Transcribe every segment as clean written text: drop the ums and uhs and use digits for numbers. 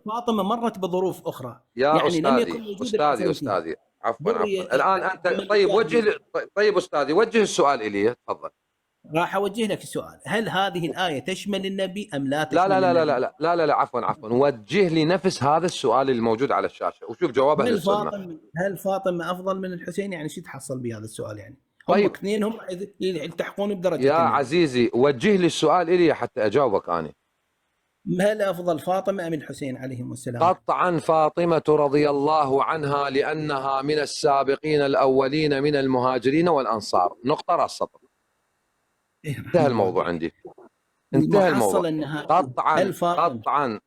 فاطمة مرت بظروف أخرى، يا يعني لم يكن أستاذي موجود أستاذي الحسن فيها. أستاذي عفوا ذرية عفوا الآن أنت طيب المجاهدين. طيب أستاذي وجه السؤال إلي تفضل. راح أوجه لك السؤال، هل هذه الآية تشمل النبي أم لا لا لا تشمل لا لا النبي؟ لا لا لا لا عفوا وجه لي نفس هذا السؤال الموجود على الشاشة وشوف جواب أهل السنة. هل فاطمة أفضل من الحسين؟ يعني شو تحصل بهذا السؤال يعني؟ هم طيب اثنين، هم يلتحقون بدرجة يا النبي. عزيزي وجه لي السؤال إلي حتى أجاوبك أنا. هل أفضل فاطمة أم الحسين عليهم السلام؟ قطعا فاطمة رضي الله عنها لأنها من السابقين الأولين من المهاجرين والأنصار، نقطة راس سطر. انتهى الموضوع عندي، انتهى الموضوع. المحصل أنها قطعا هل فاطمة قطعا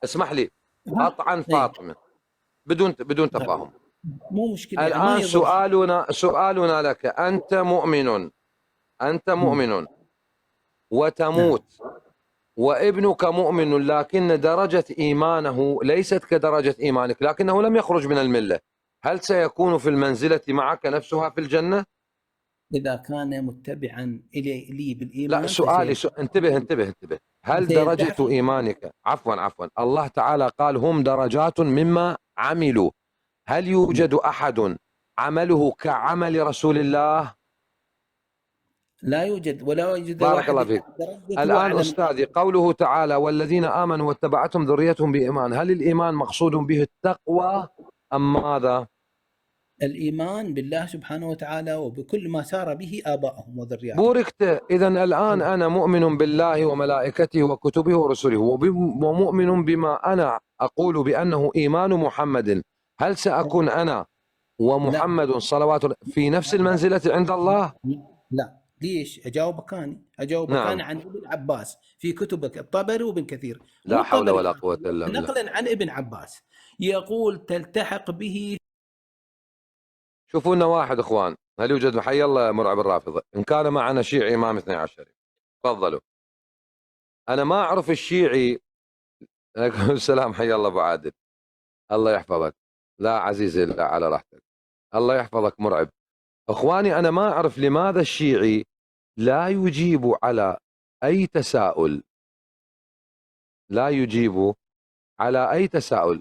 اسمح لي، قطعا إيه. فاطمة بدون تفاهم. مو مشكلة يعني، ما الآن يضر. سؤالنا لك، أنت مؤمن نعم. وتموت وابنك مؤمن، لكن درجة إيمانه ليست كدرجة إيمانك، لكنه لم يخرج من الملة، هل سيكون في المنزلة معك نفسها في الجنة؟ إذا كان متبعا لي لا بالإيمان سؤالي انتبه هل درجة سيلتحق. إيمانك عفوا الله تعالى قال هم درجات مما عملوا، هل يوجد أحد عمله كعمل رسول الله؟ لا يوجد، ولا يوجد بارك الله واحد فيك. درجته الآن أعلى من أستاذي قوله تعالى والذين آمنوا واتبعتهم ذريتهم بإيمان، هل الإيمان مقصود به التقوى أم ماذا؟ الإيمان بالله سبحانه وتعالى وبكل ما سار به آبائهم وذرياتهم. بوركت. إذا الآن أنا مؤمن بالله وملائكته وكتبه ورسله ومؤمن بما أنا أقول بأنه إيمان محمد، هل سأكون أنا لا ومحمد صلوات في نفس المنزلة عند الله؟ لا، ليش؟ أجاوبك نعم. أنا عن ابن عباس في كتبك الطبري وابن كثير، مو لا حول الطبري ولا فقط، قوة إلا بالله. نقلا عن ابن عباس يقول تلتحق به. شوفوا لنا واحد اخوان، هل يوجد حي الله مرعب الرافضه ان كان معنا شيعي امام 12؟ تفضلوا. انا ما اعرف الشيعي. عليكم السلام، حي الله ابو عادل، الله يحفظك. لا عزيزي لا على راحتك، الله يحفظك مرعب. اخواني انا ما اعرف لماذا الشيعي لا يجيب على اي تساؤل، لا يجيب على اي تساؤل.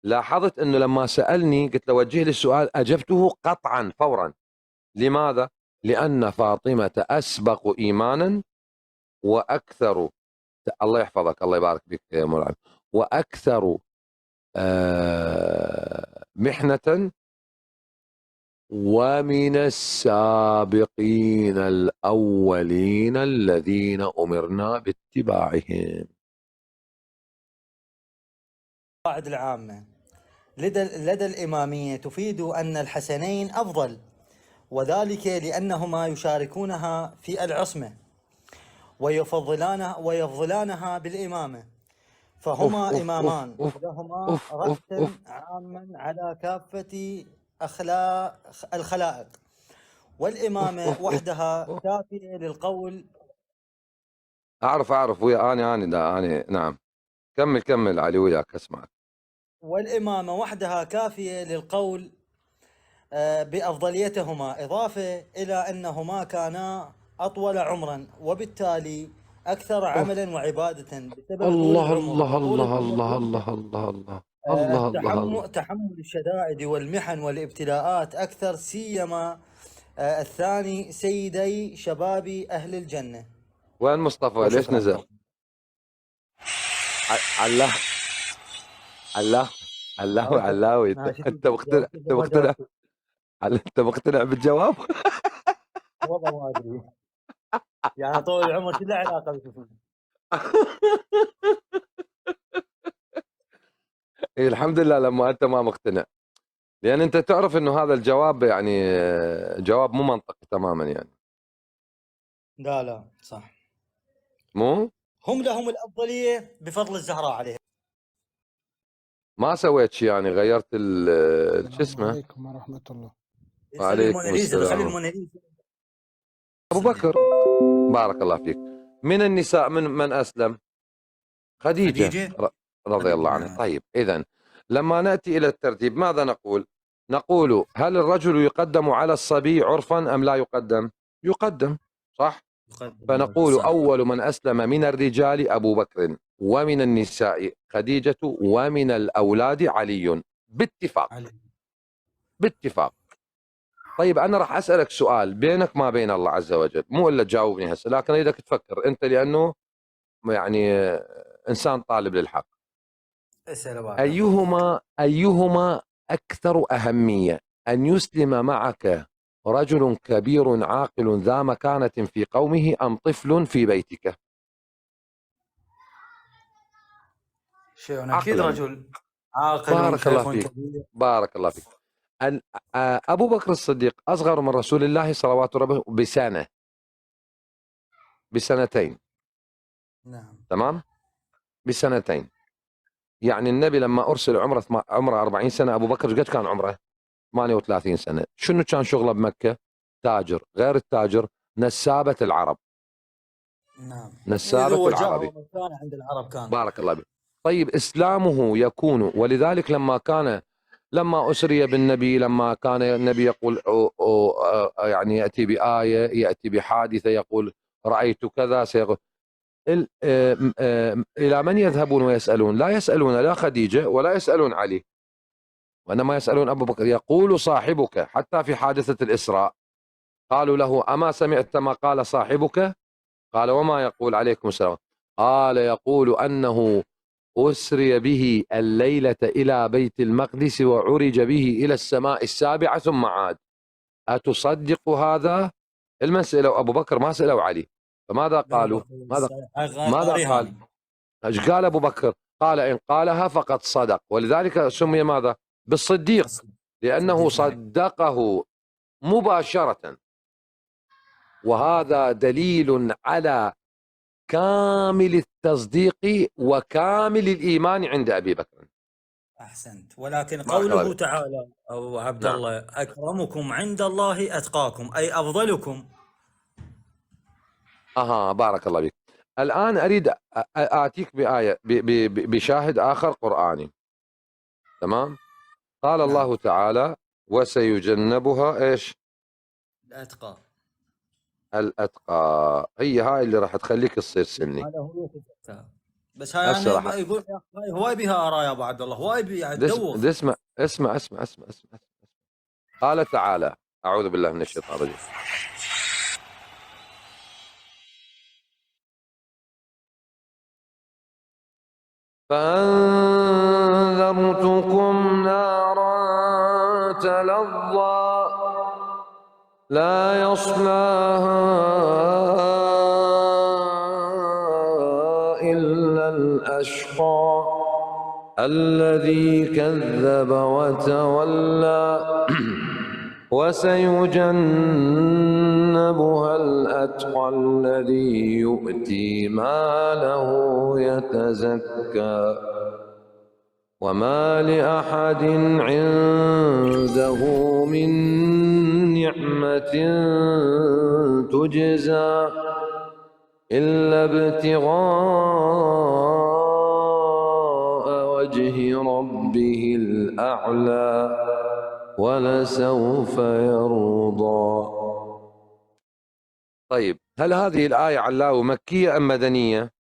لاحظت انه لما سالني قلت له وجه لي السؤال اجبته قطعا فورا. لماذا؟ لأن فاطمة أسبق إيمانا وأكثر، الله يحفظك الله يبارك بك يا مرعب، وأكثر محنة، ومن السابقين الأولين الذين أمرنا باتباعهم. القواعد العامة لدى الإمامية تفيد أن الحسنين أفضل، وذلك لأنهما يشاركونها في العصمة ويفضلانها بالإمامة، فهما إمامان لهما رأسا عاما على كافة الخلائق، والإمامة وحدها كافية للقول. أعرف ويا أنا نعم، كمل علي وياك أسمعك. والإمامة وحدها كافية للقول بأفضليتهما، إضافة إلى أنهما كانا أطول عمرا وبالتالي أكثر عملا وعبادة بسبب الله طول العمر الله الله الله الله الله الله الله الله. تحمل الشدائد والمحن والابتلاءات أكثر، سيما الثاني سيدي شباب أهل الجنة. وين مصطفى ليش نزل؟ علاوي انت مقتنع بالجواب؟ والله ما ادري يعني طول العمر شو له علاقه بالسفن؟ إيه الحمد لله لما انت ما مقتنع، لان انت تعرف انه هذا الجواب يعني جواب مو منطقي تماما يعني. لا صح، مو هم لهم الافضليه بفضل الزهراء عليها. ما سويت شيء يعني غيرت شو اسمه. عليكم ورحمه الله. وعليكم السلام. ابو بكر بارك الله فيك. من النساء من اسلم؟ خديجه رضي الله عنها. طيب اذا لما ناتي الى الترتيب ماذا نقول؟ نقول هل الرجل يقدم على الصبي عرفا ام لا يقدم؟ يقدم صح؟ فنقول أول من أسلم من الرجال أبو بكر، ومن النساء خديجة، ومن الأولاد علي، باتفاق. باتفاق. طيب أنا راح أسألك سؤال بينك ما بين الله عز وجل، مو إلا تجاوبني هسه، لكن أريدك تفكر أنت لأنه يعني إنسان طالب للحق. أيهما أكثر أهمية، أن يسلم معك رجل كبير عاقل ذا مكانة في قومه، أم طفل في بيتك؟ شيء أكيد رجل عاقل بارك الله شيخ فيك. كبير. بارك الله فيك. أبو بكر الصديق أصغر من رسول الله صلوات ربه بسنة، بسنتين. نعم. تمام، بسنتين. يعني النبي لما أرسل عمره 40 سنة، أبو بكر قد كان عمره 38 سنة. شنو كان شغله بمكة؟ تاجر، غير التاجر نسابة العرب. نعم. نسابة العربي. كان عند العرب كان. بارك الله فيك. طيب إسلامه يكون، ولذلك لما أسري بالنبي، لما كان النبي يقول يعني يأتي بآية، يأتي بحادثة، يقول رأيت كذا، سيقول إلى من يذهبون ويسألون؟ لا يسألون لا خديجة ولا يسألون علي، وإنما يسألون أبو بكر. يقول صاحبك، حتى في حادثة الإسراء قالوا له أما سمعت ما قال صاحبك؟ قال وما يقول؟ عليكم السلام. قال يقول أنه أسري به الليلة إلى بيت المقدس، وعرج به إلى السماء السابعة ثم عاد. أتصدق هذا؟ المسألة أبو بكر ما سألوا علي، فماذا قالوا؟ ماذا قال؟ ايش قال أبو بكر؟ قال إن قالها فقد صدق، ولذلك سمي ماذا؟ بالصديق، لأنه صدقه مباشرة. وهذا دليل على كامل التصديق وكامل الإيمان عند أبي بكر. أحسنت. ولكن قوله تعالى أو عبد نعم. الله أكرمكم عند الله أتقاكم، أي أفضلكم. بارك الله فيك. الآن أريد آتيك بآية بشاهد آخر قرآني. تمام. قال نعم. الله تعالى وسيجنبها إيش؟ الأتقى. الأتقى. هاي اللي راح تخليك تصير سني. هذا هو بس هاي يعني يقول هواي بها آراء يا أبو عبد الله، هواي بيدوخ. اسمع. قال تعالى أعوذ بالله من الشيطان الرجيم. فأنذرتكم نارا تلظى لا يصلاها إلا الأشقى الذي كذب وتولى وسيجنبها الأتقى الذي يؤتي ماله يتزكى وما لأحد عنده من نعمة تجزى إلا ابتغاء وجه ربه الأعلى ولسوف يرضى. طيب هل هذه الآية علاوي مكية أم مدنية؟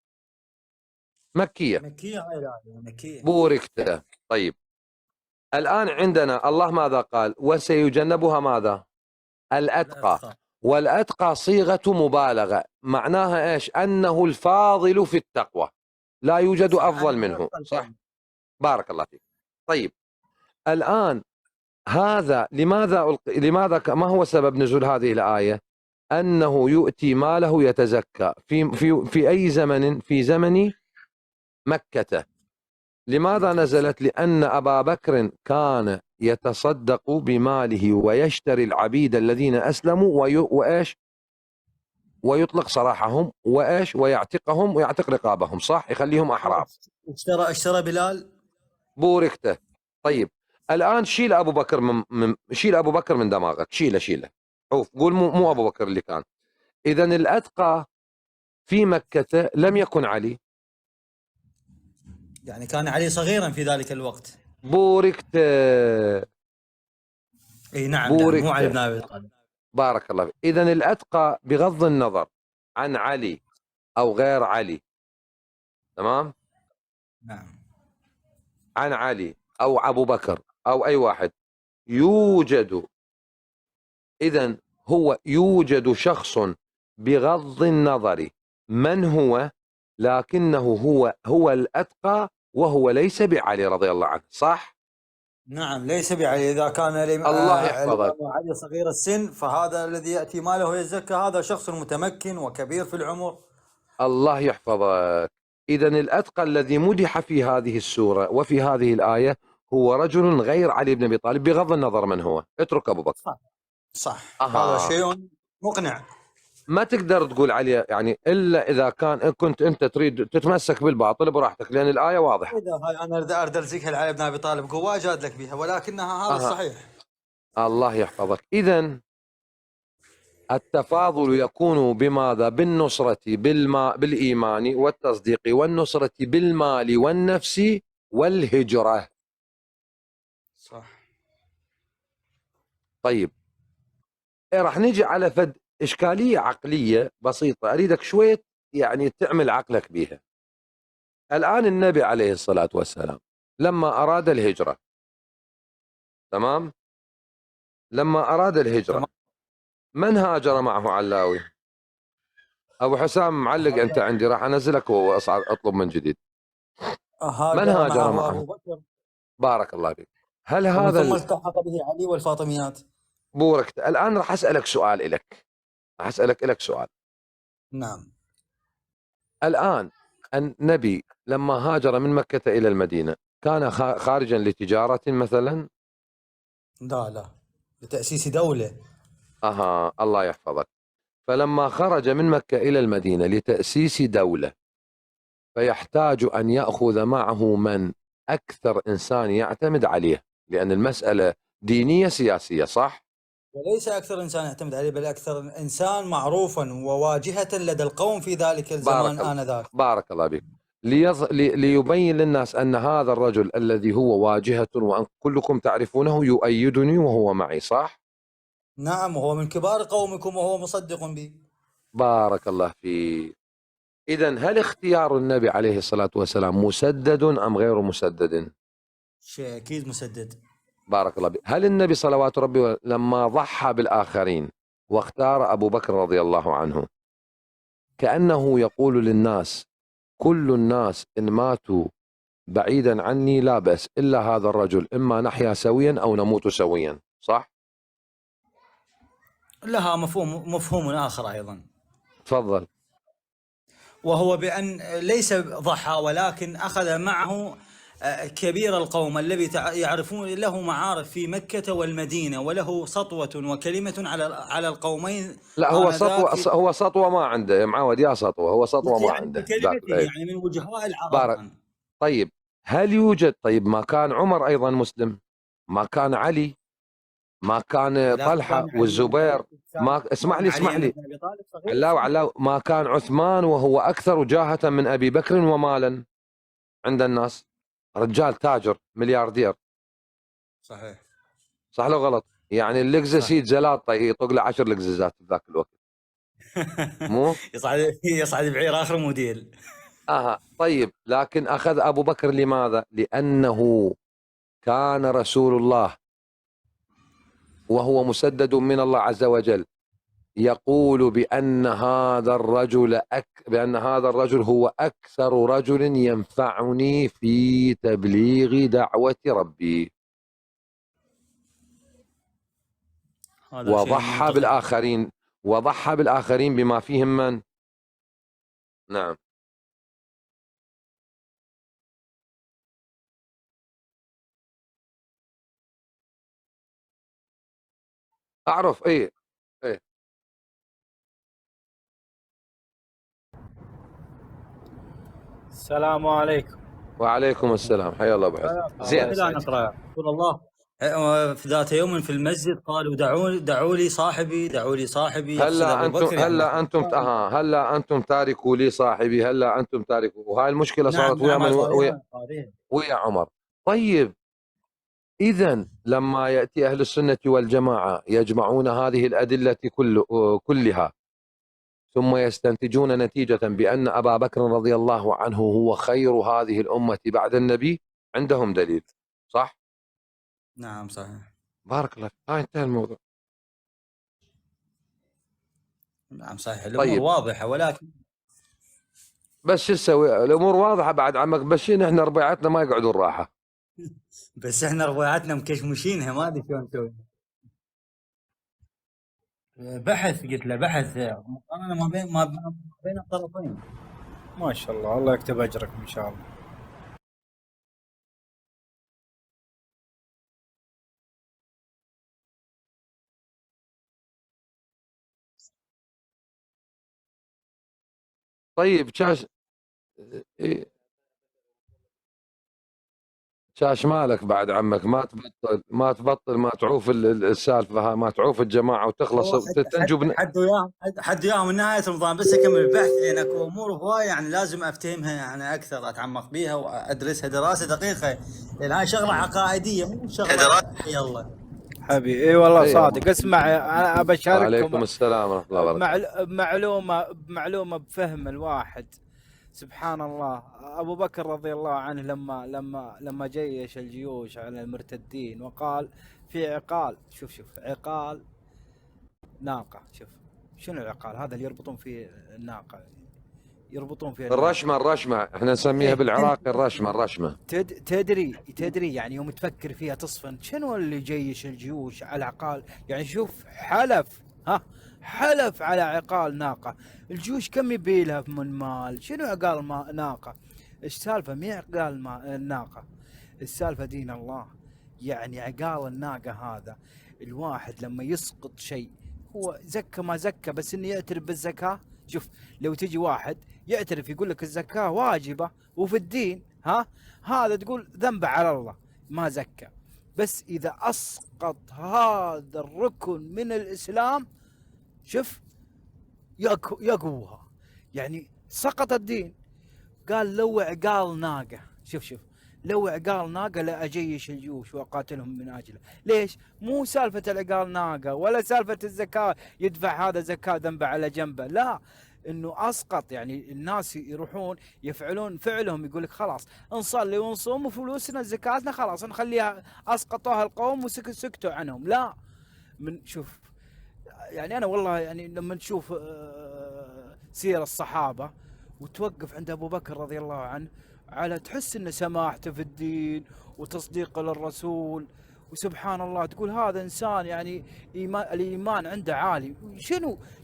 مكية. هاي الآية مكية. بوركت. طيب الآن عندنا الله ماذا قال؟ وسيجنبها ماذا؟ الأتقى. والأتقى صيغة مبالغة، معناها إيش؟ أنه الفاضل في التقوى، لا يوجد أفضل منه، صح؟ بارك الله فيك. طيب الآن هذا لماذا ما هو سبب نزول هذه الآية؟ أنه يؤتي ماله يتزكى في أي زمن؟ في زمن مكة. لماذا نزلت؟ لأن أبا بكر كان يتصدق بماله ويشتري العبيد الذين أسلموا وإيش؟ ويطلق سراحهم وإيش؟ ويعتقهم ويعتق رقابهم، صح؟ يخليهم أحرار. اشترى بلال. بوركته. طيب الآن شيل أبو بكر شيل أبو بكر من دماغك، شيله. شوف قول مو أبو بكر اللي كان. إذن الأتقى في مكة لم يكن علي، يعني كان علي صغيرا في ذلك الوقت. بوركت. اي نعم، مو علي بن ابي طالب. بارك الله فيك. إذن الأتقى بغض النظر عن علي أو غير علي، تمام؟ نعم. عن علي أو أبو بكر أو أي واحد يوجد، إذن هو يوجد شخص بغض النظر من هو، لكنه هو الأتقى وهو ليس بعلي رضي الله عنه، صح؟ نعم ليس بعلي. إذا كان الله يحفظك. الإمام علي صغير السن، فهذا الذي يأتي ماله يزكى هذا شخص متمكن وكبير في العمر. الله يحفظك. إذن الأتقى الذي مدح في هذه السورة وفي هذه الآية هو رجل غير علي بن أبي طالب بغض النظر من هو. اترك أبو بكر. صح صح. أها. هذا شيء مقنع. ما تقدر تقول عليه يعني إلا إذا كنت أنت تريد تتمسك بالباطل براحتك، لأن الآية واضحة. إذا هاي أنا أريد ألزقها علي بن أبي طالب قوة أجاد لك بها، ولكنها هذا الصحيح. الله يحفظك. إذن التفاضل يكون بماذا؟ بالنصرة بالإيمان والتصديق، والنصرة بالمال والنفس والهجرة. صح. طيب راح نجي على فد إشكالية عقلية بسيطة أريدك شوية يعني تعمل عقلك بيها. الآن النبي عليه الصلاة والسلام لما أراد الهجرة، تمام؟ لما أراد الهجرة تمام. من هاجر معه علاوي؟ أبو حسام معلق أنت عندي، راح أنزلك وأصعد أطلب من جديد. من هاجر معه؟ أبو بكر. بارك الله فيك. هل ومن هذا ثم التحق به علي والفاطميات. بوركت. الآن راح أسألك سؤال إلك، راح أسألك إلك سؤال. نعم. الآن النبي لما هاجر من مكة إلى المدينة كان خارجا لتجارة مثلا؟ لا لتأسيس دولة. الله يحفظك. فلما خرج من مكة إلى المدينة لتأسيس دولة فيحتاج أن يأخذ معه من أكثر إنسان يعتمد عليه، لأن المسألة دينية سياسية، صح؟ وليس أكثر إنسان يعتمد عليه، بل أكثر إنسان معروفا وواجهة لدى القوم في ذلك الزمان آنذاك. بارك الله بك. ليبين للناس أن هذا الرجل الذي هو واجهة وأن كلكم تعرفونه يؤيدني وهو معي، صح؟ نعم، وهو من كبار قومكم وهو مصدق بي. بارك الله فيك. إذن هل اختيار النبي عليه الصلاة والسلام مسدد أم غير مسدد؟ شيء أكيد مسدد. بارك الله بك. هل النبي صلوات ربي لما ضحى بالآخرين واختار أبو بكر رضي الله عنه كأنه يقول للناس كل الناس إن ماتوا بعيدا عني لا بأس إلا هذا الرجل، إما نحيا سويا أو نموت سويا، صح؟ لها مفهوم آخر أيضا. تفضل. وهو بأن ليس ضحى، ولكن أخذ معه كبير القوم الذي يعرفون له معارف في مكة والمدينة، وله سطوة وكلمة على القومين. لا هو سطوة ما عنده يا معود، يا سطوة هو سطوة ما عنده بكلمته يعني من وجهاء العرب. طيب هل يوجد، طيب ما كان عمر أيضا مسلم، ما كان علي، ما كان طلحة والزبير، ما اسمح لي علاو ما كان عثمان وهو أكثر جاهة من أبي بكر ومالا عند الناس، رجال تاجر ملياردير. صحيح. صح لو غلط؟ يعني اللكزة زلاطة يطق له 10 لكزات في ذاك الوقت. مو يصعد بعير آخر موديل. طيب لكن أخذ أبو بكر لماذا؟ لأنه كان رسول الله وهو مسدد من الله عز وجل يقول بأن هذا الرجل هو أكثر رجل ينفعني في تبليغ دعوة ربي، وضحى بالآخرين بما فيهم من؟ نعم. أعرف. إيه السلام عليكم. وعليكم السلام. حيا الله ابو حسن. زين. نقرأ رسول الله في ذات يوم في المسجد قالوا دعوا لي صاحبي. هلا انتم تاركوا لي صاحبي، هلا انتم تاركوا، وهاي المشكله صارت ويا عمر. طيب اذا لما ياتي اهل السنه والجماعه يجمعون هذه الادله كلها ثم يستنتجون نتيجة بأن أبا بكر رضي الله عنه هو خير هذه الأمة بعد النبي، عندهم دليل. صح؟ نعم صحيح. بارك الله فيك. انتهى الموضوع. نعم صحيح، الأمور طيب واضحة، ولكن بس شو تسوي؟ الأمور واضحة بعد عمك بشين، احنا ربيعتنا ما يقعدون راحة. بس احنا رواياتنا مكشمشينها، ما ادري شلون نسوي. بحث، قلت له بحث مقارنة ما بين الطرفين. ما شاء الله، الله يكتب أجركم إن شاء الله. طيب إيه، شاش مالك بعد عمك، ما تعوف السالفة، ما تعوف الجماعة وتخلص هو تنجو حد وياهم من نهاية رمضان، بس اكمل البحث لان اكو امور هواية يعني لازم افتهمها يعني اكثر، اتعمق بيها وادرسها دراسة دقيقة، لان هاي شغلة عقائدية مو شغلة يلا. حبيبي اي والله إيه. صادق. اسمع، انا ابشاركم وعليكم السلام ورحمة الله وبركاته. معلومة بفهم الواحد. سبحان الله، ابو بكر رضي الله عنه لما جيش الجيوش على المرتدين وقال في عقال، شوف عقال ناقة. شوف شنو العقال هذا اللي يربطون فيه الناقة، يربطون فيه الرشمة احنا نسميها بالعراق الرشمة. تدري يعني يوم تفكر فيها تصفن شنو اللي جيش الجيوش على عقال. يعني شوف حلف على عقال ناقة. الجيوش كم يبيلها من مال؟ شنو عقال ناقة؟ ايش سالفة مي عقال الناقة؟ السالفة دين الله. يعني عقال الناقة هذا الواحد لما يسقط شيء، هو زكى ما زكى، بس انه يعترف بالزكاة. شوف لو تجي واحد يعترف يقول لك الزكاة واجبة وفي الدين، هذا تقول ذنبه على الله ما زكى. بس إذا أسقط هذا الركن من الإسلام، شوف يقوها، يعني سقط الدين. قال لو عقال ناقة، شوف لو عقال ناقة لأجيش الجيوش وأقاتلهم من أجله. ليش؟ مو سالفة العقال ناقة ولا سالفة الزكاة يدفع هذا زكاة ذنبه على جنبه، لا، انه اسقط. يعني الناس يروحون يفعلون فعلهم، يقول لك خلاص نصلي ونصوم وفلوسنا زكاتنا خلاص نخليها، اسقطوها القوم وسكتوا عنهم. لا، من شوف يعني انا والله يعني لما نشوف سير الصحابة وتوقف عند ابو بكر رضي الله عنه، على تحس ان سماحته في الدين وتصديقه للرسول، وسبحان الله تقول هذا انسان يعني الايمان عنده عالي.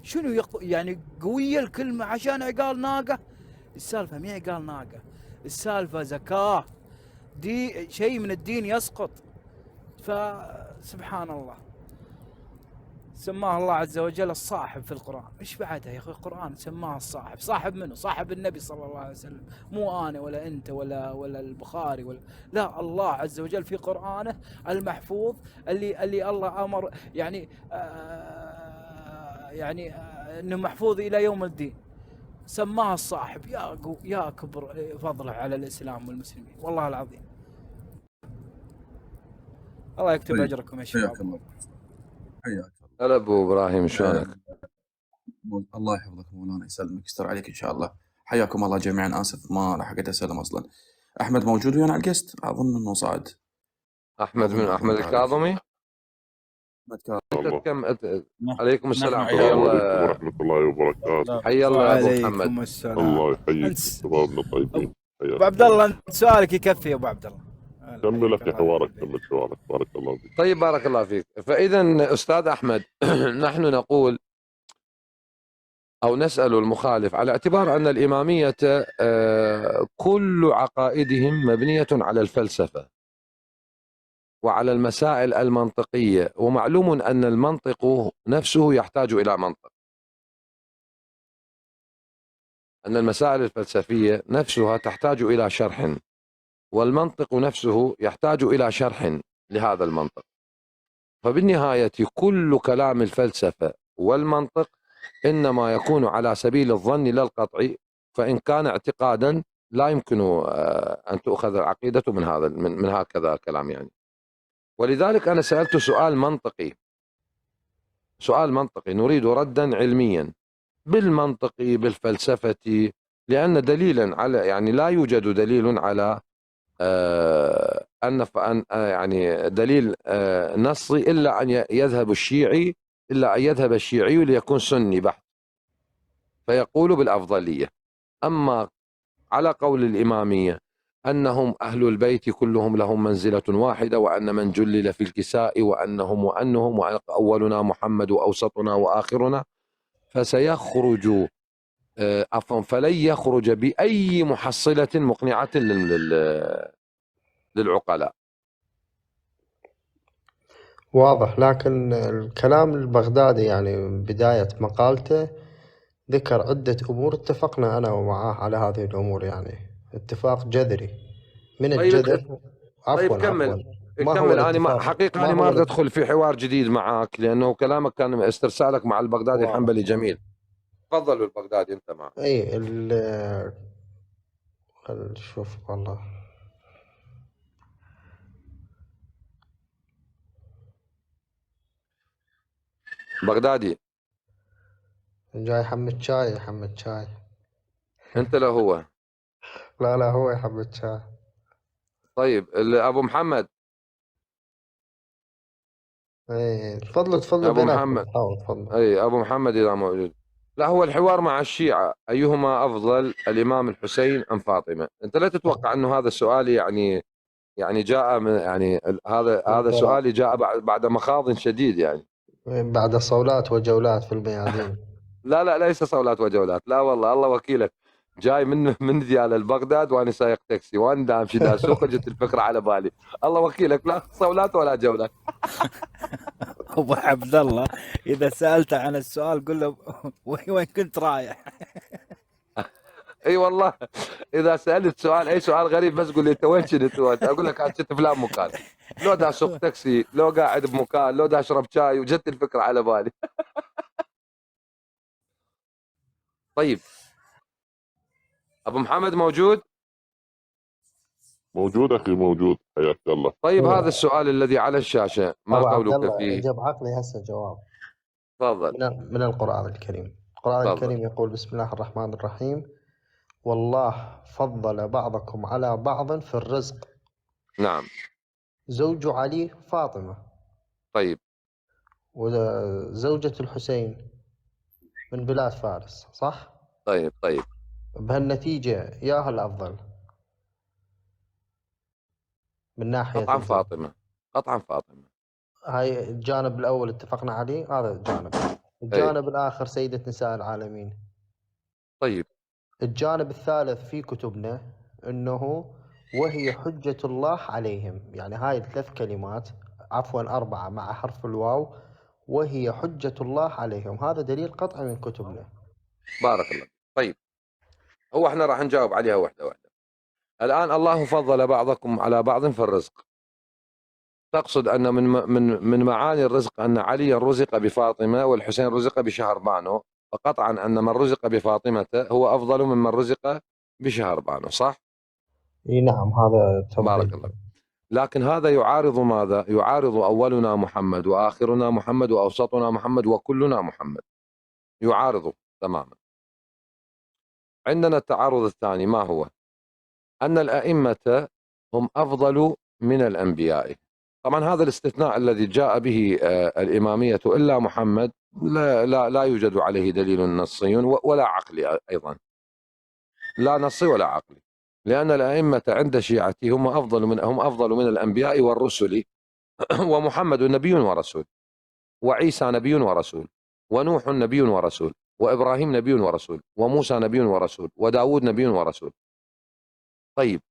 شنو يعني قويه الكلمه عشان عقال ناقه. السالفه مي عقال ناقه، السالفه زكاه، دي شيء من الدين يسقط. فسبحان الله، سماه الله عز وجل الصاحب في القرآن. ايش بعدها يا اخي؟ القرآن سماه الصاحب. صاحب منه؟ صاحب النبي صلى الله عليه وسلم، مو انا ولا انت ولا البخاري لا، الله عز وجل في قرآنه المحفوظ اللي الله امر يعني انه محفوظ الى يوم الدين، سماه الصاحب. يا كبر فضله على الاسلام والمسلمين والله العظيم. الله يكتب اجركم يا شباب. حياك الله. حياك هلا ابو ابراهيم، شلونك؟ الله يحفظك مولانا، يسلمك، يستر عليك ان شاء الله. حياكم الله جميعا. اسف ما لحقت اسلم اصلا. احمد موجود ويانا على القست؟ اظن انه صعد. احمد من احمد الكاظمي. عليكم السلام. حيا الله ورحمة الله وبركاته. حيا الله ابو وعليكم محمد. السلام. الله يحييك شبابنا الطيبين. ابو عبد الله انت سؤالك يكفي يا ابو عبد الله. كمل اخي حوارك، كمل حوارك، بارك الله فيك. طيب بارك الله فيك. فاذا استاذ احمد نحن نقول او نسال المخالف على اعتبار ان الاماميه كل عقائدهم مبنيه على الفلسفه وعلى المسائل المنطقيه، ومعلوم ان المنطق نفسه يحتاج الى منطق، ان المسائل الفلسفيه نفسها تحتاج الى شرح، والمنطق نفسه يحتاج إلى شرح لهذا المنطق. فبالنهاية كل كلام الفلسفة والمنطق إنما يكون على سبيل الظن لا القطع، فإن كان اعتقادا لا يمكن أن تؤخذ العقيدة من هكذا كلام يعني. ولذلك أنا سألت سؤال منطقي نريد ردا علميا بالمنطق بالفلسفة، لأن دليلا على يعني لا يوجد دليل على يعني دليل نصي إلا أن يذهب الشيعي ليكون سني بحت فيقول بالأفضلية. أما على قول الإمامية أنهم أهل البيت كلهم لهم منزلة واحدة، وأن من جلل في الكساء وأنهم وأولنا محمد وأوسطنا وآخرنا، فسيخرج فلن يخرج بأي محصلة مقنعة للعقلاء. واضح. لكن الكلام البغدادي يعني بداية مقالته ذكر عدة أمور اتفقنا أنا ومعاه على هذه الأمور، يعني اتفاق جذري من طيب الجذر. طيب عفوا كمل ما هو كمل. أنا الاتفاق؟ حقيقة أنا ما أريد أدخل في حوار جديد معك، لأنه كلامك كان استرسالك مع البغدادي واضح. الحنبلي جميل. تفضل البغدادي أنت معك. اي شوف والله بغدادي جاي يحمد شاي، يحمد شاي. أنت لا هو. لا هو يحمد شاي. طيب أبو محمد. اي تفضلوا أبو بيناتكم، محمد. تفضلوا. أي أبو محمد إذا موجود. لا، هو الحوار مع الشيعة أيهما أفضل، الإمام الحسين أم فاطمة؟ أنت لا تتوقع أنه هذا السؤال يعني جاء من يعني هذا سؤالي جاء بعد مخاض شديد يعني. بعد صولات وجولات في الميادين. لا ليس صولات وجولات، لا والله الله وكيلك. جاي من ديال البغداد وانا سايق تاكسي وانا دامشي دا سوق، جت الفكره على بالي. الله وكيلك، لا صولات ولا جولات. ابو عبد الله اذا سالته عن السؤال قل له وين كنت رايح. اي والله اذا سالت سؤال اي سؤال غريب بس قول لي انت وين كنت، اقول لك كنت في فلان مكان، لو دا سوق تاكسي، لو قاعد بمكان، لو دا اشرب شاي، وجت الفكره على بالي. طيب ابو محمد موجود؟ موجود أخي موجود، حياك الله. طيب هذا السؤال الذي على الشاشه ما أبو عبد قولك الله فيه؟ جاب عقلي هسه جواب تفضل. من القرآن الكريم. القرآن تفضل. الكريم يقول بسم الله الرحمن الرحيم: والله فضل بعضكم على بعض في الرزق. نعم. زوج علي فاطمة. طيب. وزوجة الحسين من بلاد فارس، صح؟ طيب بهالنتيجة ياها الأفضل من ناحية قطعا الزوج. فاطمة. هاي الجانب الأول اتفقنا عليه، هذا الجانب. الجانب الآخر سيدة نساء العالمين. طيب الجانب الثالث في كتبنا أنه وهي حجة الله عليهم، يعني هاي الثلاث كلمات، عفوا 4 مع حرف الواو، وهي حجة الله عليهم، هذا دليل قطعي من كتبنا. بارك الله. طيب هو احنا راح نجاوب عليها واحدة واحدة. الآن الله فضل بعضكم على بعض في الرزق، تقصد أن من معاني الرزق أن علي رزق بفاطمة والحسين رزق بشهربانو، فقطعا أن من رزق بفاطمة هو أفضل ممن رزق بشهربانو، صح؟ اي نعم، هذا تفضيل. بارك الله. لكن هذا يعارض ماذا؟ يعارض أولنا محمد وآخرنا محمد وأوسطنا محمد وكلنا محمد، يعارض تماما. عندنا التعارض الثاني ما هو؟ أن الأئمة هم أفضل من الأنبياء. طبعا هذا الاستثناء الذي جاء به الإمامية إلا محمد لا يوجد عليه دليل نصي ولا عقلي أيضا، لا نصي ولا عقلي، لأن الأئمة عند شيعتي هم أفضل من الأنبياء والرسل، ومحمد نبي ورسول، وعيسى نبي ورسول، ونوح نبي ورسول، وإبراهيم نبي ورسول، وموسى نبي ورسول، وداود نبي ورسول. طيب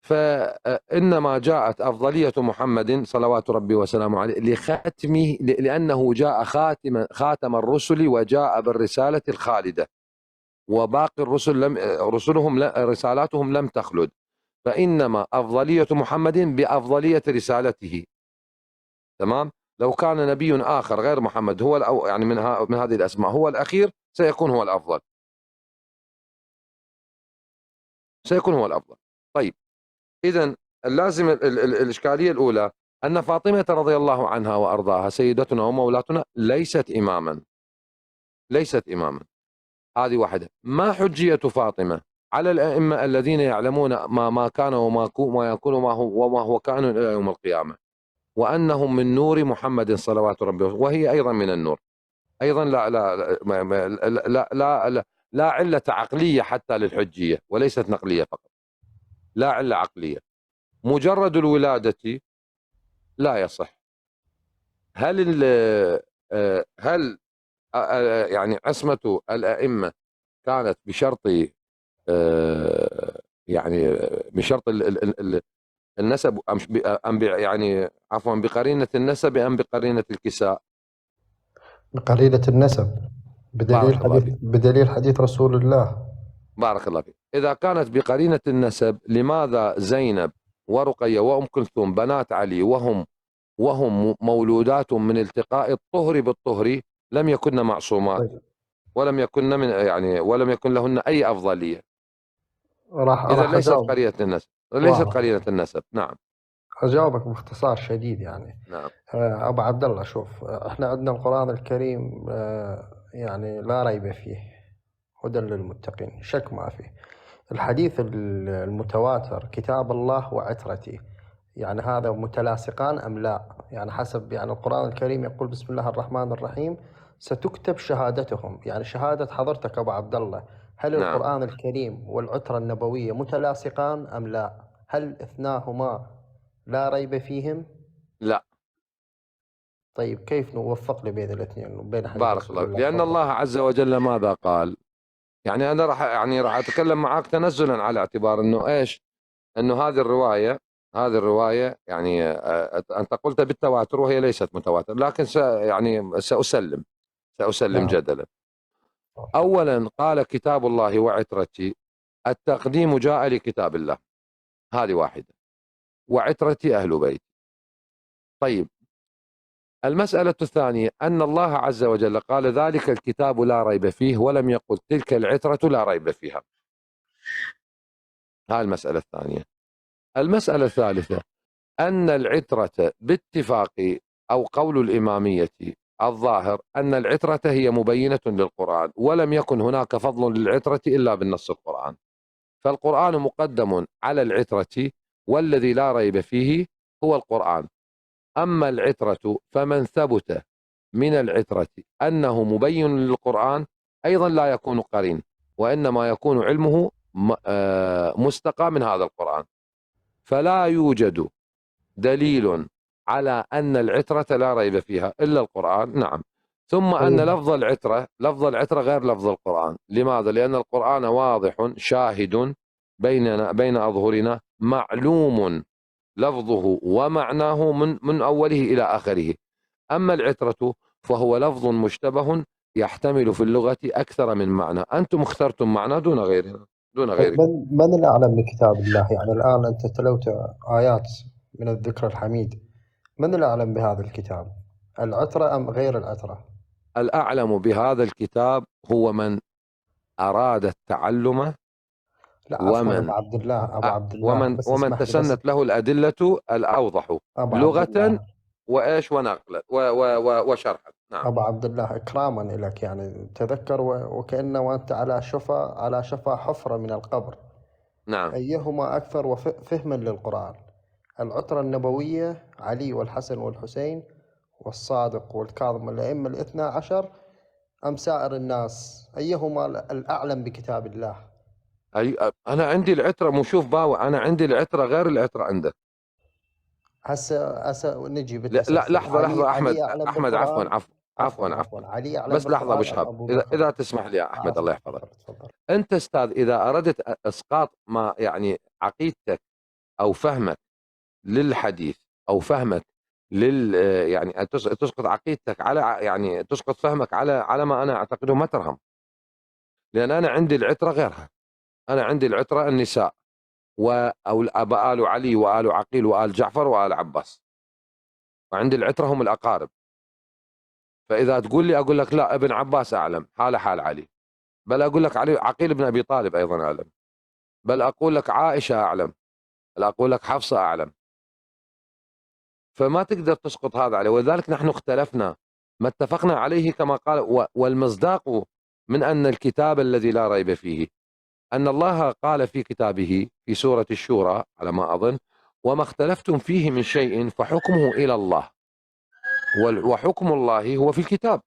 فإنما جاءت أفضلية محمد صلوات ربي وسلامه عليه لختمه، لأنه جاء خاتم الرسل وجاء بالرسالة الخالدة، وباقي الرسل رسالاتهم لم تخلد، فإنما أفضلية محمد بأفضلية رسالته. تمام؟ لو كان نبي آخر غير محمد هو يعني من هذه الأسماء هو الأخير سيكون هو الأفضل، سيكون هو الأفضل. طيب إذن اللازم الإشكالية الأولى أن فاطمة رضي الله عنها وأرضاها سيدتنا ومولاتنا ليست إماما، هذه واحدة. ما حجية فاطمة على الأئمة الذين يعلمون ما كان وما يكون وما هو كائن إلى يوم القيامة، وأنهم من نور محمد صلوات ربي، وهي أيضا من النور أيضا. لا علة عقلية حتى للحجية، وليست نقلية فقط، لا علة عقلية. مجرد الولادة لا يصح. هل يعني عصمة الأئمة كانت بشرط يعني بشرط النسب أم يعني عفوا بقرينة النسب أم بقرينة الكساء؟ بقرينة النسب، بدليل حديث رسول الله. بارك الله فيك. إذا كانت بقرينة النسب، لماذا زينب ورقية وأم كلثوم بنات علي وهم مولودات من التقاء الطهر بالطهر لم يكن معصومات، طيب. ولم يكن لهن أي أفضلية؟ إذا راح ليست أجاوب. قرينة النسب، قرينة النسب. نعم. أجاوبك باختصار شديد يعني. نعم. أبو عبد الله، شوف، إحنا عندنا القرآن الكريم يعني لا ريب فيه هدى للمتقين، شك ما فيه. الحديث المتواتر كتاب الله وعترتي، يعني هذا متلاصقان أم لا؟ يعني حسب يعني القرآن الكريم يقول بسم الله الرحمن الرحيم ستكتب شهادتهم، يعني شهادة حضرتك أبو عبد الله، هل نعم. القرآن الكريم والعترة النبوية متلاصقان أم لا؟ هل اثناهما لا ريب فيهم؟ لا. طيب كيف نوفق لي بين الاثنين وبين حديث بارك رسول الله، الله؟ لأن تفضل. الله عز وجل ماذا قال؟ يعني أنا راح أتكلم معك تنزلا على اعتبار أنه إيش؟ أنه هذه الرواية يعني أنت قلت بالتواتر وهي ليست متواتر، لكن سأسلم نعم. جدلا. أولا قال كتاب الله وعترتي، التقديم جاء لكتاب الله، هذه واحدة، وعترتي أهل بيتي. طيب، المسألة الثانية أن الله عز وجل قال ذلك الكتاب لا ريب فيه، ولم يقل تلك العترة لا ريب فيها. هذه المسألة الثانية. المسألة الثالثة أن العترة باتفاق أو قول الإمامية الظاهر أن العترة هي مبينة للقرآن، ولم يكن هناك فضل للعترة إلا بالنص القرآن، فالقرآن مقدم على العترة، والذي لا ريب فيه هو القرآن. أما العترة فمن ثبت من العترة أنه مبين للقرآن أيضا لا يكون قرين، وإنما يكون علمه مستقى من هذا القرآن، فلا يوجد دليل على أن العترة لا ريب فيها إلا القرآن. نعم. ثم أن طيب. لفظ العترة غير لفظ القرآن. لماذا؟ لأن القرآن واضح شاهد بين أظهرنا، معلوم لفظه ومعناه من أوله إلى آخره. أما العترة فهو لفظ مشتبه يحتمل في اللغة أكثر من معنى، أنتم اخترتم معنى دون غيرنا دون طيب، غيره. من الأعلم بكتاب الله؟ يعني الآن أنت تلوت آيات من الذكر الحميد، من الأعلم بهذا الكتاب؟ العترة أم غير العترة؟ الأعلم بهذا الكتاب هو من أراد التعلم، لا عفوا أبو ومن عبد الله بس ومن اسمح لي بس. تسنت له الأدلة الأوضح أبو عبد لغة الله وإيش ونقلا وشرحا. نعم. أبو عبد الله إكراما لك، يعني تذكر وكأنه وأنت على شفا حفرة من القبر. نعم. أيهما أكثر فهما للقرآن؟ العترة النبوية علي والحسن والحسين والصادق والكاظم الأئمة الاثنا عشر، أم سائر الناس؟ أيهما الأعلم بكتاب الله؟ أنا عندي العترة، مو شوف باوع، أنا عندي العترة غير العترة عندك. هسه نجي لا بالتسلسل. لحظة علي أعلم أحمد، بالقرآن. عفوا علي أعلم بس لحظة بالقرآن أبو أم شهاب، أبو بكر؟ إذا تسمح لي يا أحمد، الله يحفظك. تفضل. أنت أستاذ، إذا أردت إسقاط ما يعني عقيدتك أو فهمك للحديث أو فهمك يعني تسقط عقيدتك على، يعني تسقط فهمك على ما أنا أعتقده، ما ترهم. لأن أنا عندي العترة غيرها. أنا عندي العترة النساء أو آل علي وآل عقيل وآل جعفر وآل عباس، وعندي العترة هم الأقارب. فإذا تقول لي أقول لك لا، ابن عباس أعلم حال علي، بل أقول لك عقيل بن أبي طالب أيضا أعلم، بل أقول لك عائشة أعلم، بل أقول لك حفصة أعلم. فما تقدر تسقط هذا عليه، ولذلك نحن اختلفنا، ما اتفقنا عليه كما قال. والمصداق من أن الكتاب الذي لا ريب فيه أن الله قال في كتابه في سورة الشورى على ما أظن: وما اختلفتم فيه من شيء فحكمه إلى الله، وحكم الله هو في الكتاب.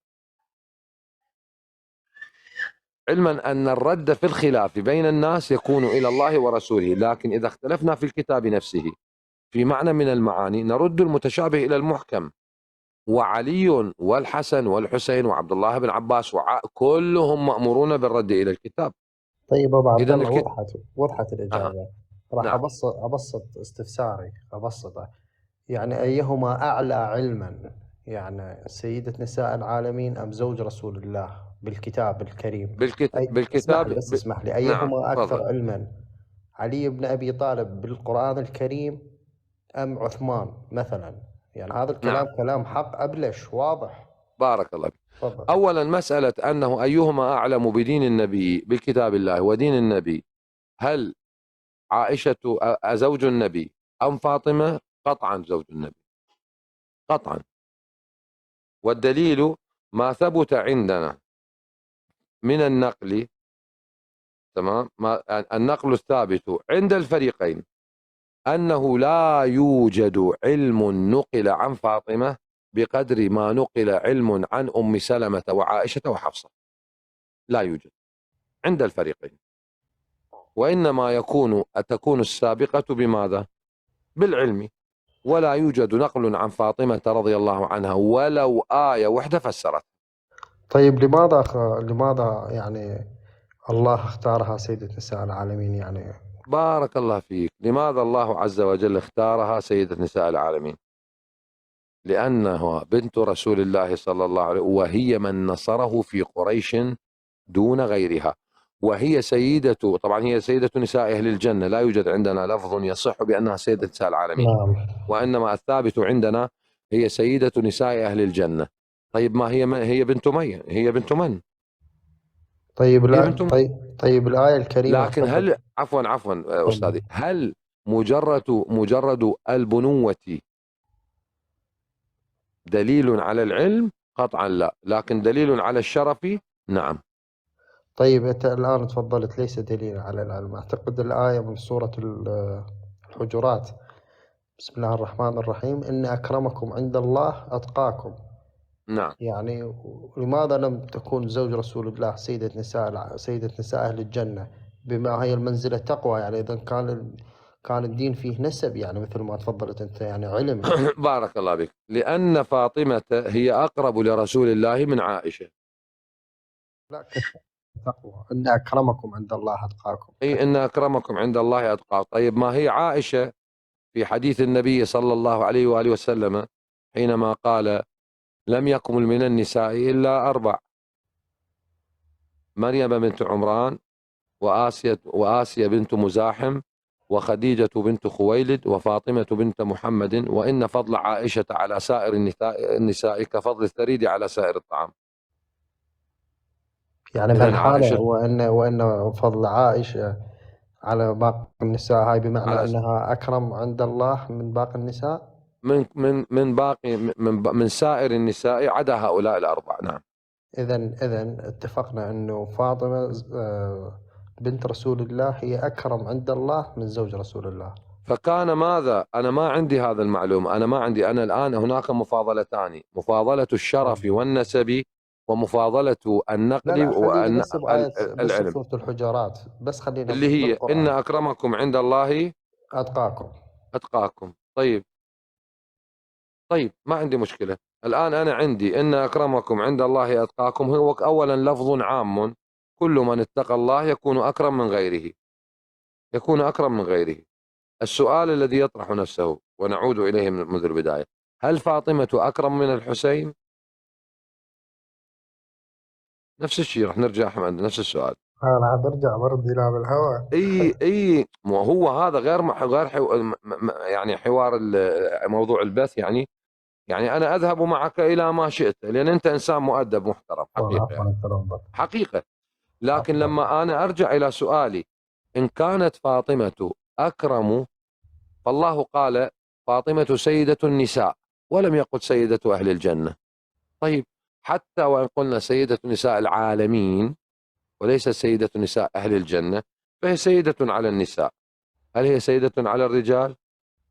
علما أن الرد في الخلاف بين الناس يكون إلى الله ورسوله، لكن إذا اختلفنا في الكتاب نفسه في معنى من المعاني نرد المتشابه إلى المحكم. وعلي والحسن والحسين وعبد الله بن عباس كلهم مأمورون بالرد إلى الكتاب. طيب ابو عبد إذا الله، وضحت آه. الاجابه. راح نعم. ابسط استفساري، ابسطه. يعني ايهما اعلى علما، يعني سيدة نساء العالمين ام زوج رسول الله بالكتاب الكريم؟ بالكتاب اسمح لي، نعم. ايهما اكثر تفضل. علما، علي بن ابي طالب بالقرآن الكريم ام عثمان مثلا؟ يعني هذا الكلام نعم. كلام حق ابلش واضح. بارك الله فيك. تفضل. أولا مسألة أنه أيهما أعلم بدين النبي بالكتاب الله ودين النبي، هل عائشة زوج النبي أم فاطمة؟ قطعا زوج النبي، قطعا. والدليل ما ثبت عندنا من النقل، تمام، النقل الثابت عند الفريقين أنه لا يوجد علم نقل عن فاطمة بقدر ما نقل علم عن أم سلمة وعائشة وحفصة، لا يوجد عند الفريقين. وإنما تكون السابقة بماذا؟ بالعلم. ولا يوجد نقل عن فاطمة رضي الله عنها ولو آية واحدة فسرت. طيب لماذا يعني الله اختارها سيدة نساء العالمين؟ يعني بارك الله فيك. لماذا الله عز وجل اختارها سيدة نساء العالمين؟ لأنها بنت رسول الله صلى الله عليه وسلم، وهي من نصره في قريش دون غيرها، وهي سيدة، طبعا هي سيدة نساء أهل الجنة، لا يوجد عندنا لفظ يصح بأنها سيدة نساء العالمين. نعم. وإنما الثابت عندنا هي سيدة نساء أهل الجنة. طيب ما هي بنت مين؟ هي بنت من؟ طيب هي لا بنت من؟ طيب الآية الكريمة لكن هل عفوا أستاذي، هل مجرد البنوة دليل على العلم؟ قطعا لا، لكن دليل على الشرف نعم. طيب أنت الآن تفضلت ليس دليل على العلم. أعتقد الآية من سورة الحجرات: بسم الله الرحمن الرحيم إن أكرمكم عند الله أتقاكم. نعم. يعني لماذا لم تكون زوج رسول الله سيدة نساء أهل الجنة بما هي المنزلة تقوى؟ يعني إذا كان الدين فيه نسب، يعني مثل ما تفضلت أنت، يعني علم. بارك الله بك. لأن فاطمة هي أقرب لرسول الله من عائشة. لا، تقوى إن أكرمكم عند الله أتقاكم. أي إن أكرمكم عند الله أتقاكم. طيب ما هي عائشة في حديث النبي صلى الله عليه وآله وسلم حينما قال: لم يكمل من النساء إلا 4: مريم بنت عمران، وآسيا بنت مزاحم، وخديجة بنت خويلد، وفاطمة بنت محمد، وإن فضل عائشة على سائر النساء كفضل الثريد على سائر الطعام. يعني في الحالة وإن فضل عائشة على باقي النساء هاي بمعنى أنها أكرم عند الله من باقي النساء، من سائر النساء عدا هؤلاء الأربع. نعم. إذن اتفقنا أنه فاطمة بنت رسول الله هي أكرم عند الله من زوج رسول الله. فكان ماذا؟ أنا ما عندي هذا المعلوم. أنا الآن هناك مفاضلتان: مفاضلة الشرف والنسب، ومفاضلة النقل والعلم. العلم. سورة الحجرات بس خلينا اللي هي إن أكرمكم عند الله أتقاكم. طيب ما عندي مشكلة. الآن أنا عندي إن أكرمكم عند الله أتقاكم هو أولا لفظ عام، كل من اتقى الله يكون أكرم من غيره. السؤال الذي يطرح نفسه ونعود إليه منذ البداية: هل فاطمة أكرم من الحسين؟ نفس الشيء، رح نرجع أحمد نفس السؤال. أنا برجع برد إلى بالهواء. اي هو هذا غير يعني حوار موضوع البث. يعني انا اذهب معك الى ما شئت، لان انت انسان مؤدب محترم حقيقه. لكن لما انا ارجع الى سؤالي: ان كانت فاطمه اكرم، فالله قال فاطمه سيده النساء ولم يقل سيده اهل الجنه. طيب حتى وان قلنا سيده نساء العالمين، وليست سيدة نساء أهل الجنة، فهي سيدة على النساء. هل هي سيدة على الرجال؟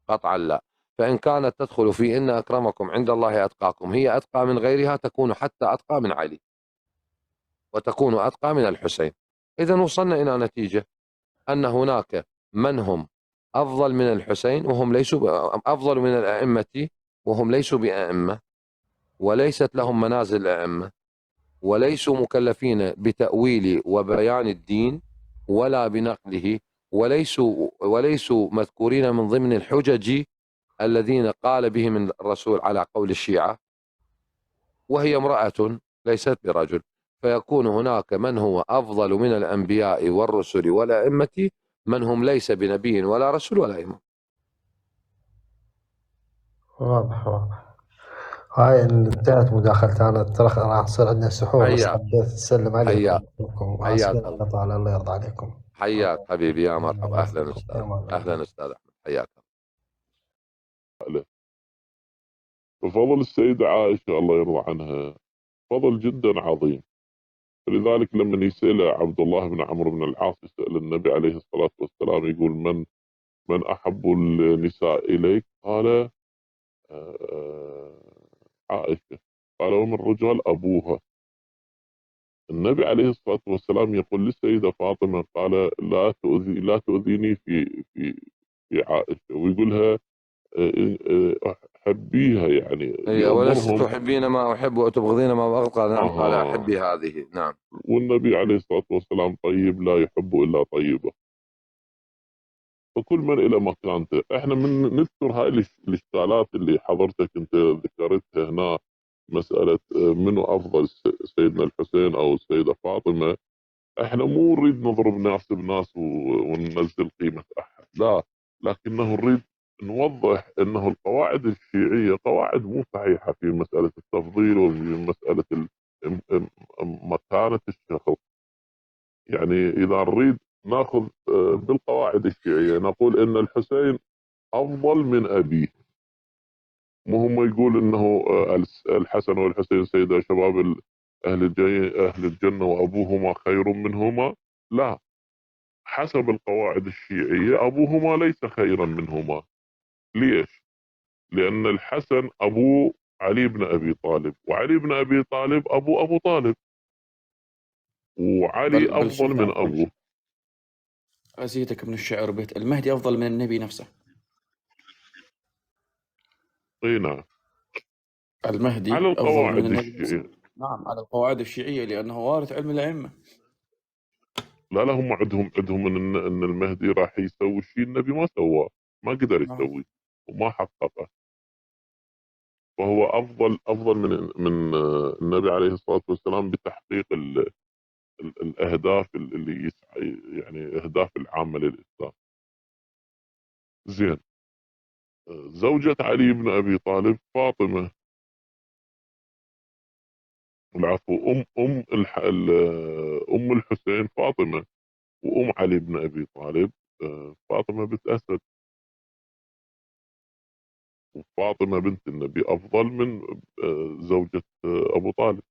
قطعا لا. فإن كانت تدخل في إن أكرمكم عند الله أتقاكم، هي أتقى من غيرها، تكون حتى أتقى من علي، وتكون أتقى من الحسين. إذا وصلنا إلى نتيجة أن هناك من هم أفضل من الحسين وهم ليسوا أفضل من الأئمة وهم ليسوا بأئمة، وليست لهم منازل أئمة، وليسوا مكلفين بتأويل وبيان الدين ولا بنقله، وليسوا مذكورين من ضمن الحجج الذين قال بهم الرسول على قول الشيعة، وهي امرأة ليست برجل. فيكون هناك من هو أفضل من الأنبياء والرسل والأئمة، من هم ليس بنبي ولا رسول ولا إمام. واضح واضح. هاي انتهت مداخلتي أنا، ترى راح يصير عندنا سحور، بس حياك حبيت أسلم حياك عليكم. حياك آسفين على الله، الإطالة، الله يرضى عليكم. حياك حبيبي، يا مرحبا، الله أهلا يسلمكم. أستاذ، يا أمان الله. أهلا أستاذ أحمد، حياك. ففضل السيدة عائشة الله يرضى عنها فضل جدا عظيم. فلذلك لما يسأل عبد الله بن عمرو بن العاص، يسأل النبي عليه الصلاة والسلام، يقول من أحب النساء إليك؟ قال عائشة. قال ومن الرجال؟ أبوها. النبي عليه الصلاة والسلام يقول للسيدة فاطمة، قال لا تؤذيني في عائشة، ويقولها حبيها يعني هي ولست لأمرهم. تحبين ما أحب وتبغضين ما أبغض، قال نعم، قال آه. أحبي هذه، نعم. والنبي عليه الصلاة والسلام طيب لا يحب إلا طيبة. فكل من إلى مكانته. إحنا من نذكر هاي الإشكالات اللي حضرتك أنت ذكرتها هنا، مسألة منو أفضل، سيدنا الحسين أو السيدة فاطمة. إحنا مو نريد نضرب ناس بناس وننزل قيمة أحد، لا، لكنه نريد نوضح أنه القواعد الشيعية قواعد مو صحيحة في مسألة التفضيل وفي مسألة مكانة الشخص. يعني إذا نريد ناخذ بالقواعد الشيعية، نقول أن الحسين أفضل من أبيه. مو هم يقول أنه الحسن والحسين سيدا شباب أهل الجنة وأبوهما خير منهما؟ لا، حسب القواعد الشيعية أبوهما ليس خيرا منهما. ليش؟ لأن الحسن أبو علي بن أبي طالب، وعلي بن أبي طالب أبو طالب، وعلي بل أفضل شوف من أبوه. أزيدك من الشعر بيت، المهدي أفضل من النبي نفسه. اي نعم، المهدي على أفضل من القواعد النبي نفسه. الشيعية. نعم، على القواعد الشيعية، لأنه وارث علم الأئمة. لا هم عندهم ان المهدي راح يسوي شيء النبي ما سواه، ما قدر نعم. يسويه وما حققه. فهو افضل من النبي عليه الصلاه والسلام بتحقيق الاهداف اللي يسعى، يعني اهداف العامه للاسلام. زين. زوجة علي بن ابي طالب فاطمه، العفو، ام الحسين فاطمه، وام علي بن ابي طالب فاطمه بنت اسد. وفاطمة بنت النبي أفضل من زوجة أبو طالب.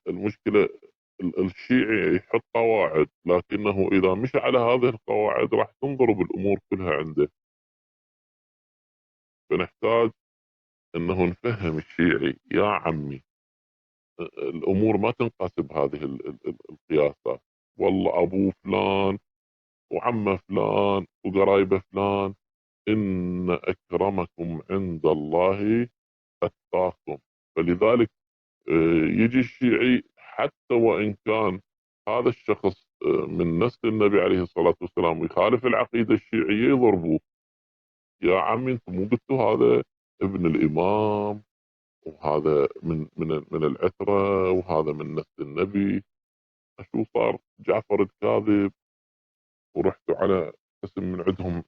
المشكلة الشيعي يحط قواعد، لكنه إذا مشى على هذه القواعد راح تنضرب الأمور كلها عنده. فنحتاج أنه نفهم الشيعي، يا عمي الأمور ما تنقاس بهذه القياسات. والله أبو فلان وعمه فلان وقرايبه فلان، إن أكرمكم عند الله أتقاكم. فلذلك يجي الشيعي حتى وإن كان هذا الشخص من نسل النبي عليه الصلاة والسلام ويخالف العقيدة الشيعية، يضربوه. يا عمي انتم مو قلتوا هذا ابن الإمام، وهذا من العترة، وهذا من نسل النبي. شو صار؟ جعفر الكاذب. ورحتوا على اسم من عندهم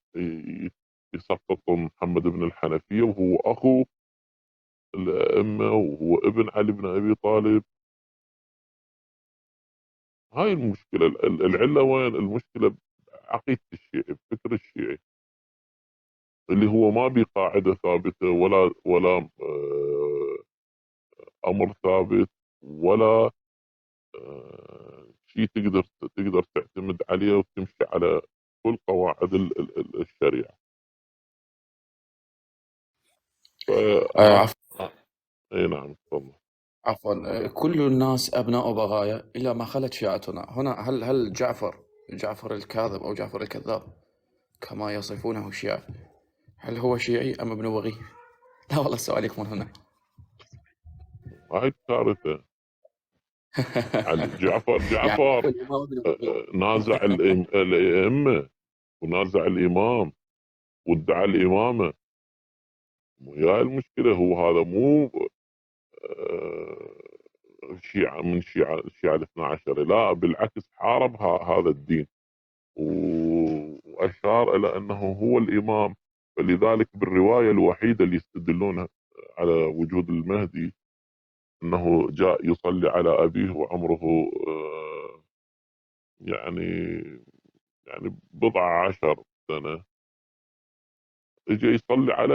يسقطوا محمد بن الحنفية، وهو أخو الأئمة وهو ابن علي بن أبي طالب. هاي المشكلة. العلة وين؟ المشكلة بعقيدة الشيعي، بفكر الشيعي، اللي هو ما بي قاعدة ثابتة ولا أمر ثابت. ولا شيء تقدر تعتمد عليه وتمشي على كل قواعد الشريعة. ف... عفوا اي نعم تفضل. عفوا كل الناس أبناء بغايا إلا ما خلت شيعتنا. هنا هل جعفر الكاذب أو جعفر الكذاب كما يصفونه الشيعة، هل هو شيعي أم ابن بغي؟ لا والله السؤال يكمن هنا. هاي كارثة. علي يعني جعفر الإمام ابن بغي. نازع الأئمة ونازع الإمام وادعى الإمامة. ويا المشكلة هو هذا مو شيعة من الشيعة الاثنى عشر، لا بالعكس حارب هذا الدين وأشار إلى أنه هو الإمام. فلذلك بالرواية الوحيدة اللي يستدلون على وجود المهدي أنه جاء يصلي على أبيه وعمره يعني بضع عشر سنة، اجى يصلي على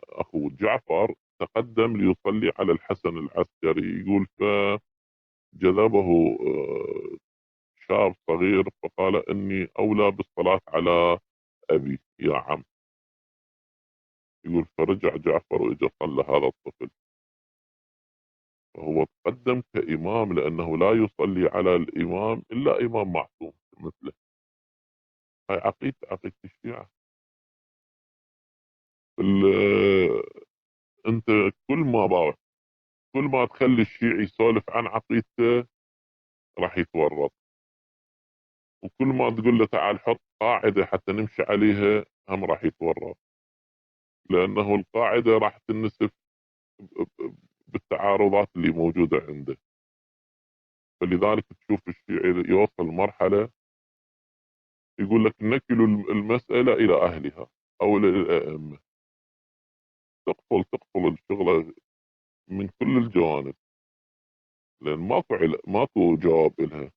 أخوه جعفر، تقدم ليصلي على الحسن العسكري. يقول فجذبه شاب صغير فقال إني أولى بالصلاة على أبي يا عم. يقول فرجع جعفر وإجا صلى هذا الطفل. فهو تقدم كإمام لأنه لا يصلي على الإمام إلا إمام معصوم مثله. هاي عقيدة الشيعة. أنت كل ما تخلي الشيعي يسولف عن عقيدته راح يتورط، وكل ما تقول له تعال حط قاعدة حتى نمشي عليها هم راح يتورط، لأنه القاعدة راح تنسف بالتعارضات اللي موجودة عنده. فلذلك تشوف الشيعي يوصل مرحلة يقول لك نكل المسألة إلى أهلها أو إلى الأئمة. تقفل الشغلة من كل الجوانب، لأن ماكو جواب إلها.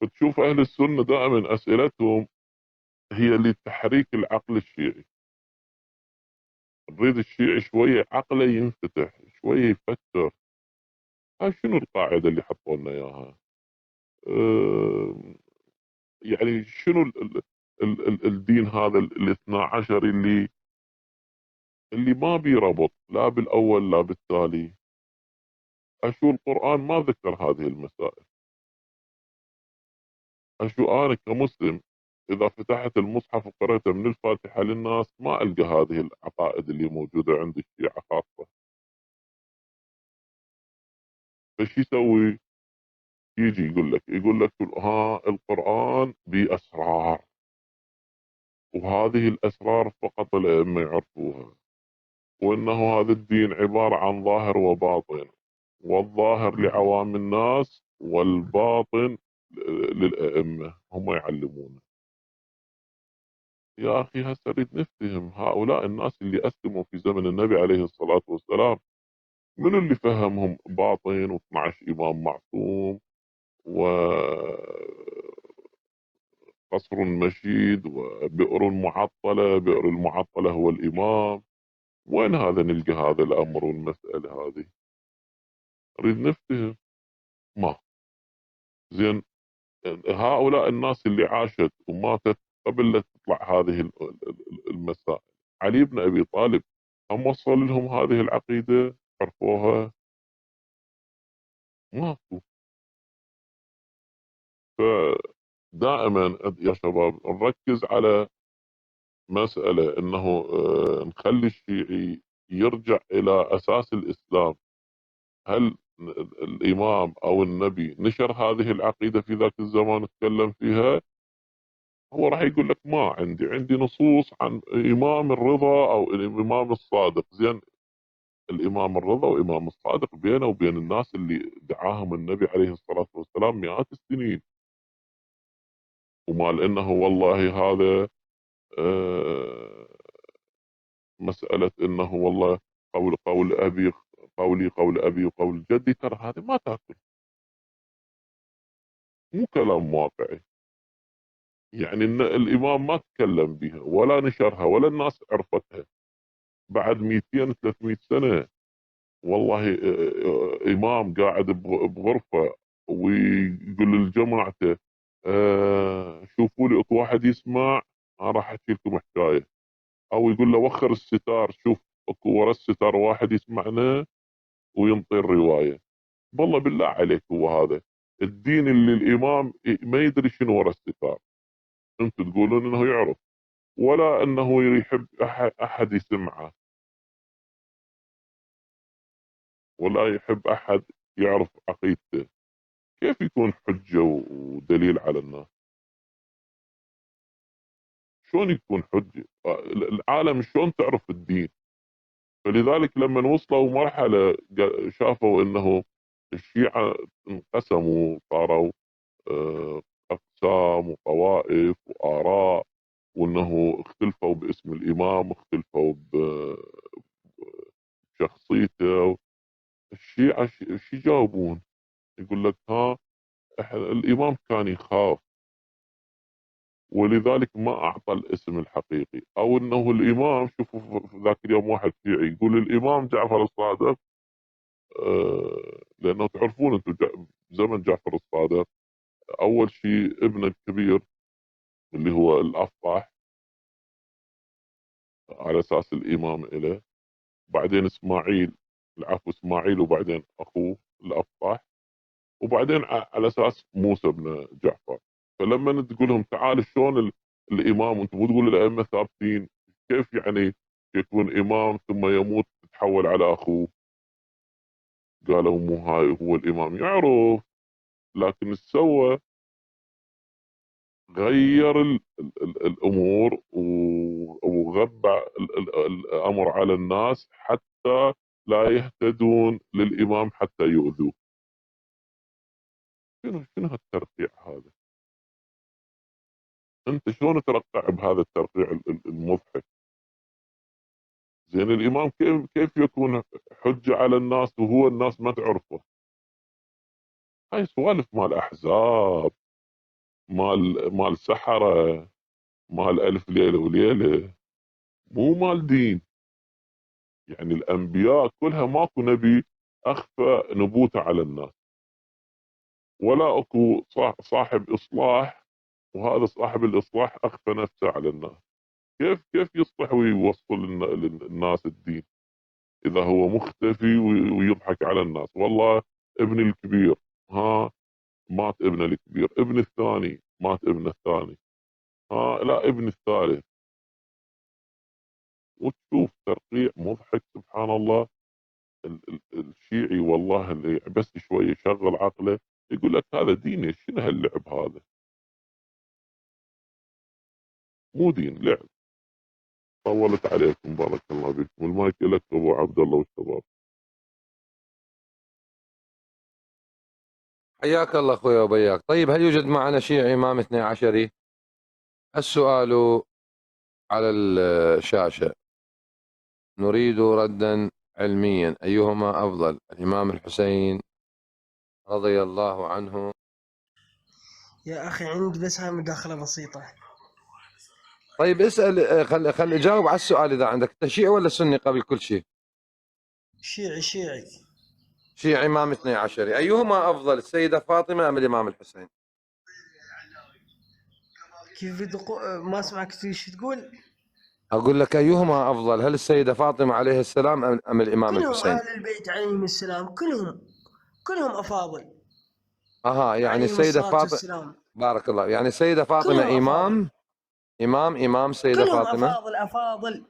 فتشوف أهل السنة دائما أسئلتهم هي لتحريك العقل الشيعي. نريد الشيعي شوية عقله ينفتح، شوية يفكر. هاي شنو القاعدة اللي حطوا لنا إياها؟ يعني شنو الدين هذا الاثنى عشر اللي ما بيربط لا بالأول لا بالتالي. أشو القرآن ما ذكر هذه المسائل. أشو أنا كمسلم إذا فتحت المصحف وقرأته من الفاتحة للناس ما ألقى هذه العقائد اللي موجودة عند الشيعة خاصة. فشي يسوي؟ يجي يقول لك ها القرآن بأسرار، وهذه الأسرار فقط الأئمة يعرفوها، وأنه هذا الدين عبارة عن ظاهر وباطن، والظاهر لعوام الناس والباطن للأئمة هم يعلمونه. يا أخي هسه نريد نفتهم هؤلاء الناس اللي أسلموا في زمن النبي عليه الصلاة والسلام، من اللي فهمهم باطن و12 إمام معصوم وقصر مشيد وبئر معطلة، بئر المعطلة هو الإمام. وين هذا نلقى هذا الأمر والمسألة هذه؟ نريد نفتهم. ما زين هؤلاء الناس اللي عاشت وماتت قبل لا تطلع هذه المسائل، علي بن أبي طالب هم وصل لهم هذه العقيدة؟ عرفوها؟ ماكو. فدائما يا شباب نركز على مسألة أنه نخلي الشيعي يرجع إلى أساس الإسلام. هل الإمام أو النبي نشر هذه العقيدة في ذاك الزمان وتكلم فيها؟ هو راح يقول لك ما عندي نصوص عن إمام الرضا أو الإمام الصادق. زين الإمام الرضا وإمام الصادق بينه وبين الناس اللي دعاهم النبي عليه الصلاة والسلام مئات السنين. وما لأنه والله هذا مسألة أنه والله قول أبي قول أبي وقول جدي، ترى هذه ما تاكل، مو كلام واقعي. يعني إن الإمام ما تكلم بها ولا نشرها ولا الناس عرفتها بعد 200 300 سنة. والله إمام قاعد بغرفة ويقول لجماعته شوفوا لي اكو واحد يسمع، أنا راح أحكي لكم حكاية. أو يقول له وخر الستار، شوف اكو ورا الستار واحد يسمعنا وينطي الرواية. والله بالله عليك هو هذا الدين اللي الإمام ما يدري شنو ورا الستار؟ أنتم تقولون إنه يعرف، ولا أنه يحب أحد يسمعه، ولا يحب أحد يعرف عقيدته. كيف يكون حجة ودليل على الناس؟ شلون يكون حجة؟ العالم شلون تعرف الدين؟ فلذلك لما وصلوا مرحلة شافوا انه الشيعة انقسموا، صاروا اقسام وطوائف واراء، وانه اختلفوا باسم الامام، اختلفوا بشخصيته. الشيعة شو يجاوبون؟ يقول لك ها الامام كان يخاف ولذلك ما اعطى الاسم الحقيقي، او انه الامام، شوفوا في ذاك اليوم واحد شيعي يقول الامام جعفر الصادق، لانه تعرفون انتم زمن جعفر الصادق اول شيء ابنه الكبير اللي هو الافطح على اساس الامام له، بعدين اسماعيل، العفو اسماعيل، وبعدين اخوه الافطح، وبعدين على اساس موسى بن جعفر. فلما تقول لهم تعال شلون الامام، وانتم مو تقولوا الائمه ثابتين، كيف يعني يكون امام ثم يموت تتحول على اخوه؟ قالوا مو هاي هو الامام يعرف، لكن ايش سوى؟ غير الامور وغبى الامر على الناس حتى لا يهتدون للامام حتى يؤذوه. شنو هالترقيع هذا؟ انت شلون ترقع بهذا الترقيع المضحك؟ زين الامام كيف يكون حجه على الناس وهو الناس ما تعرفه؟ هاي سوالف مال احزاب، مال سحره، مال الف ليله وليله، مو مال دين. يعني الانبياء كلها ماكو نبي اخفى نبوته على الناس، ولا اكو صاحب اصلاح وهذا صاحب الاصلاح اخفى نفسه على الناس. كيف يصلح ويوصل للناس الدين اذا هو مختفي ويضحك على الناس؟ والله ابني الكبير ها مات ابنه الكبير، ابن الثاني مات ابنه الثاني، ها لا ابن الثالث. وتشوف ترقيع مضحك سبحان الله. الشيعي والله اللي بس شوي يشغل عقله يقول لك هذا ديني، شنو هاللعب هذا؟ مو دين، لعب. طولت عليكم، بارك الله فيكم. المايك لك ابو عبد الله والشباب. حياك الله اخوي وبياك. طيب هل يوجد معنا شيعي امام 12؟ السؤال على الشاشة، نريد ردا علميا. ايهما افضل، الامام الحسين رضي الله عنه؟ يا أخي عندي بس هاي مداخلة بسيطة. طيب اسأل، خل اجاوب على السؤال. اذا عندك انت شيعي ولا سني قبل كل شيء؟ شيعي شيعي امام 12. ايهما افضل، السيدة فاطمة ام الامام الحسين؟ كيف ما اسمعك شو تقول؟ اقول لك ايهما افضل، هل السيدة فاطمة عليه السلام ام الامام كلهم الحسين؟ أهل البيت عليهم السلام، كلهم أفاضل. يعني السيدة فاطمة، بارك الله، يعني السيدة فاطمة إمام السيدة كلهم فاطمة أفاضل.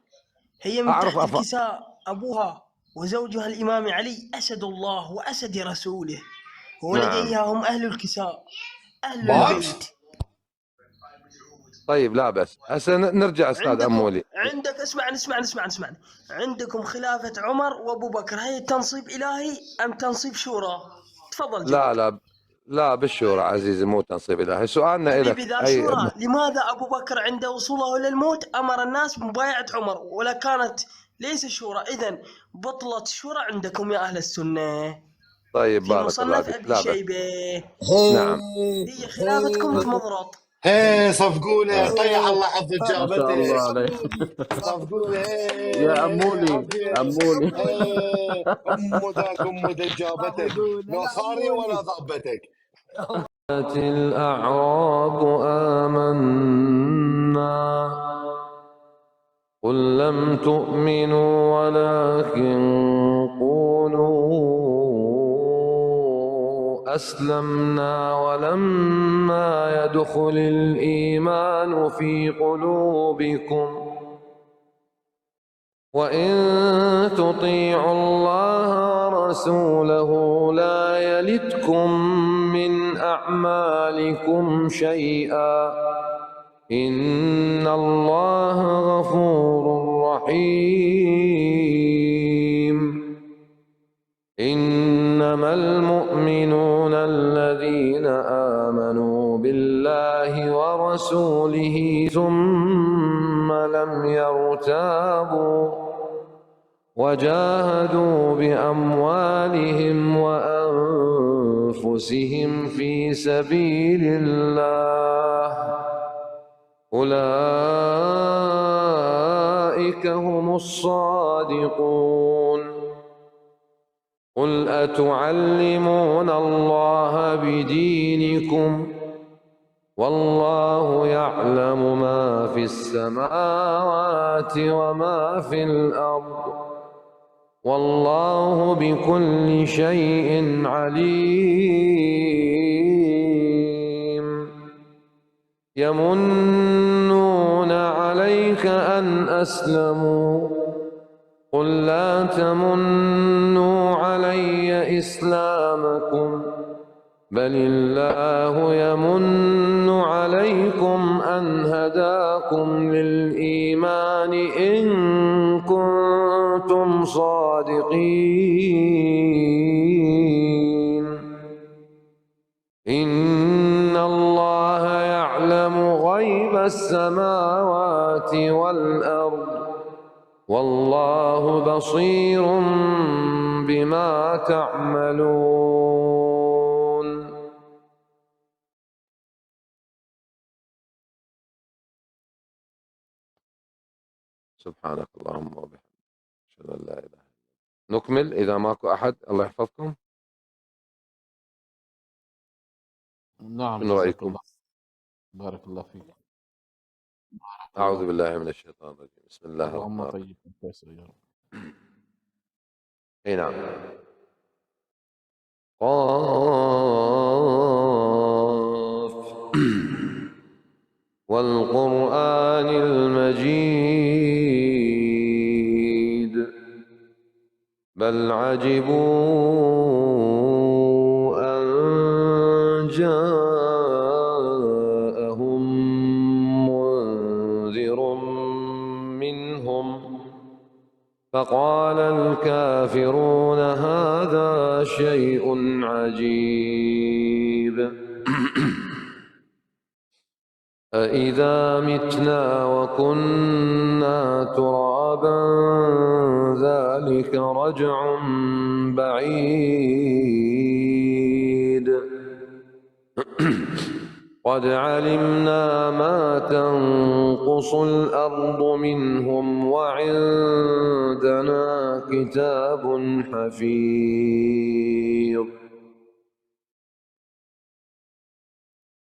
هي من تحت الكساء أبوها وزوجها الإمام علي أسد الله وأسد رسوله، ولديها هم أهل الكساء أهل البيت. طيب لا بس هسه نرجع استاذ امولي. عندك اسمعني. عندكم خلافة عمر وابو بكر، هي تنصيب الهي ام تنصيب شورى؟ تفضل جواب. لا بالشورى عزيزي، مو تنصيب الهي. سؤالنا لك اذا شورى، لماذا ابو بكر عند وصوله للموت امر الناس بمبايعة عمر ولا كانت ليس شورى؟ اذا بطلت شورى عندكم يا اهل السنة. طيب في بارك الله مصنف فيك. ابي شيبة نعم هي خلافتكم تمضرط. ايه صفقوله، طيح إيه، الله حظ ما شاء اجابته. الله عليك. صفقوله يا ايه عمولي عمولي. ايه ام ذاك اجابتك، لا خاريه ولا ضابتك. الأعراب آمنا قل لم تؤمنوا ولكن قولوا أسلمنا ولما يدخل الإيمان في قلوبكم وإن تطيعوا الله ورسوله لا يلتكم من أعمالكم شيئا إن الله غفور رحيم. إنما المؤمنون الذين آمنوا بالله ورسوله ثم لم يرتابوا وجاهدوا بأموالهم وأنفسهم في سبيل الله أولئك هم الصادقون. قل أتعلمون الله بدينكم والله يعلم ما في السماوات وما في الأرض والله بكل شيء عليم. يمنون عليك أن أسلموا قل لا تمنوا علي إسلامكم بل الله يمن عليكم أن هداكم للإيمان إن كنتم صادقين. إن الله يعلم غيب السماوات والأرض والله بصير بما تعملون. سبحانك اللهم وبحمدك أشهد أن لا إله إلا أنت. نكمل إذا ماكو أحد. الله يحفظكم. نعم من جزاك رأيكم؟ الله. بارك الله فيك. أعوذ بالله من الشيطان الرجيم. بسم الله اللهم الرحمن الرحيم. طيب كويس يا رب. أي نعم. قاف والقرآن المجيد بل عجبوا أن جاءهم منذر منهم فقال الكافرون هذا شيء عجيب. أإذا متنا وكنا ترابا ذلك رجع بعيد. قد علمنا ما تنقص الأرض منهم وعندنا كتاب حفيظ.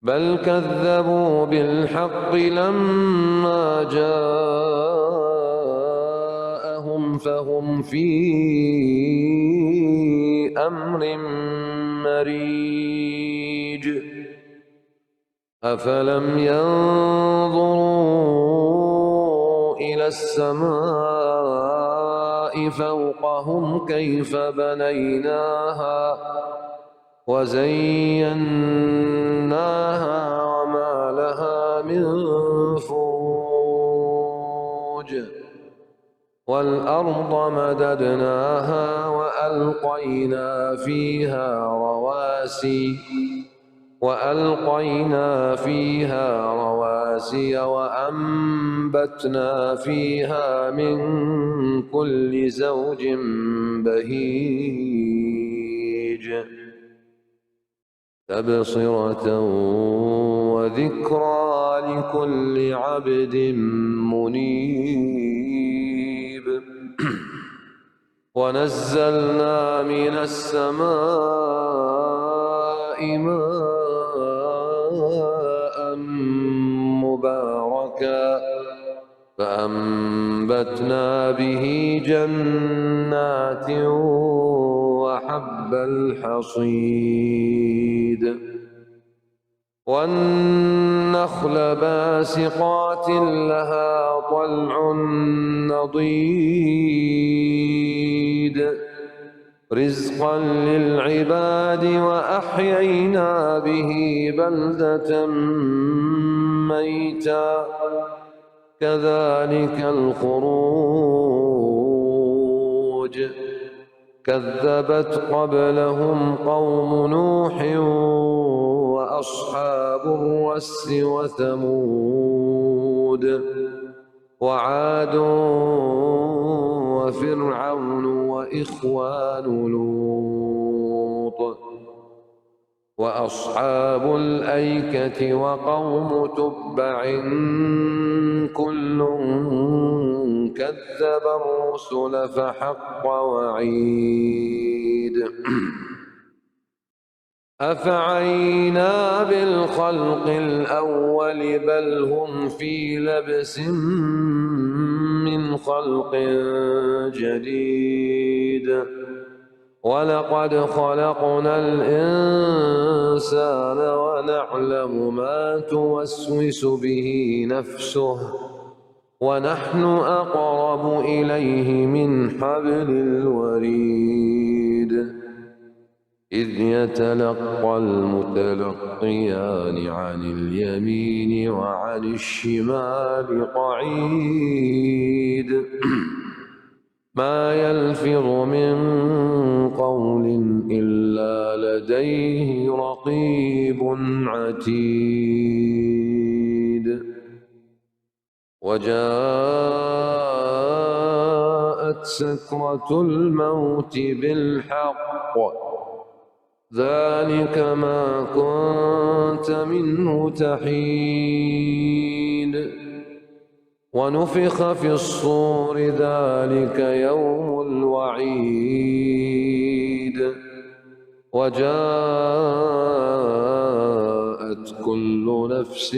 بل كذبوا بالحق لما جاءهم فهم في أمر مريج. أفلم ينظروا إلى السماء فوقهم كيف بنيناها وزيناها وما لها من فروج. والأرض مددناها وألقينا فيها رواسي وأنبتنا فيها من كل زوج بهيج. تبصرة وذكرى لكل عبد منيب. ونزلنا من السماء ماء مباركا فأنبتنا به جنات وحب الحصيد والنخل باسقات لها طلع نضيد رزقا للعباد وأحيينا به بلدة ميتا كذلك الخروج كذبت قبلهم قوم نوح وأصحاب الرس وثمود وعاد وفرعون وإخوان لوط وأصحاب الأيكة وقوم تبع كل كذب الرسل فحق وعيد أفعينا بالخلق الأول بل هم في لبس من خلق جديد ولقد خلقنا الإنسان ونعلم ما توسوس به نفسه ونحن أقرب إليه من حبل الوريد إذ يتلقى المتلقيان عن اليمين وعن الشمال قعيد ما يلفظ من قول إلا لديه رقيب عتيد وجاءت سكرة الموت بالحق ذلك ما كنت منه تحيد ونفخ في الصور ذلك يوم الوعيد وجاءت كل نفس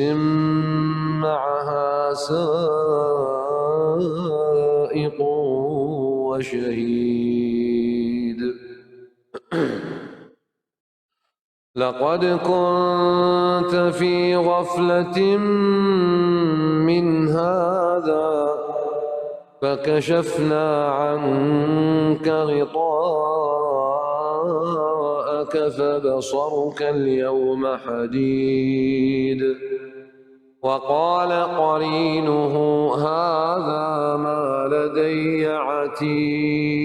معها سائق وشهيد لقد كنت في غفلة من هذا فكشفنا عنك غطاءك فبصرك اليوم حديد وقال قرينه هذا ما لدي عتيد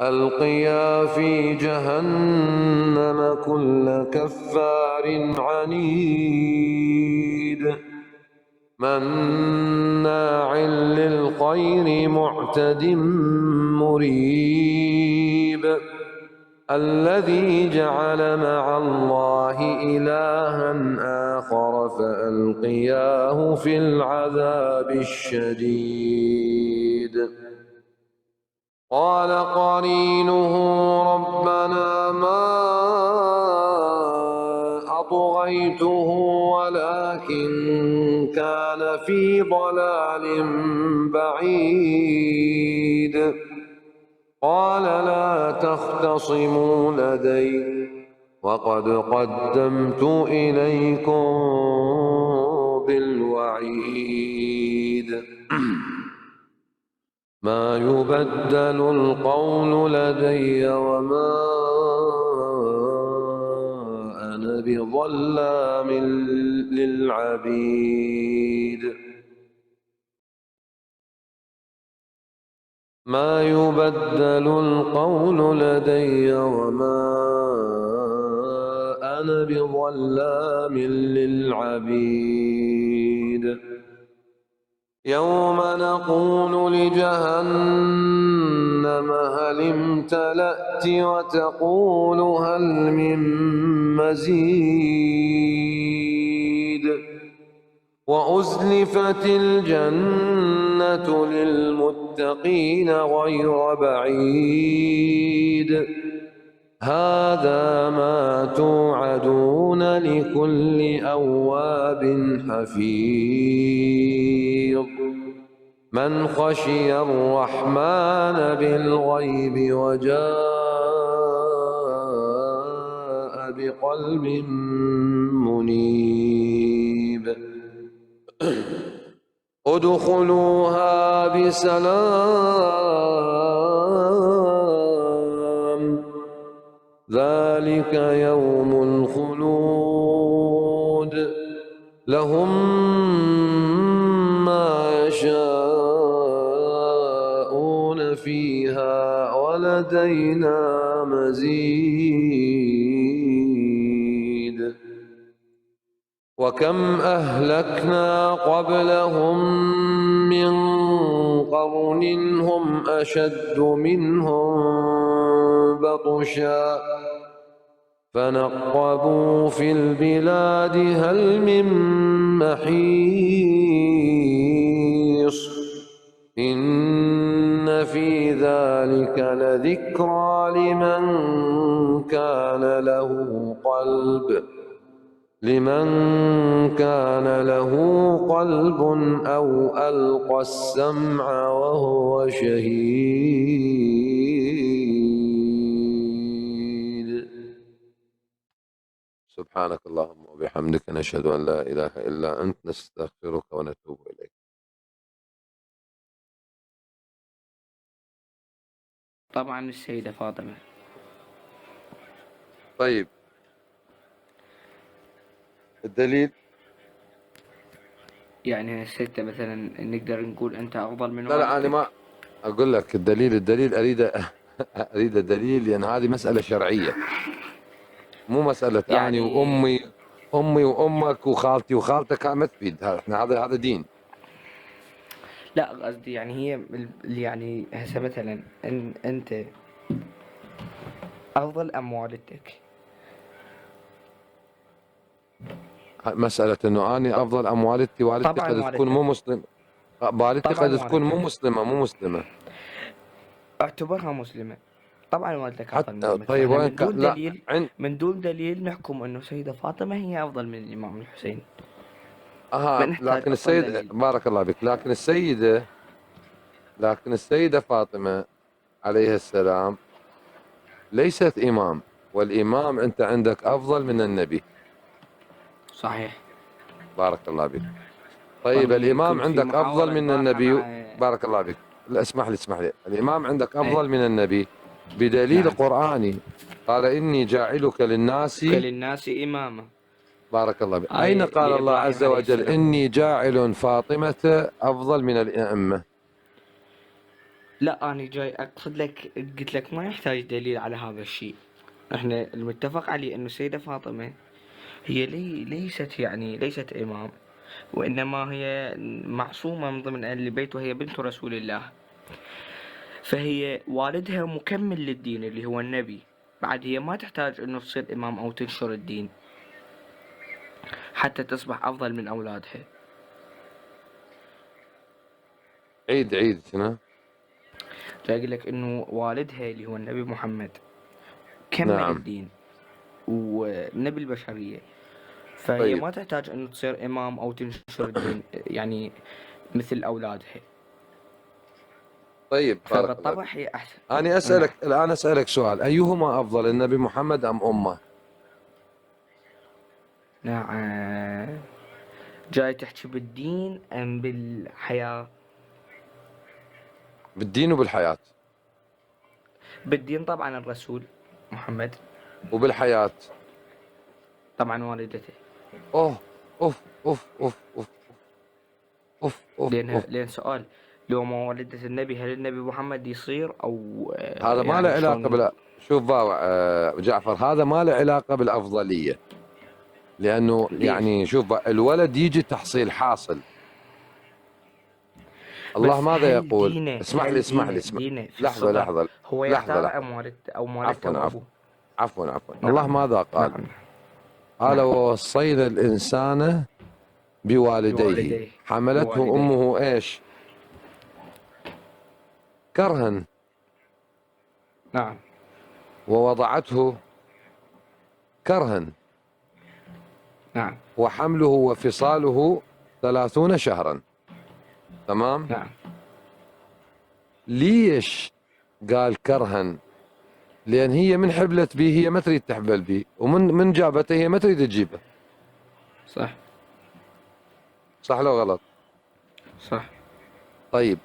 ألقيا في جهنم كل كفار عنيد مناع للخير معتد مريب الذي جعل مع الله إلها آخر فألقياه في العذاب الشديد قال قرينه ربنا ما أطغيته ولكن كان في ضلال بعيد قال لا تختصموا لدي وقد قدمت إليكم بالوعيد ما يبدل القول لدي وما أنا بظلام للعبيد ما يبدل القول لدي وما أنا بظلام للعبيد يوم نقول لجهنم هل امتلأت وتقول هل من مزيد وأزلفت الجنة للمتقين غير بعيد هذا ما توعدون لكل أواب حفيظ من خشي الرحمن بالغيب وجاء بقلب منيب ادخلوها بسلام ذلك يوم الخلود لهم ما يشاءون فيها ولدينا مزيد وكم أهلكنا قبلهم من قرن هم أشد منهم بطشا فنقبوا في البلاد هل من محيص إن في ذلك لذكرى لمن كان له قلب أو ألقى السمع وهو شهيد سبحانك اللهم وبحمدك نشهد أن لا إله إلا أنت نستغفرك ونتوب إليك. طبعا السيدة فاطمة. طيب الدليل يعني الستة مثلا نقدر نقول أنت أفضل من لا أنا ما أقول لك الدليل أريد الدليل لأن هذه مسألة شرعية مو مسألة يعني وأمي وأمك وخالتي وخالتك ما تفيد هذا دين. لا قصدي يعني هي يعني هسه مثلا أنت أفضل أم والدتك؟ مسألة إنه أنا أفضل أم والدتي قد تكون مو مسلم والدتي قد تكون مو مسلمة اعتبرها مسلمة طبعا والدتك أفضل من طيب وين من دون دليل نحكم إنه سيدة فاطمة هي أفضل من الإمام الحسين. لكن السيدة بارك الله بك لكن السيدة فاطمة عليها السلام ليست إمام والإمام أنت عندك أفضل من النبي. صحيح بارك الله بك. طيب الإمام عندك أفضل من النبي بارك الله بك. اسمح لي الإمام عندك أفضل من النبي بدليل قرآني قال إني جاعلك للناس إماما. بارك الله بك. أين قال الله عز وجل إني جاعل فاطمة أفضل من الأئمة؟ لا أنا جاي أقصد لك قلت لك ما يحتاج دليل على هذا الشيء. احنا المتفق عليه أنه السيدة فاطمة هي ليست إمام وإنما هي معصومة من ضمن أهل البيت وهي بنت رسول الله فهي والدها مكمل للدين اللي هو النبي بعد هي ما تحتاج أنه تصير إمام أو تنشر الدين حتى تصبح أفضل من أولادها. عيد شنو؟ جاي أقول لك إنه والدها اللي هو النبي محمد كمل الدين ونبي البشرية فهي طيب. ما تحتاج إنه تصير إمام أو تنشر الدين يعني مثل أولادها. طيب فبالطبع هي أحسن. أنا الآن أسألك سؤال أيهما أفضل النبي محمد أم أمه؟ نعم جاي تحكي بالدين أم بالحياة؟ بالدين وبالحياة. بالدين طبعا الرسول محمد. وبالحياة طبعا والدته. أوف أوف أوف أوف أوف أوف أوف لأن سؤال لو ما والدة النبي هل النبي محمد يصير أو هذا ما له علاقة شوف جعفر هذا ما له علاقة بالأفضلية لأنه يعني شوف الولد يجي تحصيل حاصل الله بس ماذا هل يقول؟ دينه اسمح هل لي اسمح دينه لي اسمح دينه في لحظة الصغر لحظة هو لحظة يختار لحظة أو والدته عفوا أو عفوا أبوه؟ عفوا الله نعم ماذا قال؟ نعم قال نعم ووصينا الإنسان بوالديه بوالديه حملته بوالديه أمه إيش؟ كرها نعم ووضعته كرها نعم وحمله وفصاله 30 شهرا. تمام؟ نعم ليش قال كرها؟ لأن هي من حبلت به هي ما تريد تحبل به، ومن جابته هي ما تريد تجيبه. صح صح لو غلط؟ صح طيب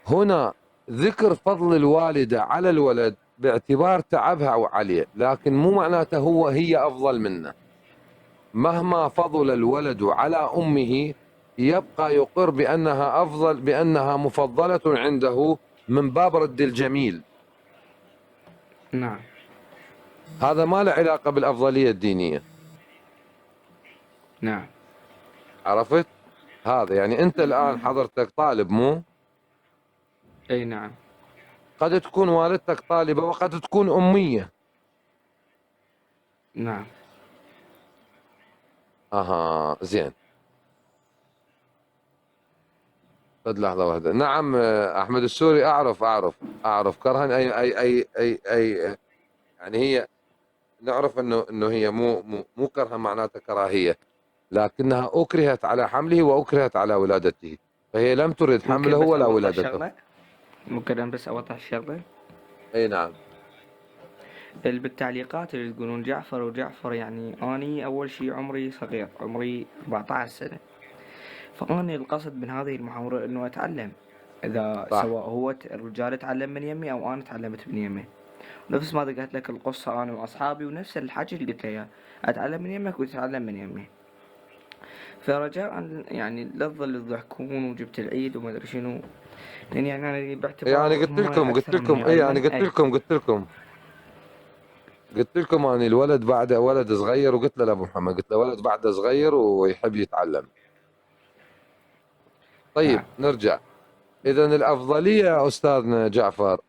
هنا ذكر فضل الوالدة على الولد باعتبار تعبها عليه، لكن مو معناته هي أفضل منه. مهما فضل الولد على أمه يبقى يقر بأنها أفضل، بأنها مفضلة عنده من باب رد الجميل. نعم هذا ما له علاقة بالأفضلية الدينية. نعم عرفت؟ هذا يعني أنت الآن حضرتك طالب مو؟ أي نعم قد تكون والدتك طالبة وقد تكون أمية. نعم أها زين. قد لحظة واحدة. نعم أحمد السوري أعرف كرها أي يعني هي نعرف إنه هي مو كرها معناتها كراهية، لكنها أكرهت على حمله وأكرهت على ولادته، فهي لم ترد حمله ممكن بس ولا أوضح ولادته. شغلة؟ ممكن أنا بس أوضح الشغلة؟ أي نعم. بالتعليقات اللي تقولون جعفر يعني أني أول شي عمري صغير، عمري 14 سنة، فأني القصد من هذه المحاورة إنه أتعلم، إذا صح. سواء هو الرجال تعلم من يمي أو أنا تعلمت من يمي. نفس ما قلت لك القصة أنا وأصحابي، ونفس الحكي اللي قلت له إياه، أتعلم من يمك وتتعلم من يمي. فرجاء يعني لا تظل تضحكون وجبت العيد وما أدري شنو، لأن يعني أنا باعتبار يعني قلت لكم إيه يعني قلت لكم أنا الولد بعده ولد صغير، وقلت له لأبو محمد، قلت له ولد بعده صغير ويحب يتعلم. طيب نعم. نرجع. إذا الأفضلية يا أستاذنا جعفر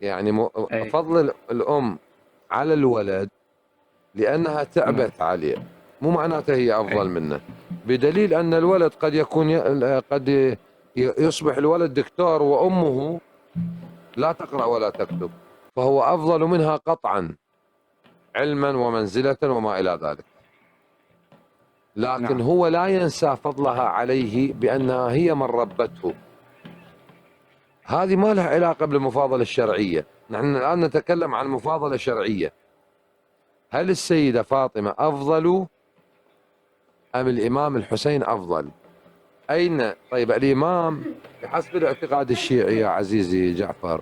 يعني أي. فضل الأم على الولد لأنها تعبت عليه، مو معناته هي أفضل أي. منه، بدليل أن الولد قد يكون قد يصبح الولد دكتور وأمه لا تقرأ ولا تكتب، فهو أفضل منها قطعا علما ومنزلة وما إلى ذلك. لكن نعم. هو لا ينسى فضلها عليه بأنها هي من ربته. هذه ما لها علاقة بالمفاضلة الشرعية. نحن الآن نتكلم عن مفاضلة شرعية. هل السيدة فاطمة أفضل أم الإمام الحسين أفضل؟ أين؟ طيب الإمام بحسب الاعتقاد الشيعي يا عزيزي جعفر،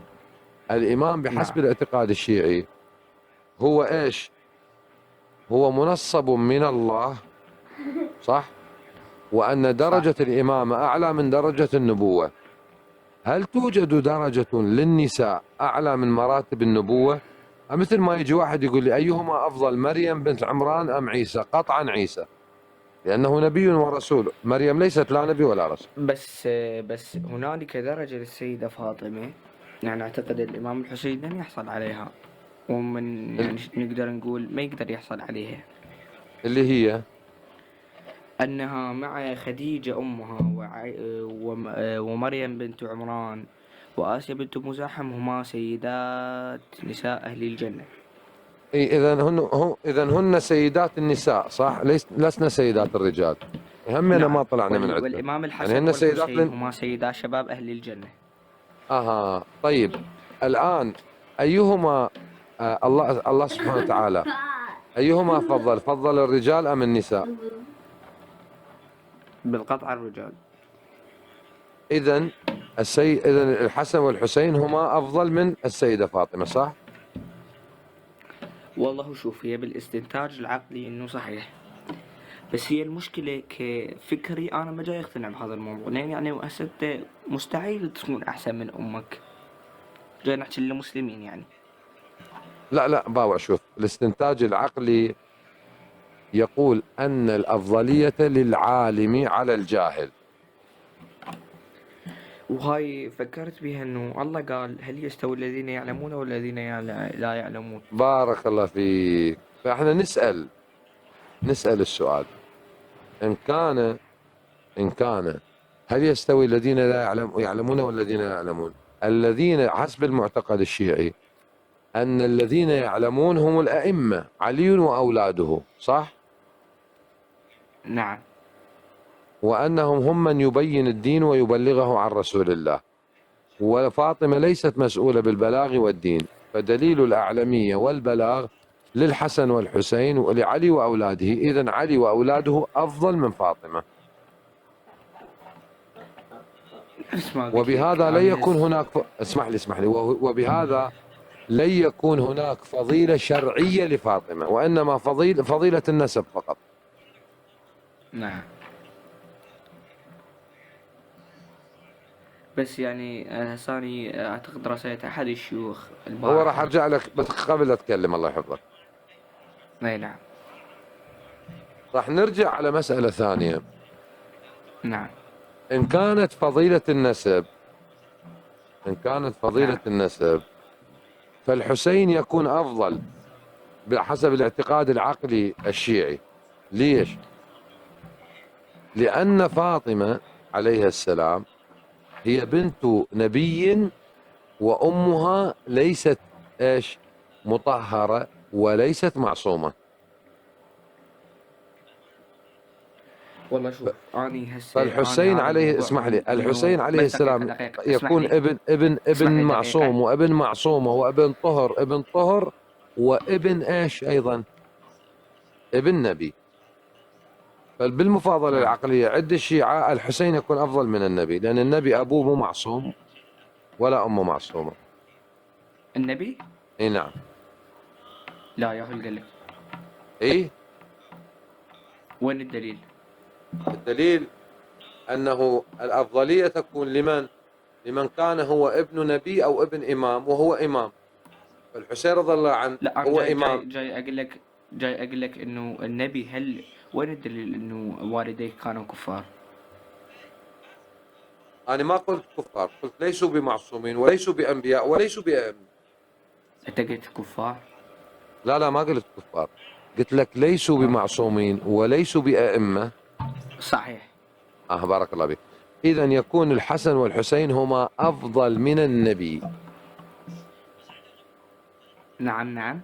الإمام بحسب الاعتقاد الشيعي هو إيش؟ هو منصب من الله، صح؟ وأن درجة الإمامة أعلى من درجة النبوة. هل توجد درجة للنساء أعلى من مراتب النبوة؟ مثل ما يجي واحد يقول لي أيهما أفضل، مريم بنت عمران أم عيسى؟ قطعا عيسى، لأنه نبي ورسول. مريم ليست لا نبي ولا رسول. بس هنالك درجة للسيدة فاطمة، يعني أعتقد الإمام الحسين لن يحصل عليها، ومن يعني نقدر نقول ما يقدر يحصل عليها، اللي هي أنها مع خديجة أمها ومريم بنت عمران وآسيا بنت مزاحم هما سيدات نساء أهل الجنة. إذا هن سيدات النساء، صح؟ لسنا سيدات الرجال. همنا نعم. ما طلعنا من عدة. والإمام الحسن يعني والحسين هما سيدا شباب أهل الجنة. طيب الآن أيهما الله سبحانه وتعالى أيهما فضل الرجال أم النساء؟ بالقطع الرجال. إذا الحسن والحسين هما أفضل من السيدة فاطمة، صح؟ والله شوف، هي بالاستنتاج العقلي إنه صحيح، بس هي المشكلة كفكري أنا ما جاي أقتنع بهذا الموضوع، لأن يعني هسه مستحيل تكون أحسن من أمك، جاي نحكي للمسلمين يعني. لا باوع، شوف الاستنتاج العقلي يقول أن الأفضلية للعالم على الجاهل. وهاي فكرت بها انه الله قال هل يستوي الذين يعلمون والذين لا يعلمون. بارك الله فيك. فاحنا نسأل السؤال إن كان هل يستوي الذين لا يعلمون والذين لا يعلمون؟ الذين حسب المعتقد الشيعي أن الذين يعلمون هم الأئمة علي وأولاده، صح؟ نعم. وأنهم هم من يبين الدين ويبلغه عن رسول الله، وفاطمة ليست مسؤولة بالبلاغ والدين، فدليل الأعلمية والبلاغ للحسن والحسين ولعلي وأولاده، إذن علي وأولاده أفضل من فاطمة. وبهذا لا يكون هناك اسمح لي وبهذا لن يكون هناك فضيلة شرعية لفاطمة، وإنما فضيلة النسب فقط. نعم. بس يعني هساني اعتقد رسالة احد الشيوخ هو راح ارجع لك بس قبل لا اتكلم، الله يحفظك. اي نعم. راح نرجع على مسألة ثانية. نعم. إن كانت فضيلة النسب فالحسين يكون أفضل بحسب الاعتقاد العقلي الشيعي. ليش؟ لأن فاطمة عليها السلام هي بنت نبي، وأمها ليست مطهرة وليست معصومة. والله شوف اني هسه فالحسين عليه اسمح لي، الحسين عليه السلام يكون ابن معصوم وابن معصومة وابن طهر وابن ايضا ابن نبي. فبالمفاضلة العقلية عند الشيعة الحسين يكون افضل من النبي، لان النبي ابوه مو معصوم ولا امه معصومة. النبي؟ اي نعم. لا يا اخي قال لك. اي وين الدليل؟ الدليل أنه الأفضلية تكون لمن كان هو ابن نبي أو ابن إمام، وهو إمام. فالحسين رضي الله عنه هو إمام. جاي أقول لك إنه النبي، وين الدليل إنه والديه كانوا كفار؟ أنا ما قلت كفار، قلت ليسوا بمعصومين وليسوا بأنبياء وليسوا بأئمة. أنت قلت كفار؟ لا ما قلت كفار، قلت لك ليسوا بمعصومين وليسوا بأئمة. صحيح. بارك الله بك. إذا يكون الحسن والحسين هما أفضل من النبي. نعم.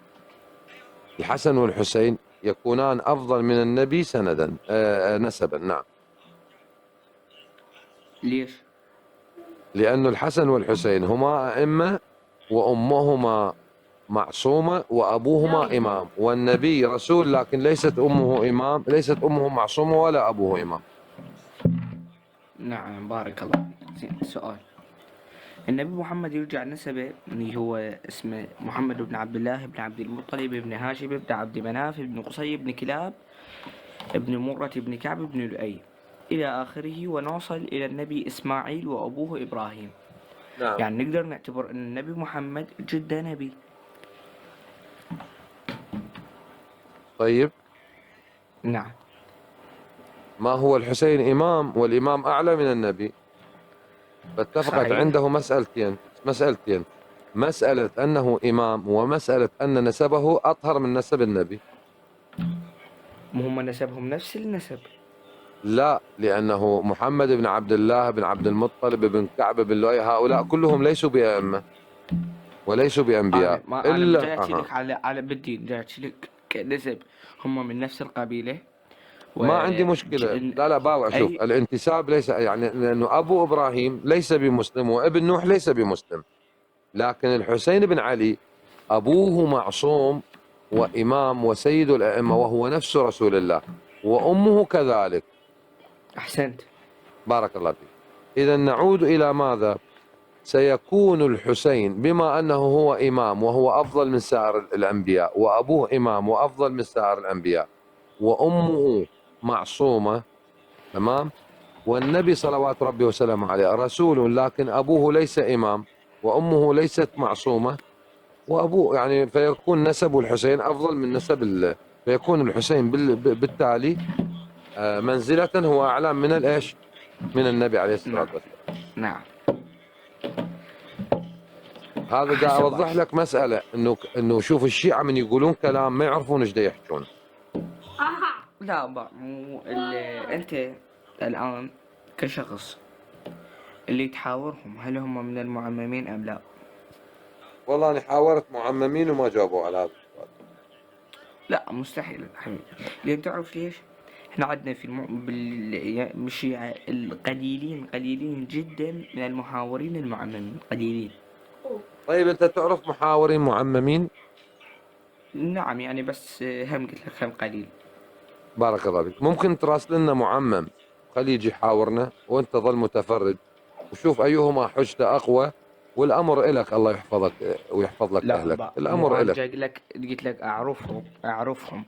الحسن والحسين يكونان أفضل من النبي سندا نسبا. نعم. ليش؟ لأن الحسن والحسين هما أئمة، وأمهما معصومة، وأبوهما إمام، والنبي رسول لكن ليست أمه معصومة ولا أبوه إمام. نعم بارك الله. سؤال: النبي محمد يرجع نسبه اللي هو اسمه محمد بن عبد الله بن عبد المطلب بن هاشم بن عبد مناف بن قصي بن كلاب بن مرة بن كعب بن لؤي إلى آخره، ونوصل إلى النبي إسماعيل وأبوه إبراهيم. نعم. يعني نقدر نعتبر أن النبي محمد جده نبي. طيب. نعم. ما هو الحسين إمام، والإمام أعلى من النبي. فاتفقت عنده مسألتين: مسألة أنه إمام، ومسألة أن نسبه أطهر من نسب النبي. هم نسبهم نفس النسب؟ لا، لأنه محمد بن عبد الله بن عبد المطلب بن كعب بن لؤي هؤلاء كلهم ليسوا بأئمة وليسوا بأنبياء. أنا جاي أحكي لك على بالدين، جاي أحكي لك كنسب هم من نفس القبيلة. ما عندي مشكلة. لا باوع. شوف، الانتساب ليس يعني، لأنه أبو إبراهيم ليس بمسلم وابن نوح ليس بمسلم، لكن الحسين بن علي أبوه معصوم وإمام وسيد الأئمة وهو نفس رسول الله، وأمه كذلك. أحسنت. بارك الله فيك. إذا نعود إلى ماذا؟ سيكون الحسين بما أنه هو إمام وهو أفضل من سائر الأنبياء، وأبوه إمام وأفضل من سائر الأنبياء، وأمه معصومة، تمام، والنبي صلوات ربي وسلامه عليه رسول لكن أبوه ليس إمام وأمه ليست معصومة، وأبوه يعني فيكون نسب الحسين أفضل من نسب فيكون الحسين بالتالي منزلة هو أعلى من من النبي عليه الصلاة والسلام. نعم. هذا دا حسب اوضح لك مساله انه شوف الشيعه من يقولون كلام ما يعرفون ايش دا يحجون. لا مو انت الان كشخص اللي تحاورهم هل هم من المعممين ام لا؟ والله انا حاورت معممين وما جاوبوا على هذا السؤال. لا مستحيل حبيبي، لان تعرف ليش؟ احنا عندنا في بالشيعة قليلين جدا من المحاورين المعممين، قليلين. طيب انت تعرف محاورين معممين؟ نعم يعني بس هم قلت لك هم قليل. بارك الله فيك. ممكن تراسل لنا معمم خليه يجي يحاورنا وانت ظل متفرج وشوف ايهما حجته اقوى، والامر الك. الله يحفظك ويحفظ لك لا اهلك. الامر انا الك. جاي قلت لك اعرفهم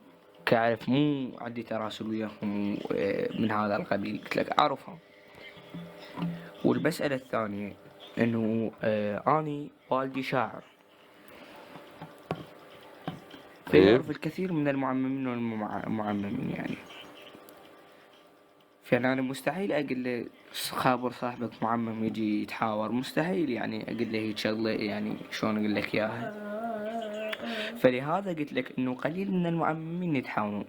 كعرف، مو عندي تراسل وياهم من هذا القبيل، قلت لك اعرفهم. والمسألة الثانية انه اني والدي شاعر، فيعرف الكثير من المعممين والمعممين يعني. فأنا مستحيل أقول له خابر صاحبك معمم يجي يتحاور، مستحيل يعني أقول له هيك شغلة، يعني شلون أقول لك إياها. فلهذا قلت لك إنه قليل من المعممين يتحاورون.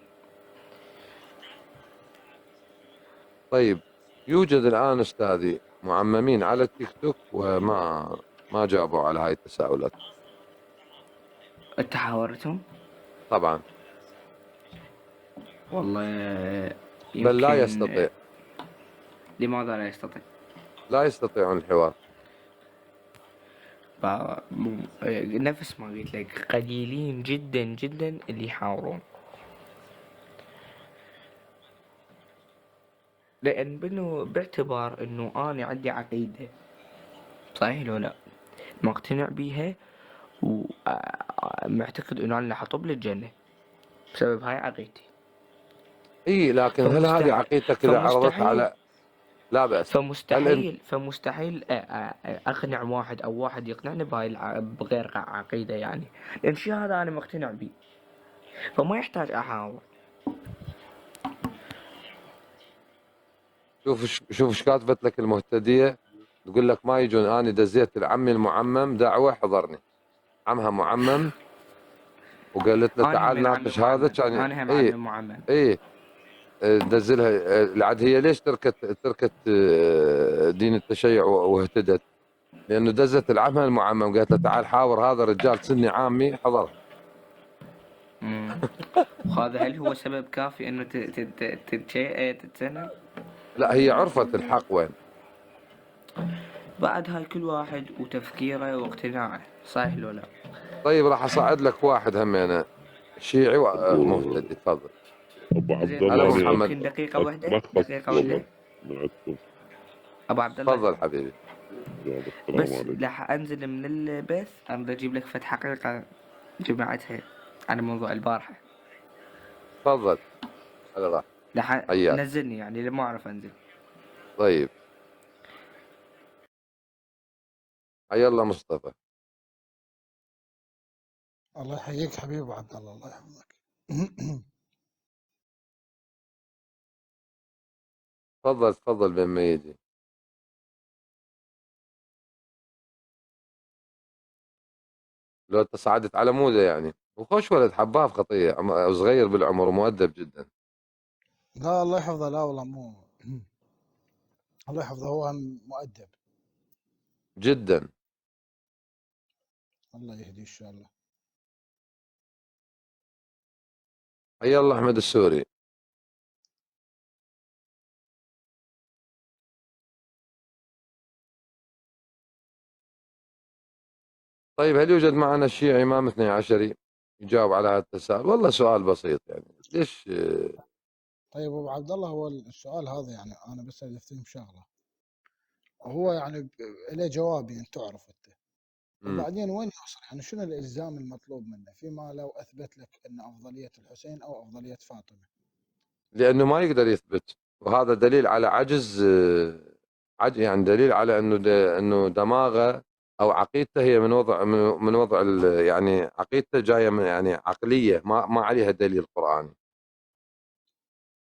طيب يوجد الان استاذي معممين على التيك توك وما جاوبوا على هاي التساؤلات. أنت حاورتهم؟ طبعا. والله بل لا يستطيع. لماذا لا يستطيع؟ لا يستطيعون الحوار. نفس ما قلت لك قليلين جدا جدا اللي يحاورون، لأن باعتبار إنه أنا عندي عقيدة، صحيح لو لا؟ مقتنع بيها ومعتقد إنه أنا حطب للجنة بسبب هاي عقيدتي. اي لكن هل هذه عقيدتك اذا عرضت على لا بأس؟ فمستحيل أقنع واحد أو واحد يقنعني بغير عقيدة يعني، لأن الشيء هذا أنا مقتنع بيه، فما يحتاج أحاول. شوف ايش كاتبت لك المهتدية، تقول لك ما يجون. أنا دزيت لعمي المعمم دعوة حضرني، عمها معمم وقالت له تعال ناقش هذا. كان أنا هم عمي معمم. ايه دزلها لعد. هي ليش تركت دين التشيع واهتدت؟ لأنه دزت لعمها المعمم قالت له تعال حاور هذا الرجال سني عامي، حضر. وهذا هل هو سبب كافي انه تتسنى؟ لا هي عرفت الحق وين. بعد هاي كل واحد وتفكيره واقتناعه، صحيح لو لا؟ طيب راح اصعد لك واحد همينه شيعي ومهتدي. تفضل ابو عبد الله. ممكن دقيقة واحدة؟ ابو عبد الله تفضل حبيبي. بس راح انزل من البث، انا بدي اجيب لك فت حقيقة جمعتها على موضوع البارحة. تفضل على راحتك. راح نزلني يعني لما اعرف انزل. طيب حيا الله مصطفى. الله يحييك حبيبي ابو عبد الله، الله يحفظك. تفضل بين ما يجي. لو تصعدت على موده يعني. وخوش ولد حباب خطيه صغير بالعمر ومؤدب جدا. لا الله يحفظه. لا والله مو الله يحفظه، هو مؤدب جدا. الله يهديه ان شاء الله. حيا الله احمد السوري. طيب هل يوجد معنا شيعي امام 12 يجاوب على هذا التساؤل؟ والله سؤال بسيط يعني ليش. طيب ابو عبد الله، هو السؤال هذا يعني انا بس افتهم شغله، هو يعني له جواب يعني تعرف انت، وبعدين وين يوصل؟ يعني شنو الالزام المطلوب منه فيما لو اثبت لك ان افضليه الحسين او افضليه فاطمه؟ لانه ما يقدر يثبت، وهذا دليل على عجز يعني دليل على انه دماغه او عقيدته هي من وضع يعني عقيدته جايه من يعني عقليه ما عليها دليل قراني.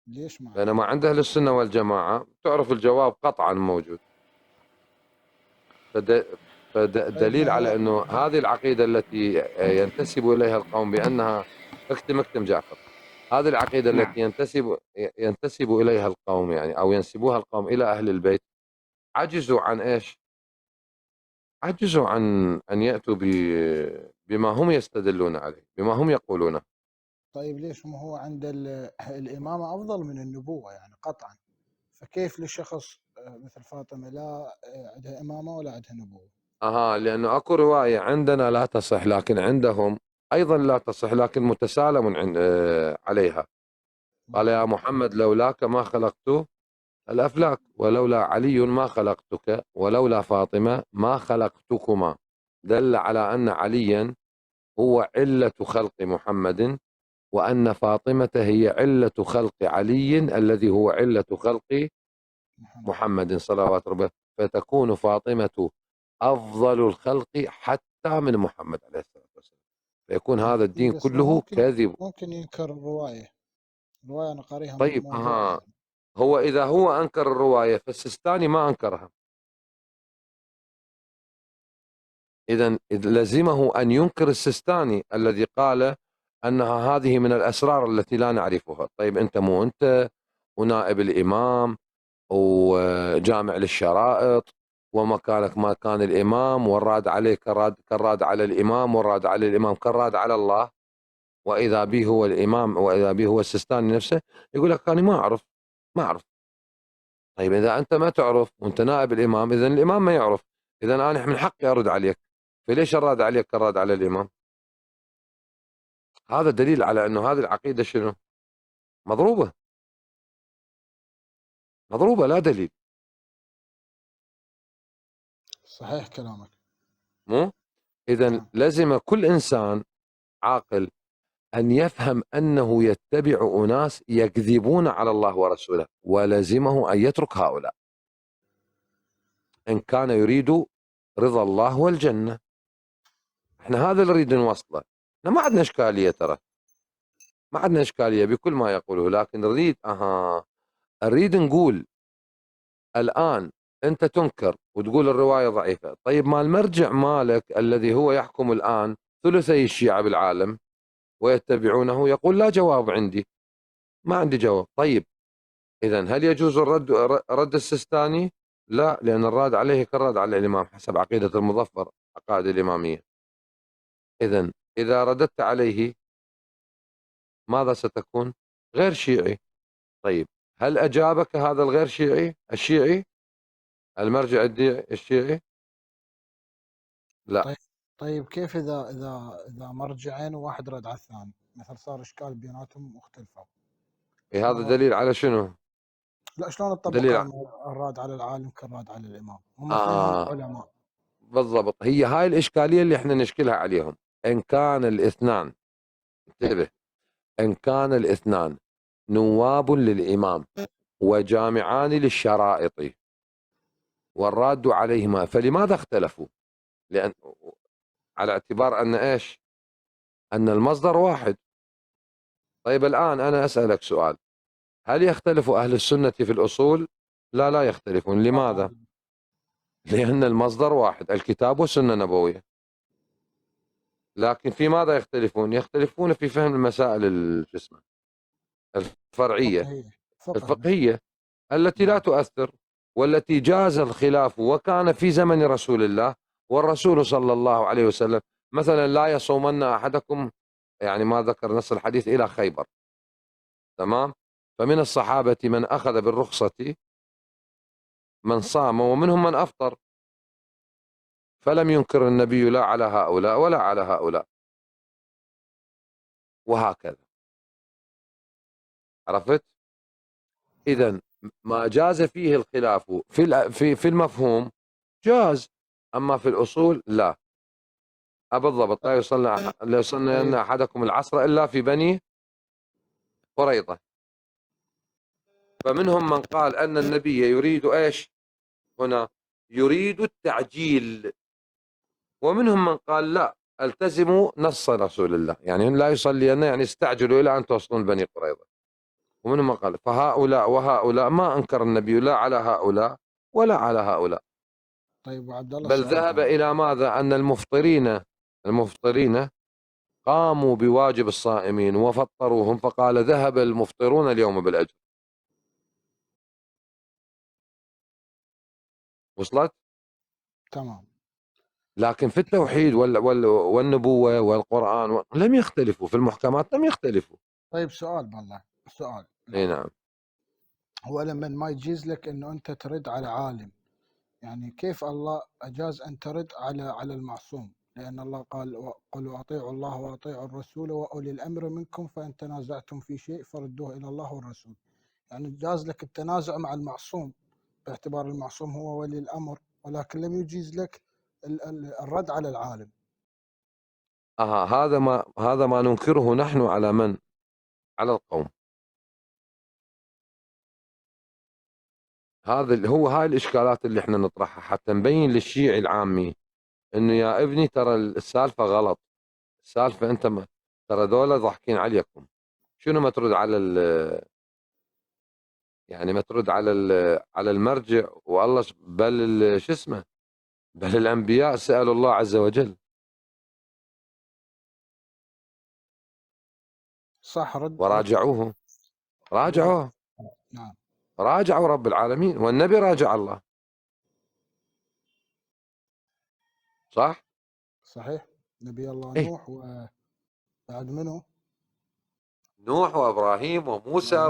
ليش ما؟ لان ما عند اهل السنه والجماعه تعرف الجواب قطعا موجود. فدليل على انه هذه العقيده التي ينتسب اليها القوم بانها اكتم جعفر، هذه العقيده التي ينتسب اليها القوم يعني او ينسبوها القوم الى اهل البيت، عجزوا عن ايش؟ عجزوا عن ان ياتوا بما هم يستدلون عليه، بما هم يقولونه. طيب ليش ما هو عند الإمامة أفضل من النبوة يعني قطعا، فكيف لشخص مثل فاطمة لا عندها إمامة ولا عندها نبوة؟ لانه اكو روايه عندنا لا تصح لكن عندهم ايضا لا تصح لكن متسالم عليها. قال يا محمد لولاك ما خلقت الافلاك ولولا علي ما خلقتك ولولا فاطمه ما خلقتكما. دل على ان عليا هو عله خلق محمد وان فاطمه هي عله خلق علي الذي هو عله خلق محمد صلوات ربه، فتكون فاطمه افضل الخلق حتى من محمد عليه الصلاه والسلام، فيكون هذا الدين بس كله كاذب. ممكن ينكر الرواية أنا قاريها طيب موضوع هو اذا هو انكر الروايه فالسيستاني ما انكرها، اذا لزمه ان ينكر السيستاني الذي قال انها هذه من الاسرار التي لا نعرفها. طيب انت مو انت ونائب الامام وجامع للشرائط ومكانك مكان الامام والراد عليه كالراد على الامام والراد على الامام كالراد على الله، واذا به هو الامام واذا به هو السيستاني نفسه يقول لك انا ما اعرف. طيب اذا انت ما تعرف وانت نائب الامام اذا الامام ما يعرف، اذا انا من حقي ارد عليك، فليش الراد عليك كالراد على الامام؟ هذا دليل على انه هذه العقيده شنو؟ مضروبه لا دليل. صحيح كلامك. مو اذا لازم كل انسان عاقل ان يفهم انه يتبع اناس يكذبون على الله ورسوله، ولزمه ان يترك هؤلاء ان كان يريد رضا الله والجنه. احنا هذا اللي نريد نوصله، احنا ما عندنا اشكاليه، ترى ما عندنا اشكاليه بكل ما يقوله، لكن نريد نقول الان انت تنكر وتقول الروايه ضعيفه، طيب ما المرجع مالك الذي هو يحكم الان ثلثي الشيعه بالعالم ويتبعونه يقول لا جواب عندي، ما عندي جواب. طيب اذا هل يجوز رد السيستاني؟ لا، لان الراد عليه كالراد على الامام حسب عقيده المظفر عقائد الاماميه. اذا رددت عليه ماذا ستكون؟ غير شيعي. طيب هل اجابك هذا الغير الشيعي المرجع الشيعي؟ لا. طيب كيف اذا مرجعين وواحد رد على الثاني، مثل صار اشكال بيناتهم مختلفه؟ هذا دليل على شنو؟ لا شلون تطبق الراد على العالم كالراد على الامام؟ هم اثنين علماء. بالضبط، هي هاي الاشكاليه اللي احنا نشكلها عليهم. ان كان الاثنان، انتبه، ان كان الاثنان نواب للامام وجامعان للشرائط والراد عليهما، فلماذا اختلفوا؟ لان على اعتبار ان ايش؟ ان المصدر واحد. طيب الان انا اسالك سؤال، هل يختلف اهل السنه في الاصول؟ لا يختلفون. لماذا؟ لان المصدر واحد، الكتاب والسنه النبويه. لكن في ماذا يختلفون؟ يختلفون في فهم المسائل الفرعيه الفقهيه التي لا تؤثر والتي جاز الخلاف وكان في زمن رسول الله، والرسول صلى الله عليه وسلم مثلا لا يصومن احدكم، يعني ما ذكر نص الحديث الى خيبر، تمام؟ فمن الصحابه من اخذ بالرخصه من صام ومنهم من افطر، فلم ينكر النبي لا على هؤلاء ولا على هؤلاء، وهكذا. عرفت؟ إذا ما جاز فيه الخلاف في المفهوم جاز، أما في الأصول لا. بالضبط، لا يصلي أحدكم العصر إلا في بني قريظة. فمنهم من قال أن النبي يريد إيش هنا؟ يريد التعجيل. ومنهم من قال لا، التزموا نص رسول الله، يعني لا يصلين يعني استعجلوا إلى أن توصلون بني قريظة. ومنهم من قال فهؤلاء وهؤلاء ما أنكر النبي لا على هؤلاء ولا على هؤلاء. طيب وعبد الله بل سؤال ذهب ثاني. إلى ماذا؟ أن المفطرين قاموا بواجب الصائمين وفطروهم، فقال ذهب المفطرون اليوم بالأجر. وصلت؟ تمام. لكن في التوحيد والنبوة والقرآن لم يختلفوا، في المحكمات لم يختلفوا. طيب سؤال بالله، سؤال. اي نعم. هو لما ما يجيز لك انه انت ترد على عالم، يعني كيف الله اجاز ان ترد على المعصوم؟ لان الله قال قل اطيعوا الله واطيعوا الرسول واولي الامر منكم فان تنازعتم في شيء فردوه الى الله والرسول. يعني جاز لك التنازع مع المعصوم باعتبار المعصوم هو ولي الامر، ولكن لم يجيز لك الرد على العالم. هذا ما ننكره نحن على من؟ على القوم. هاي الإشكالات اللي احنا نطرحها حتى نبين للشيعي العامي انه يا ابني ترى السالفة غلط، السالفة انت ترى دولة ضاحكين عليكم. شنو ما ترد على يعني ما ترد على المرجع والله بل شو اسمه، بل الأنبياء سألوا الله عز وجل. صح. رد وراجعوه، راجعوه. نعم. راجعوا رب العالمين، والنبي راجع الله. صح؟ صحيح. نبي الله إيه؟ نوح وبعد منه نوح وابراهيم وموسى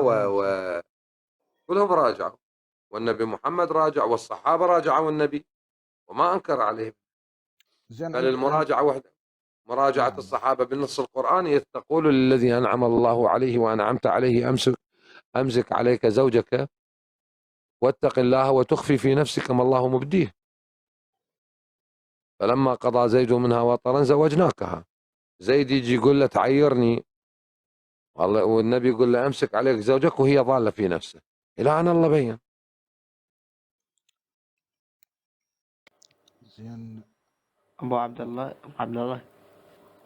كلهم راجعوا، والنبي محمد راجع، والصحابه راجعوا النبي وما انكر عليهم. زين. بل المراجعه وحده، مراجعه نعم. الصحابه بالنص القراني، إذ تقول للذي انعم الله عليه وانعمت عليه امسك عليك زوجك واتق الله وتخفي في نفسك ما الله مبديه، فلما قضى زيد منها وطرا زوجناكها. زيد يجي يقول له تعيرني، والنبي يقول له امسك عليك زوجك وهي ضاله في نفسه، الى ان الله بين. زين. ابو عبد الله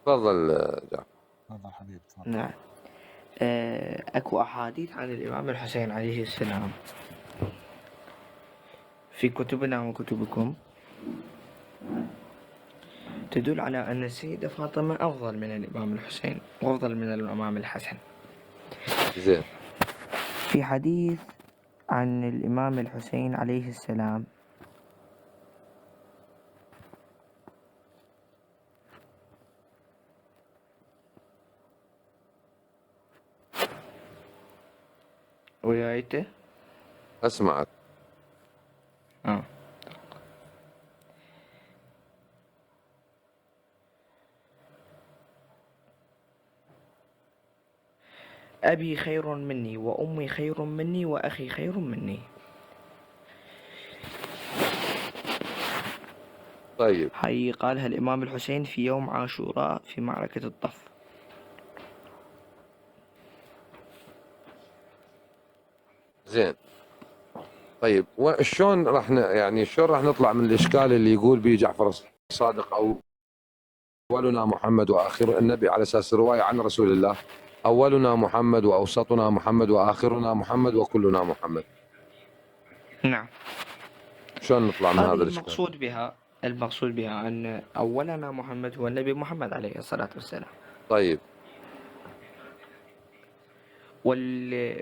تفضل جعفر. تفضل حبيبي تفضل. نعم. اكو احاديث عن الامام الحسين عليه السلام في كتبنا وكتبكم تدل على ان السيدة فاطمة افضل من الامام الحسين وافضل من الامام الحسن. زين. في حديث عن الامام الحسين عليه السلام ويايته اسمعك. أبي خير مني وأمي خير مني وأخي خير مني. طيب. هاي قالها الإمام الحسين في يوم عاشوراء في معركة الطف. زين. طيب وشون راح شلون راح نطلع من الإشكال اللي يقول به جعفر الصادق أولنا محمد وآخر النبي على أساس رواية عن رسول الله، أولنا محمد وأوسطنا محمد وآخرنا محمد وكلنا محمد. نعم. شلون نطلع من هذا الإشكال؟ المقصود بها أن أولنا محمد هو النبي محمد عليه الصلاة والسلام. طيب.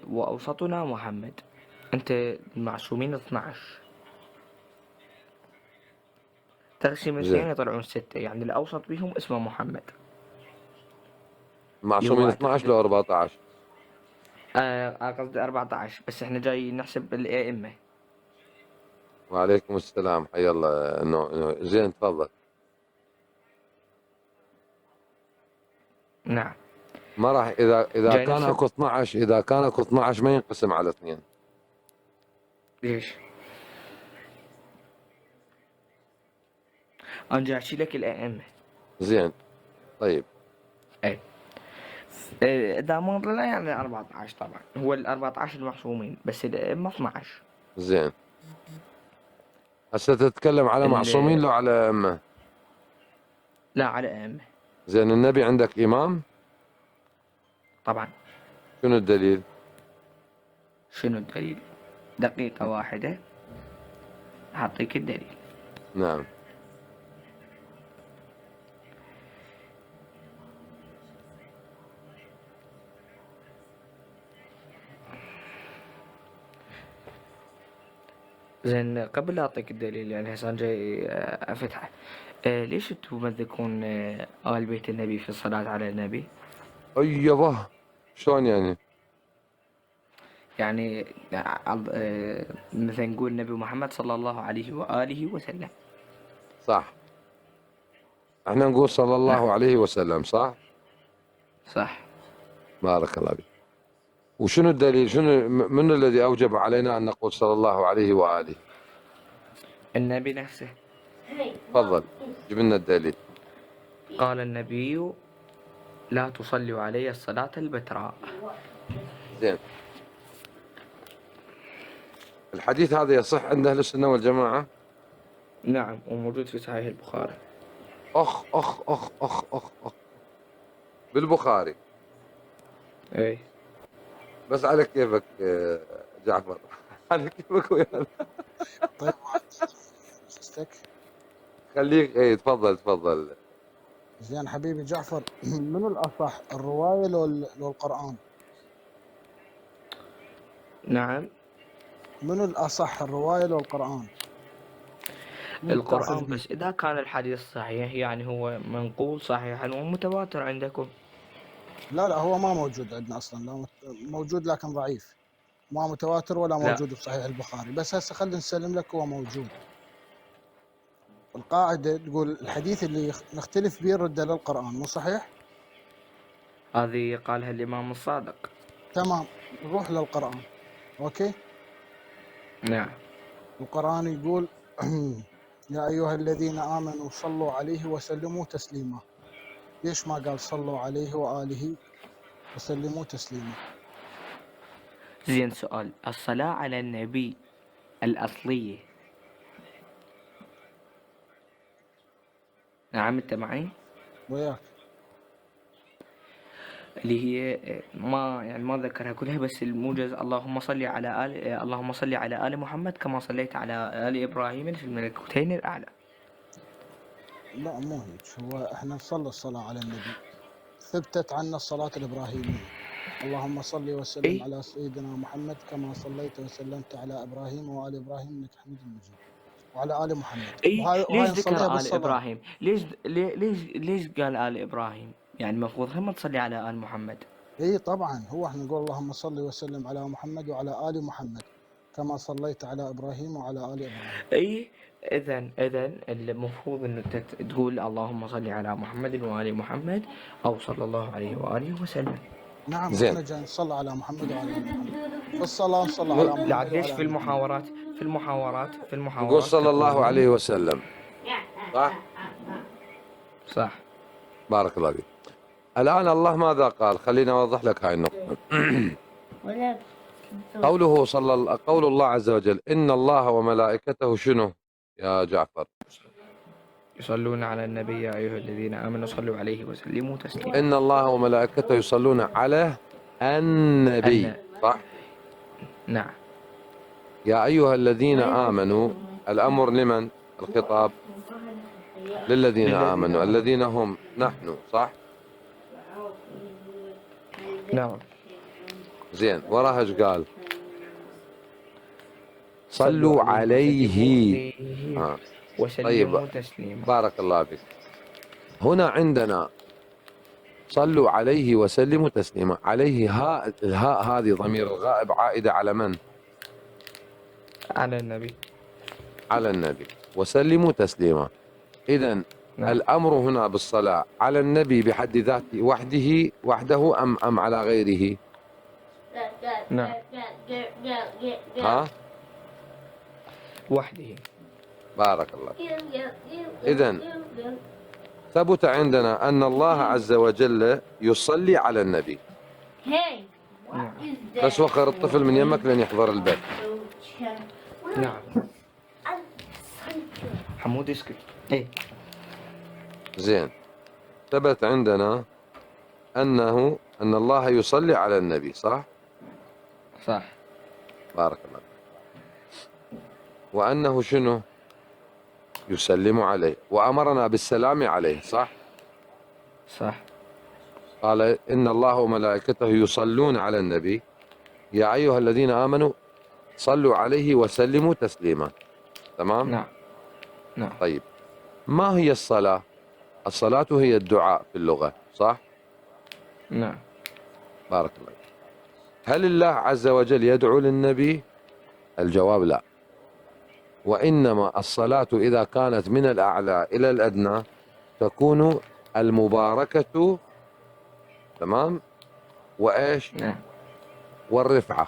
وأوسطنا محمد. أنت المعصومين 12 تقسيم 2 يطلعون 6، يعني الأوسط بهم اسمه محمد. معصومين 12 لو 14؟ قصدي 14، بس احنا جاي نحسب الأئمة. وعليكم السلام، حي الله. زين تفضل. نعم. ما راح إذا كان اكو 12، إذا كان اكو 12 ما ينقسم على 2. ليش؟ أنا جاي أحكي لك الأئمة. زين. طيب. أي. إذا ما طلع يعني 14 طبعا، هو ال 14 المعصومين، بس الأئمة 12. زين. هسه تتكلم على معصومين لو على أئمة؟ لا، على أئمة. زين. النبي عندك إمام؟ طبعا. شنو الدليل؟ دقيقة واحدة أعطيك الدليل. نعم. زين قبل لا اعطيك الدليل يعني هسه أنا جاي افتح. ليش انتم تمذكون آل بيت النبي في الصلاة على النبي؟ اي يابا شلون يعني؟ يعني مثلا نقول النبي محمد صلى الله عليه وآله وسلم. صح. احنا نقول صلى نعم الله عليه وسلم، صح؟ صح. بارك الله فيك. وشنو الدليل؟ شنو من الذي اوجب علينا ان نقول صلى الله عليه واله؟ النبي نفسه تفضل جيب لنا الدليل. قال النبي: لا تصلوا علي الصلاة البتراء. زين. الحديث هذا يصح عند اهل السنه والجماعه؟ نعم، وموجود في صحيح البخاري. اخ اخ اخ اخ اخ اخ بالبخاري. اي بس على كيفك جعفر. على كيفك ويانا. طيب استك خليك اي تفضل تفضل. زين حبيبي جعفر، منو الأصح الرواية لو القرآن؟ نعم. منو الأصح الرواية لو القرآن؟ مين تاخذ القرآن، بيه؟ بس إذا كان الحديث صحيح يعني هو منقول صحيحا ومتواتر عندكم. لا هو ما موجود عندنا أصلا، لا موجود لكن ضعيف، ما متواتر ولا لا موجود بصحيح البخاري. بس هسه خلينا نسلم لك هو موجود. القاعدة تقول الحديث اللي نختلف به نرده للقرآن، مو صحيح؟ هذه قالها الإمام الصادق. تمام، نروح للقرآن. أوكي. نعم. القرآن يقول يا أيها الذين آمنوا صلوا عليه وسلموا تسليما. ليش ما قال صلوا عليه وآله وسلموا تسليما؟ زين، سؤال: الصلاة على النبي الأصلية، نعم أنت معي، وياك. اللي هي ما ذكرها كلها، بس الموجز: اللهم صل على آل محمد كما صليت على آل إبراهيم في الملكوتين الأعلى. لا مو هيك، هو احنا نصلي الصلاة على النبي، ثبتت عنا الصلاة الإبراهيمية. اللهم صل وسلم إيه على سيدنا محمد كما صليت وسلمت على إبراهيم وآل إبراهيم إنك حميد مجيد، وعلى آل محمد. إيه، وهاي ليش نصليها ذكر آل بالصلاة. إبراهيم؟ ليش قال آل إبراهيم؟ يعني المفروض هم تصلي على آل محمد. اي طبعا، هو احنا نقول اللهم صل وسلم على محمد وعلى آل محمد كما صليت على إبراهيم وعلى آل إبراهيم. اي اذا المفروض انه تقول اللهم صل على محمد وآل محمد، او صلى الله عليه وآله وسلم. نعم، زين. احنا جاي نصلي على محمد وعلى آل محمد في الصلاة، نصلي على محمد لا، ليش وعلى في آل محمد. نقول صلى الله تقولون عليه وسلم، صح؟ صح. بارك الله فيك. الآن الله ماذا قال؟ خليني أوضح لك هاي النقطة. قول الله عز وجل: إن الله وملائكته شنو يا جعفر؟ يصلون على النبي يا ايها الذين امنوا صلوا عليه وسلموا تسليما. إن الله وملائكته يصلون على النبي، صح؟ نعم. يا أيها الذين آمنوا، الأمر لمن؟ الخطاب للذين آمنوا الذين هم نحن، صح؟ نعم. زين، وراها ايش قال؟ صلوا عليه وسلموا طيب، تسليما. بارك الله فيك. هنا عندنا صلوا عليه وسلموا تسليما. عليه الهاء هذه ضمير الغائب عائدة على من؟ على النبي. على النبي. وسلموا تسليما. إذا نعم. الأمر هنا بالصلاة على النبي بحد ذاته وحده أم على غيره؟ نعم. ها؟ وحده. بارك الله. إذا ثبت عندنا أن الله عز وجل يصلي على النبي. نعم. بس وخر الطفل من يمك لن يحضر البيت. نعم. حمود اسكت. ايه. زين، ثبت عندنا أن الله يصلي على النبي، صح؟ صح. بارك الله. وأنه شنو؟ يسلم عليه وأمرنا بالسلام عليه، صح؟ صح. قال إن الله وملائكته يصلون على النبي يا أيها الذين آمنوا صلوا عليه وسلموا تسليما. تمام؟ نعم. نعم. طيب، ما هي الصلاة؟ الصلاة هي الدعاء في اللغة، صح؟ نعم. بارك الله. هل الله عز وجل يدعو للنبي؟ الجواب لا، وإنما الصلاة إذا كانت من الأعلى إلى الأدنى تكون المباركة، تمام، وإيش؟ نعم. والرفعة.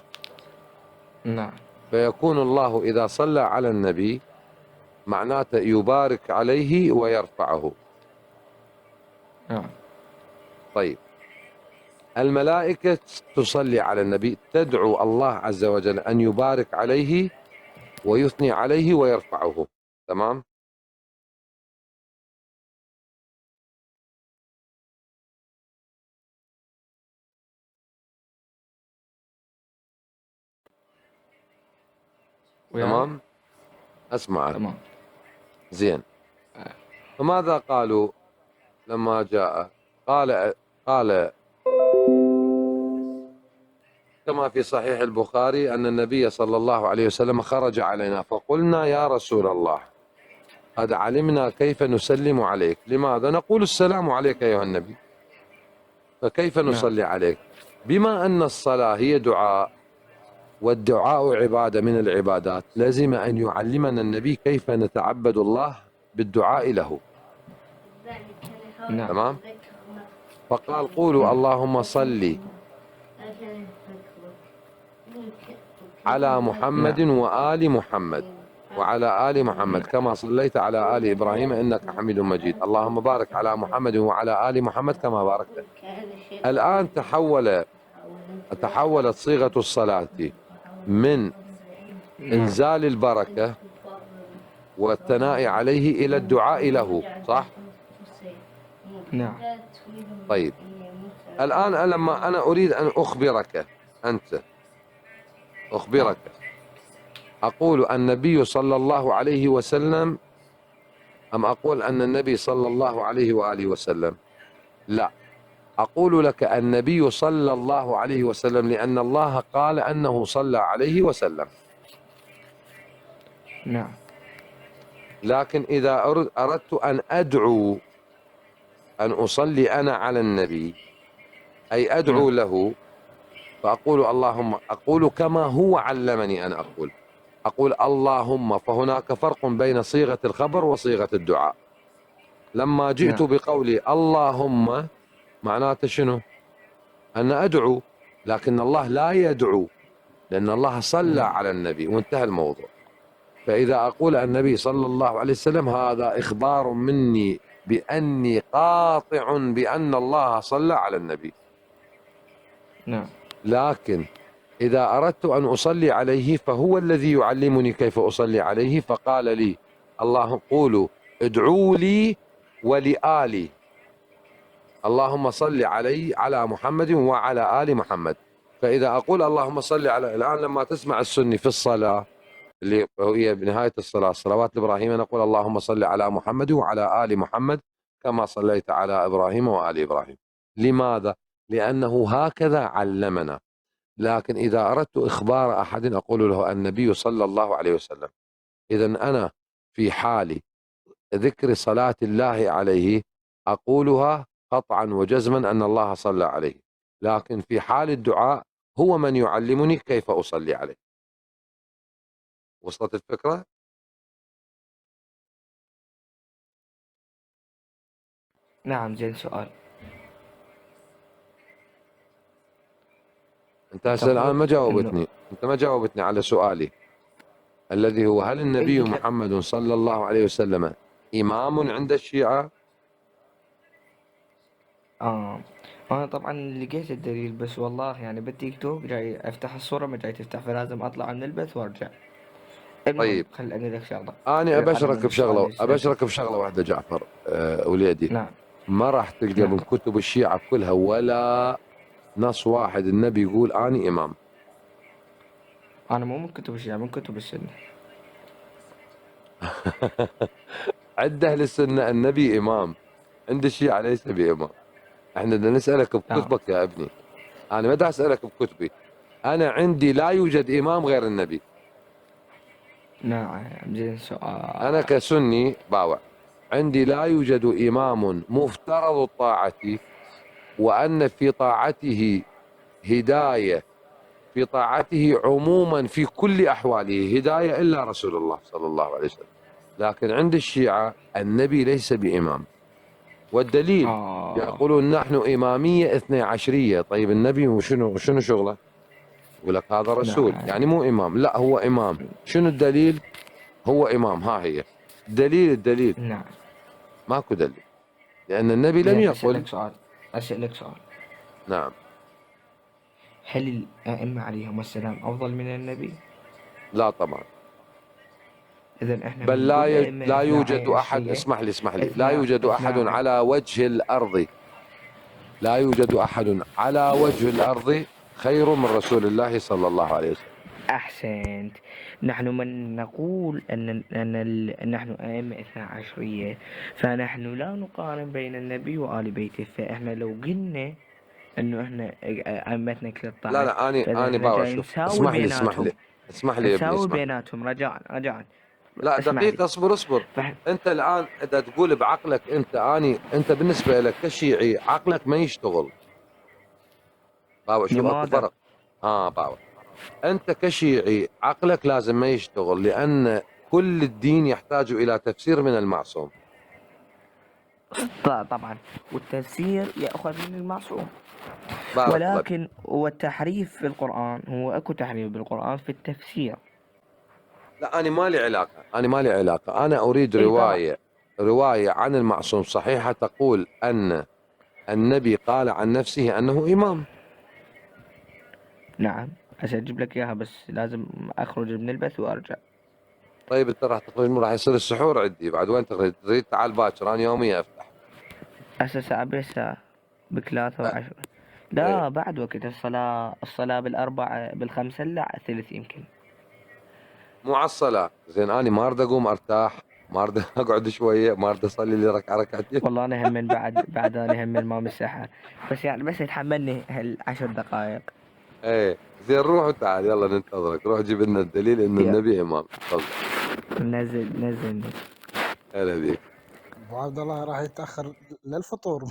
نعم. فيكون الله إذا صلى على النبي معناته يبارك عليه ويرفعه. نعم. طيب، الملائكة تصلي على النبي، تدعو الله عز وجل أن يبارك عليه ويثني عليه ويرفعه. تمام؟ تمام؟ أسمعك. تمام. زين. فماذا قالوا لما جاء؟ قال كما في صحيح البخاري أن النبي صلى الله عليه وسلم خرج علينا فقلنا يا رسول الله قد علمنا كيف نسلم عليك، لماذا؟ نقول السلام عليك أيها النبي، فكيف نصلي عليك؟ بما أن الصلاة هي دعاء والدعاء عبادة من العبادات، لازم أن يعلمنا النبي كيف نتعبد الله بالدعاء له. نعم. تمام؟ فقال قولوا اللهم صل على محمد وآل محمد وعلى آل محمد كما صليت على آل إبراهيم إنك حميد مجيد، اللهم بارك على محمد وعلى آل محمد كما باركت. الآن تحولت صيغة الصلاة من إنزال البركة والثناء عليه إلى الدعاء له، صح؟ نعم. طيب، الآن لما أنا أريد أن أخبرك أنت، أخبرك أقول النبي صلى الله عليه وسلم أم أقول أن النبي صلى الله عليه وآله وسلم؟ لا، أقول لك النبي صلى الله عليه وسلم لأن الله قال أنه صلى عليه وسلم. نعم. لكن إذا أردت أن أدعو أن أصلي أنا على النبي أي أدعو له، فأقول اللهم، أقول كما هو علمني أن أقول اللهم، فهناك فرق بين صيغة الخبر وصيغة الدعاء. لما جئت بقولي اللهم معناته شنو؟ أن أدعو، لكن الله لا يدعو لأن الله صلى على النبي وانتهى الموضوع. فإذا أقول النبي صلى الله عليه وسلم هذا إخبار مني بأني قاطع بأن الله صلى على النبي. نعم. لكن إذا أردت أن أصلي عليه فهو الذي يعلمني كيف أصلي عليه، فقال لي اللهم قولوا ادعوا لي ولآلي، اللهم صل على محمد وعلى آل محمد. فإذا أقول اللهم صل على، الآن لما تسمع السني في الصلاة اللي هي بنهاية الصلاة الصلوات الإبراهيمية نقول اللهم صل على محمد وعلى آل محمد كما صليت على إبراهيم وآل إبراهيم. لماذا؟ لأنه هكذا علمنا. لكن إذا أردت إخبار أحد أقول له النبي صلى الله عليه وسلم. إذن أنا في حال ذكر صلاة الله عليه أقولها قطعا وجزما أن الله صلى عليه، لكن في حال الدعاء هو من يعلمني كيف أصلي عليه. وصلت الفكرة؟ نعم. زين. سؤال. أنت هسه الآن ما جاوبتني، أنت ما جاوبتني على سؤالي الذي هو هل النبي محمد صلى الله عليه وسلم إمام عند الشيعة؟ أنا طبعا لقيت الدليل، بس والله يعني بالتيك توك جاي أفتح الصورة ما جاي تفتح، فلازم أطلع من البث وأرجع. طيب، خل لك شغلة. أنا أبشرك بشغلة واحدة جعفر وليدي. نعم. ما راح تلقى من كتب الشيعة كلها ولا نص واحد النبي يقول أنا إمام. أنا مو من كتب الشيعة، من كتب السنة. عند اهل السنه النبي امام، عند الشيعه ليس بامام. احنا بدنا نسالك بكتبك يا ابني، انا ما بدي اسالك بكتبي. انا عندي لا يوجد امام غير النبي. نعم زين انا سؤال. كسني باوع عندي لا يوجد امام مفترض الطاعه وان في طاعته هدايه، في طاعته عموما في كل احواله هدايه الا رسول الله صلى الله عليه وسلم. لكن عند الشيعه النبي ليس بامام، والدليل يقولون نحن اماميه 12 طيب النبي وشنو شغله؟ يقول لك هذا رسول نعم يعني مو امام. لا هو امام. شنو الدليل؟ هو امام. ها هي الدليل نعم. ماكو دليل، لان النبي لم زين يقل. أسألك سؤال. نعم. هل الأئمة عليهم السلام أفضل من النبي؟ لا طبعا. إذا إحنا بل بنقول الأئمة لا الاثنا يوجد احد، عشرية اسمح لي، لا يوجد احد على وجه الارض، لا يوجد احد على وجه الارض خير من رسول الله صلى الله عليه وسلم. أحسنت. نحن من نقول نحن أئمة 12 فنحن لا نقارن بين النبي وآل بيته، فإحنا لو قلنا إنه إحنا أئمتنا كل لا الطاعة لا فإذا اني باوع نرجع شوف، نساوي بيناتهم. اسمح لي يا ابني، نساوي اسمح لي. بيناتهم رجاء. لا اسمع لي. دقيقة، اصبر. انت الان اذا تقول بعقلك انت بالنسبة لك كشيعي عقلك ما يشتغل. باوع شوف اكو لماذا؟ فرق. باوع انت كشيعي عقلك لازم ما يشتغل، لان كل الدين يحتاج الى تفسير من المعصوم. طبعا، والتفسير يأخذ من المعصوم. بارك الله فيك. ولكن والتحريف في القرآن هو اكو تحريف بالقرآن في التفسير. لا انا ما لي علاقة، انا اريد رواية عن المعصوم صحيحة تقول ان النبي قال عن نفسه انه امام. نعم هسه اجيب لك اياها بس لازم اخرج من البث وارجع. طيب انت راح تخرج، راح يصير السحور عندي بعد، وين تريد تعال باكر، انا يوميا افتح. هسه ساعة بساعة بثلاثة و10. لا بعد وقت الصلاة بالأربع بالخمسة لا ثلث يمكن. مو على الصلاة زين، انا ما اريد اقوم ارتاح، ما اريد اقعد شوية، ما اريد اصلي لي ركعتين. والله انا هم بعد انا هم ما مسحها، بس يعني بس يتحملني هال10 دقائق. زين روح وتعال، يلا ننتظرك، روح جيب لنا الدليل ان النبي امام. تفضل. نزلني. هلا بيك. ابو عبد الله راح يتاخر للفطور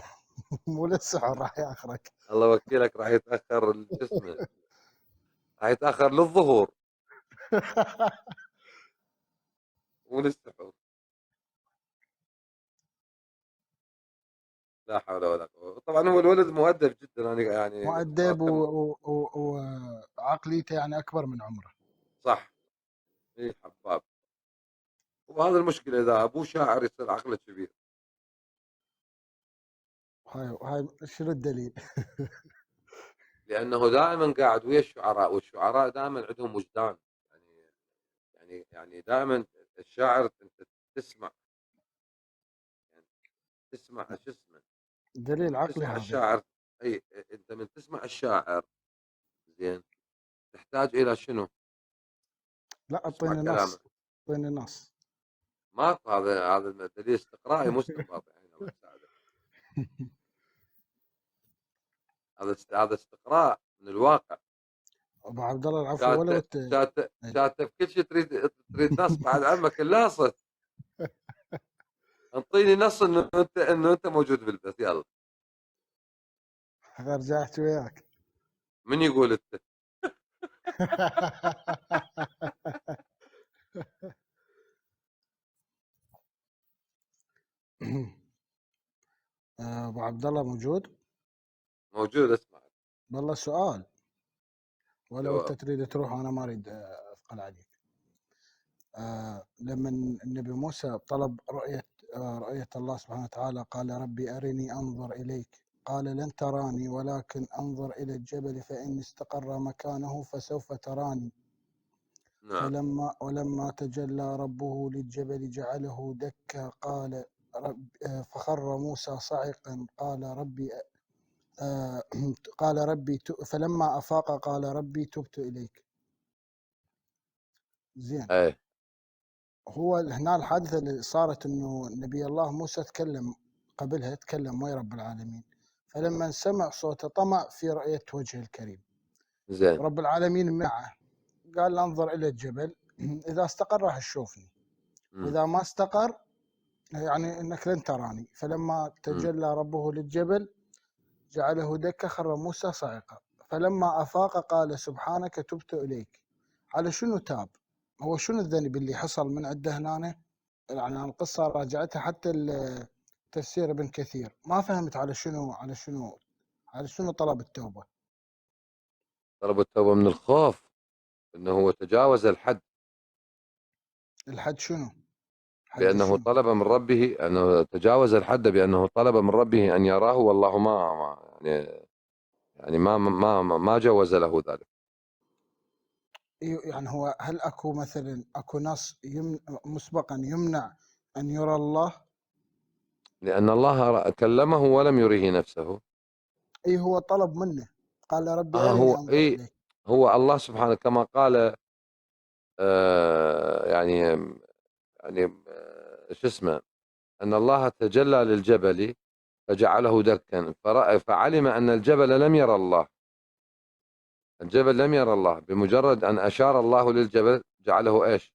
مو للسحور، راح ياخرك. الله وكيلك راح يتاخر الجسم، راح يتاخر للظهور مو للسحور. لا حول ولا قوة. طبعا هو الولد مؤدب جدا، انا يعني مؤدب وعقليته يعني اكبر من عمره. صح. اي حباب. وهذا المشكلة، اذا ابوه شاعر يصير عقله كبير. هاي شنو الدليل؟ لانه دائما قاعد ويا الشعراء، والشعراء دائما عندهم وجدان. يعني دائما الشاعر انت تسمع، يعني تسمع شو اسمه، دليل عقلي تسمع هذا. الشاعر. اي انت من تسمع الشاعر زين تحتاج الى شنو؟ لا تسمع اعطيني كلامه. نص، اعطيني نص. ماكو، هذا دليل استقرائي مو استنباطي. الله يساعدك. هذا استقراء من الواقع. ابو عبد الله العفو. ولو شاتف كل شيء تريد نص بعد عمك اللاصق. انطيني نص انه انت موجود بالبث، يلا. ارجع احكي وياك. من يقول انت؟ ابو عبد الله موجود؟ موجود، اسمع. والله سؤال، ولو جواب. انت تريد تروح وانا ما اريد اثقل عليك. لما النبي موسى طلب رؤية الله سبحانه وتعالى، قال ربي أرني أنظر إليك، قال لن تراني ولكن أنظر إلى الجبل فإن استقر مكانه فسوف تراني. نعم. ولما تجلى ربه للجبل جعله دكا فخر موسى صعقا قال ربي فلما أفاق قال ربي تبت إليك. زين. هو هنا الحادثة اللي صارت إنه نبي الله موسى قبلها تكلم ويا رب العالمين، فلما سمع صوته طمع في رؤية وجه الكريم، زين. رب العالمين منعه، قال له انظر إلى الجبل، إذا استقر راح تشوفني، وإذا ما استقر يعني إنك لن تراني. فلما تجلى ربه للجبل جعله دكة، خر موسى صعقا، فلما أفاق قال سبحانك تبت إليك. على شنو تاب؟ هو شنو الذنب اللي حصل من عنده هنا؟ يعني القصة راجعتها حتى تفسير ابن كثير، ما فهمت على شنو طلب التوبة. طلب التوبة من الخوف انه هو تجاوز الحد، الحد شنو؟ حد بانه شنو؟ طلب من ربه، انه تجاوز الحد بانه طلب من ربه ان يراه، والله ما يعني ما جوز له ذلك. يعني هو هل اكو مثلا اكو نص مسبقا يمنع ان يرى الله؟ لان الله كلمه ولم يره نفسه. اي هو طلب منه، قال ربي ارني هو انظر اليك. هو الله سبحانه كما قال يعني شو اسمه، ان الله تجلى للجبل فجعله دكا، فعلم ان الجبل لم يرى الله. الجبل لم يرى الله، بمجرد ان اشار الله للجبل جعله ايش؟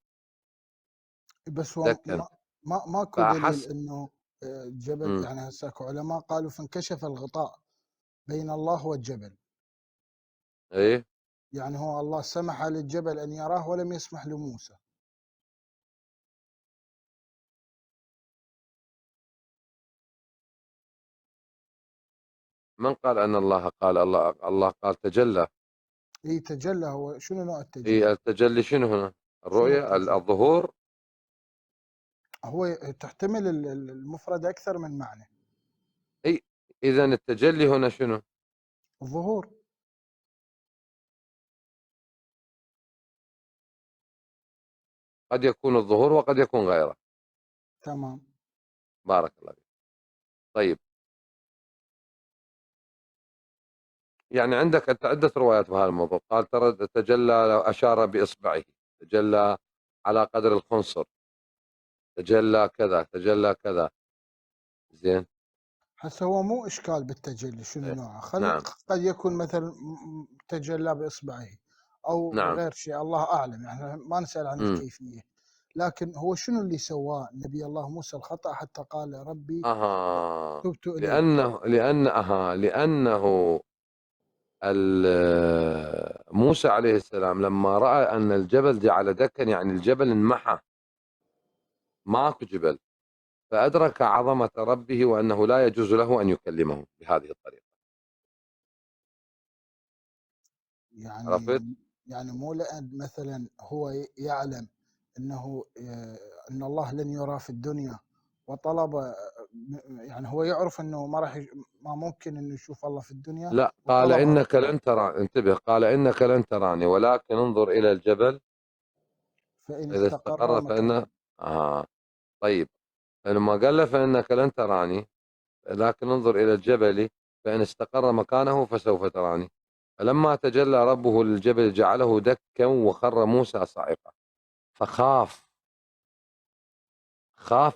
بس هو دكا. ماكو دليل فاحس انه الجبل، يعني هسه اكو علماء قالوا فانكشف الغطاء بين الله والجبل، ايه يعني هو الله سمح للجبل ان يراه ولم يسمح لموسى. من قال ان الله قال؟ الله قال تجلى. اي تجلى، هو شنو نوع التجلي؟ ايه التجلي شنو هنا؟ شنو الرؤية، التجلي؟ الظهور. هو تحتمل المفرد اكثر من معنى. اي اذا التجلي هنا شنو؟ الظهور. قد يكون الظهور وقد يكون غيره. تمام. بارك الله فيك. طيب، يعني عندك أنت عدة روايات بهذا الموضوع. قال ترى تجلى لو أشار بإصبعه، تجلى على قدر الخنصر، تجلى كذا، تجلى كذا. زين. هسه هو مو اشكال بالتجلي شنو إيه. نوعه، نعم قد يكون مثلا تجلى باصبعه او نعم. غير شيء، الله اعلم، يعني ما نسال عن الكيفيه. لكن هو شنو اللي سواه نبي الله موسى الخطا حتى قال ربي تبت اليك؟ لأنه موسى عليه السلام لما رأى أن الجبل جعل دكا، يعني الجبل انمحى، ماكو جبل، فأدرك عظمة ربه وأنه لا يجوز له أن يكلمه بهذه الطريقة. عرفت؟ يعني مو لأن مثلا هو يعلم انه ان الله لن يرى في الدنيا وطلب، يعني هو يعرف انه ما ممكن انه يشوف الله في الدنيا لا، قال وطلب إنك لن ترى، انتبه، قال إنك لن تراني ولكن انظر إلى الجبل فإن إذا استقر استقر مكانه. طيب، لما قال له فإنك لن تراني لكن انظر إلى الجبل فإن استقر مكانه فسوف تراني. فلما تجلى ربه للجبل جعله دكا وخر موسى صاعقا، فخاف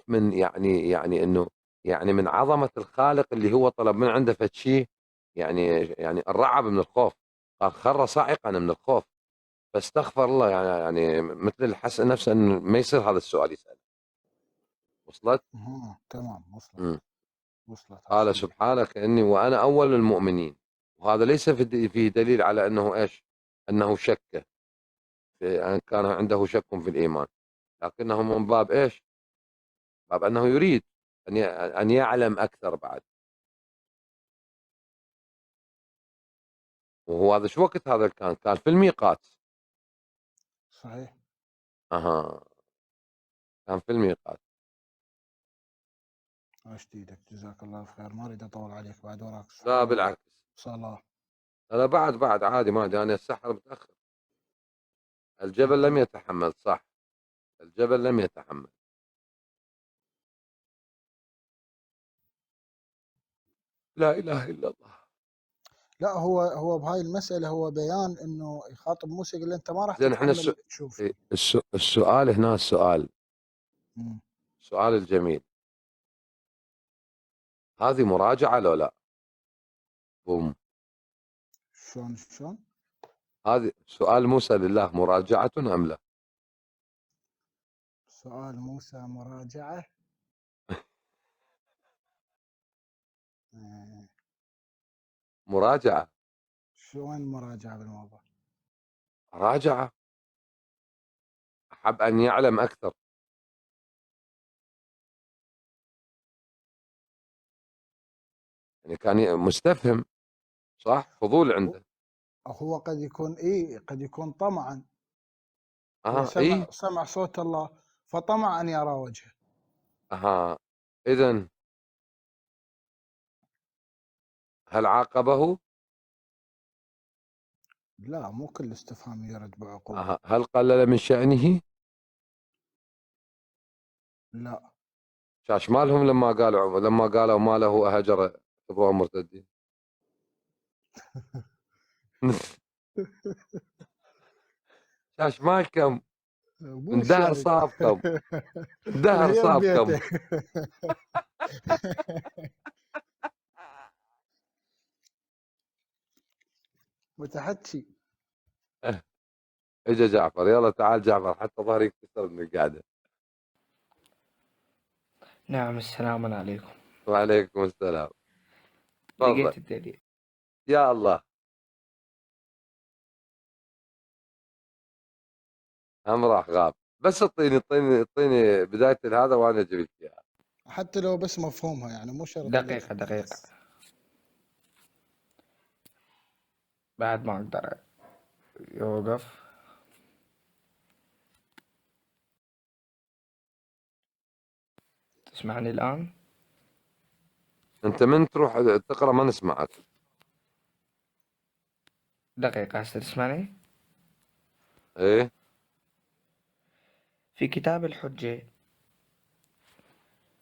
من يعني انه يعني من عظمة الخالق اللي هو طلب من عنده فشي، يعني الرعب من الخوف، قال خر صاعقا من الخوف، فاستغفر الله، يعني مثل الحس نفسه انه ما يصير هذا السؤال يسأل. وصلت؟ تمام مم. وصلت. قال سبحانك اني وانا اول المؤمنين. وهذا ليس فيه دليل على انه ايش؟ انه شك، ان كان عنده شك في الايمان، لكنه من باب ايش؟ باب انه يريد ان يعلم اكثر بعد. وهو هذا شو وقت هذا كان في الميقات. صحيح. كان في الميقات. عشت ايدك، جزاك الله الخير، ما اريد اطول عليك بعد وراك. لا بالعكس. صلاة. لا بعد عادي، ما ادري انا السحر متاخر. الجبل لم يتحمل، صح، الجبل لم يتحمل. لا اله الا الله. لا هو بهاي المسألة هو بيان انه يخاطب موسى يقول له انت ما راح زين، احنا تتحمل تشوف. السؤال هنا، السؤال مم. السؤال الجميل، هذه مراجعة لو لا؟ بوم. شلون؟ هذه سؤال موسى لله مراجعة أم لا؟ سؤال موسى مراجعة. آه، مراجعة. شو وين مراجعة بالموضوع؟ راجعة، أحب أن يعلم أكثر. يعني كان مستفهم، صح؟ فضول عنده. هو قد يكون قد يكون طمعا. هو إيه. سمع صوت الله فطمع أن يرى وجهه. إذن هل عاقبه؟ لا، مو كل استفهام يرد بعقوبة. هل قلل من شأنه؟ لا. شاش مالهم لما قالوا ما له أهجر اعتبروهم مرتدين. شاش مالكم مو من دهر شرط. صابكم، دهر اليوم صابكم. بيته. متحكي. اجا جعفر، يلا تعال جعفر حتى ظهري يكسر من القعدة. نعم، السلام عليكم. وعليكم السلام. تفضل. لقيت الدليل. يا الله، هم راح غاب. بس اعطيني بداية هذا وانا اجيب لك اياها. حتى لو بس مفهومها، يعني مو شرط دقيقة بعد ما أقدر يوقف. تسمعني الآن؟ انت من تروح تقرا ما نسمعك. دقيقة هسه تسمعني؟ ايه. في كتاب الحجة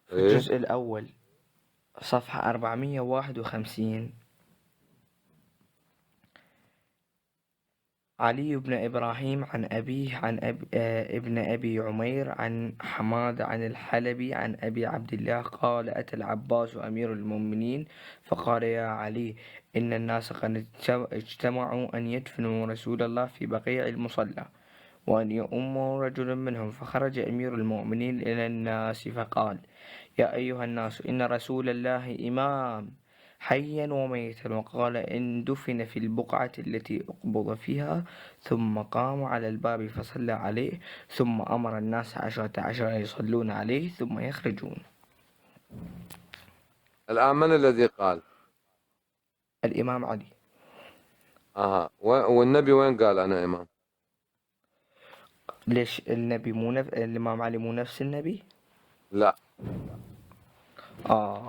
في ايه. الجزء الأول صفحة 451 علي بن إبراهيم عن أبيه عن ابن أبي عمير عن حماد عن الحلبي عن أبي عبد الله قال أتى العباس أمير المؤمنين فقال يا علي إن الناس قد اجتمعوا أن يدفنوا رسول الله في بقيع المصلى وأن يؤموا رجل منهم. فخرج أمير المؤمنين إلى الناس فقال يا أيها الناس إن رسول الله إمام حيا وميتا. وقال إن دفن في البقعة التي أقبض فيها. ثم قام على الباب فصلى عليه ثم أمر الناس 10 يصلون عليه ثم يخرجون. الآن من الذي قال؟ الإمام علي. والنبي وين قال أنا إمام؟ ليش النبي الإمام علي مو نفس النبي؟ لا.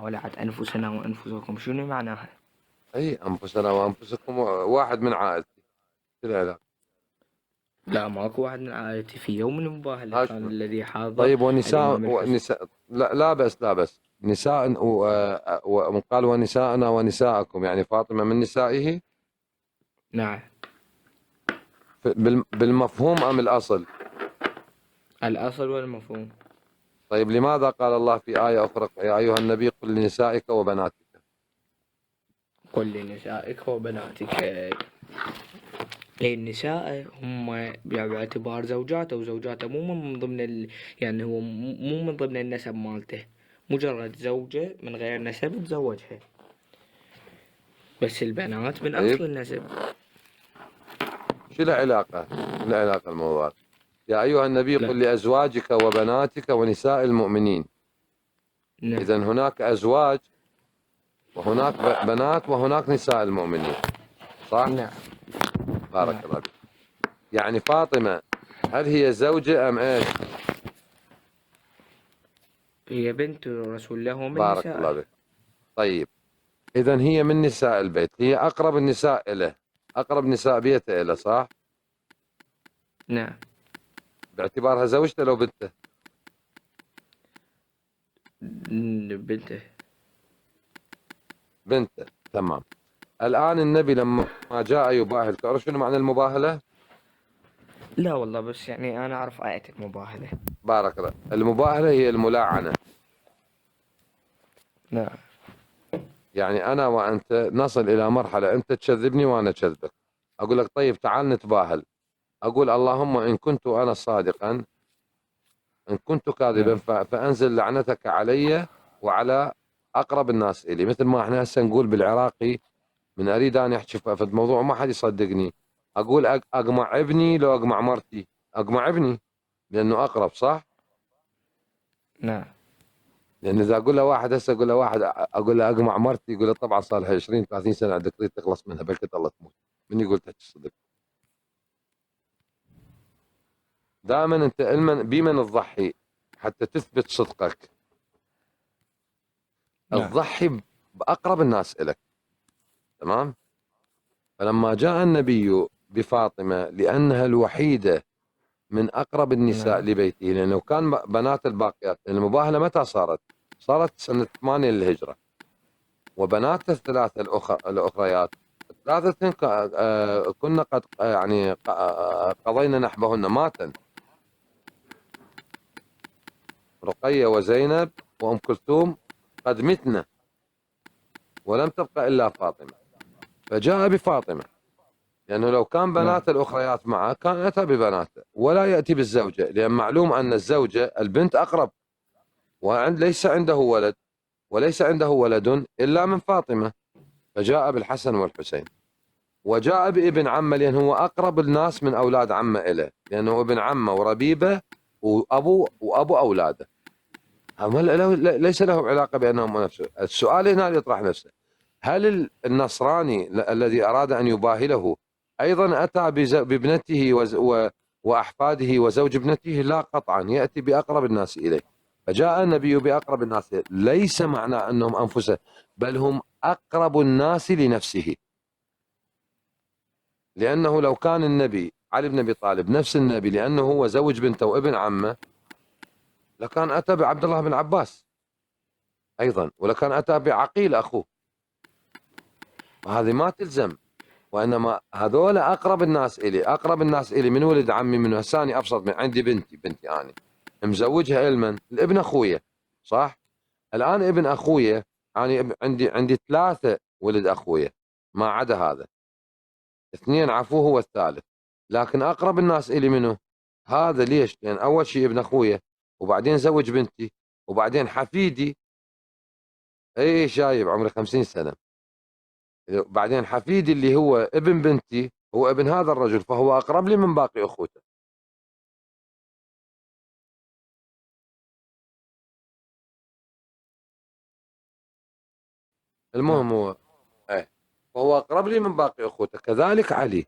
ولعت أنفسنا وأنفسكم شنو معناها؟ أي أنفسنا وأنفسكم واحد من عائلتي. شو العلاقة؟ لا، ماكو واحد من عائلتي. في يوم من المباهلة كان الذي حاضر طيب الإمام ونساء لا بس نساء وقال ونساءنا ونساءكم، يعني فاطمة من نسائه. نعم. بالمفهوم أم الأصل؟ الأصل والمفهوم. طيب لماذا قال الله في آية أخرى يا أيها النبي قل لنسائك وبناتك؟ قل لنسائك وبناتك. النساء هم باعتبار زوجاته، وزوجاته مو من ضمن يعني هو مو من ضمن النسب مالته، مجرد زوجة من غير نسب تزوجها، بس البنات من أصل النسب. شو العلاقة الموضوع؟ يا أيها النبي قل لأزواجك وبناتك ونساء المؤمنين. نعم. إذن هناك أزواج وهناك بنات وهناك نساء المؤمنين، صح؟ نعم. بارك الله فيك. يعني فاطمة هل هي زوجة أم إيش؟ هي بنت رسول الله ومن بارك نسائه. الله فيك. طيب إذن هي من نساء البيت، هي أقرب النساء إليه، أقرب نساء بيته إليه، صح؟ نعم. باعتبارها زوجته لو بنته؟ بنته. تمام. الآن النبي لما جاء يباهل، تعرف شنو معنى المباهلة؟ لا والله، بس يعني أنا أعرف آية المباهلة. بارك الله. المباهلة هي الملاعنة. نعم. يعني أنا وأنت نصل إلى مرحلة أنت تكذبني وأنا أكذبك، أقول لك طيب تعال نتباهل، أقول اللهم إن كنت أنا صادقا، إن كنت كاذبا نعم. فأنزل لعنتك علي وعلى أقرب الناس إلي. مثل ما إحنا هسه نقول بالعراقي، من أريد أن أحكي في الموضوع ما حد يصدقني، أقول أقمع ابني لو أقمع مرتي، أقمع ابني لأنه أقرب، صح؟ نعم. لأن إذا أقول له واحد هسه، أقول له واحد أقول له أقمع مرتي، يقول له طبعا صار لها 20 30 سنة عندك تريد تخلص منها، بلكي الله تموت. من يقول تحكي الصدق؟ دائما أنت بمن تضحي حتى تثبت صدقك؟ نعم. تضحي بأقرب الناس إلك، تمام؟ فلما جاء النبي بفاطمة لأنها الوحيدة من أقرب النساء نعم. لبيته، لأنه كان بنات الباقيات، المباهلة متى صارت؟ صارت سنة 8 للهجرة، وبنات الثلاثة الأخريات ثلاثة كنا قد يعني قضينا نحبهن ماتا، رقية وزينب وأم كلثوم قد متنا، ولم تبقى إلا فاطمة، فجاء بفاطمة، لأنه لو كان نعم. بنات الأخريات معه كان أتى ببناته ولا يأتي بالزوجة، لأن معلوم أن الزوجة البنت أقرب، ليس عنده ولد وليس عنده ولد إلا من فاطمة، فجاء بالحسن والحسين، وجاء بابن عمه لأنه هو أقرب الناس من أولاد عمه إليه، لأنه ابن عمه وربيبة وأبو أولاده، ليس له علاقة بأنهم نفسه. السؤال هنا يطرح نفسه، هل النصراني الذي أراد أن يباهله أيضا أتى بابنته وأحفاده وزوج ابنته؟ لا قطعا، يأتي بأقرب الناس إليه. فجاء النبي بأقرب الناس إليه، ليس معنى أنهم أنفسه، بل هم أقرب الناس لنفسه، لأنه لو كان النبي علي بن أبي طالب نفس النبي لأنه هو زوج بنته وابن عمه، لكان أتى بعبد الله بن عباس أيضا، ولكان أتى بعقيل أخوه، وهذه ما تلزم، وإنما هذول أقرب الناس إلي. أقرب الناس إلي من ولد عمي، من هساني أبسط، من عندي بنتي أنا مزوجها لمن؟ الابن أخويا، صح؟ الآن ابن أخويا أنا عندي 3 ولد أخويا ما عدا هذا، 2 عفوه والثالث، لكن أقرب الناس إلي منه هذا. ليش؟ لأن أول شيء ابن أخويا، وبعدين زوج بنتي، وبعدين حفيدي، أي شايب عمري 50 سنة، بعدين حفيدي اللي هو ابن بنتي هو ابن هذا الرجل، فهو أقرب لي من باقي أخوته. المهم نعم. هو فهو أقرب لي من باقي أخوته. كذلك علي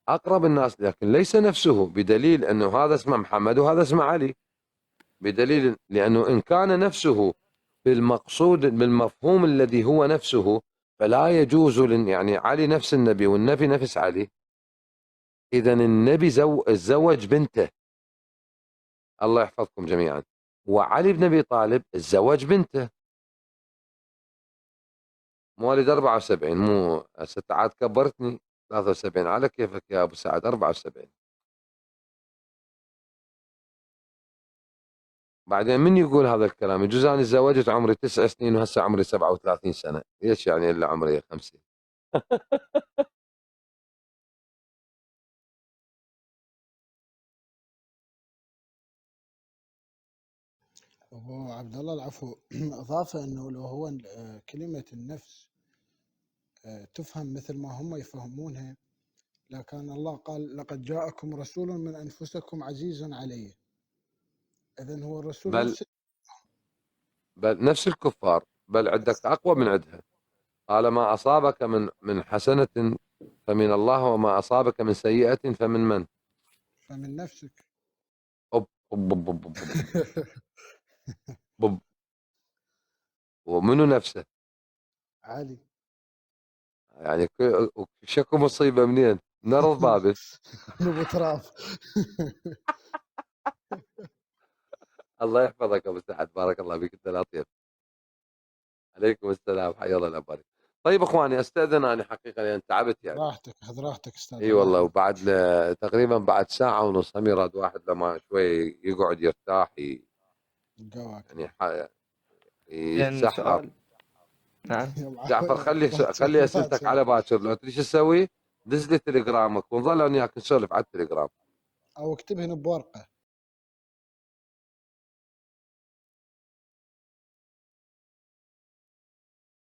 أقرب الناس، لكن ليس نفسه، بدليل أنه هذا اسمه محمد وهذا اسمه علي، بدليل لأنه إن كان نفسه بالمقصود بالمفهوم الذي هو نفسه، فلا يجوز يعني علي نفس النبي والنبي نفس علي، إذا النبي تزوج بنته، الله يحفظكم جميعا، وعلي بن أبي طالب تزوج بنته، مواليد 74، مو هسه عاد كبرتني 73، على كيفك يا ابو سعد 74. بعدين من يقول هذا الكلام؟ يجوز انا تزوجت عمري 9 سنين وهسه عمري 37 سنه، ايش يعني الا عمري 50؟ أبو عبد الله العفو أضاف أنه لو هو كلمة النفس تفهم مثل ما هم يفهمونها، لكن الله قال لقد جاءكم رسول من أنفسكم عزيز عليه، إذن هو الرسول بل نفس الكفار، بل عندك اقوى من عندها، قال ما اصابك من حسنه فمن الله، وما اصابك من سيئه فمن من؟ فمن نفسك. أوب أوب أوب أوب أوب أوب. ومنو نفسه؟ علي. يعني شكو مصيبه منين؟ من ارض بابل. نبو تراب. الله يحفظك ابو سعد، بارك الله فيك، انت لطيف. عليكم السلام، حيا الله الأبارك. طيب اخواني استاذن انا حقيقه لان تعبت يعني. راحتك، خذ راحتك استاذ. اي والله، وبعد تقريبا بعد ساعه ونص هم يراد واحد لما شوي يقعد يرتاح يعني يتسحر. نعم جعفر خلي اسئلتك على باكر، لو تدري شو تسوي دز لي تليجرامك ونظل انا وياك نسولف على التليجرام او اكتبهن بورقه.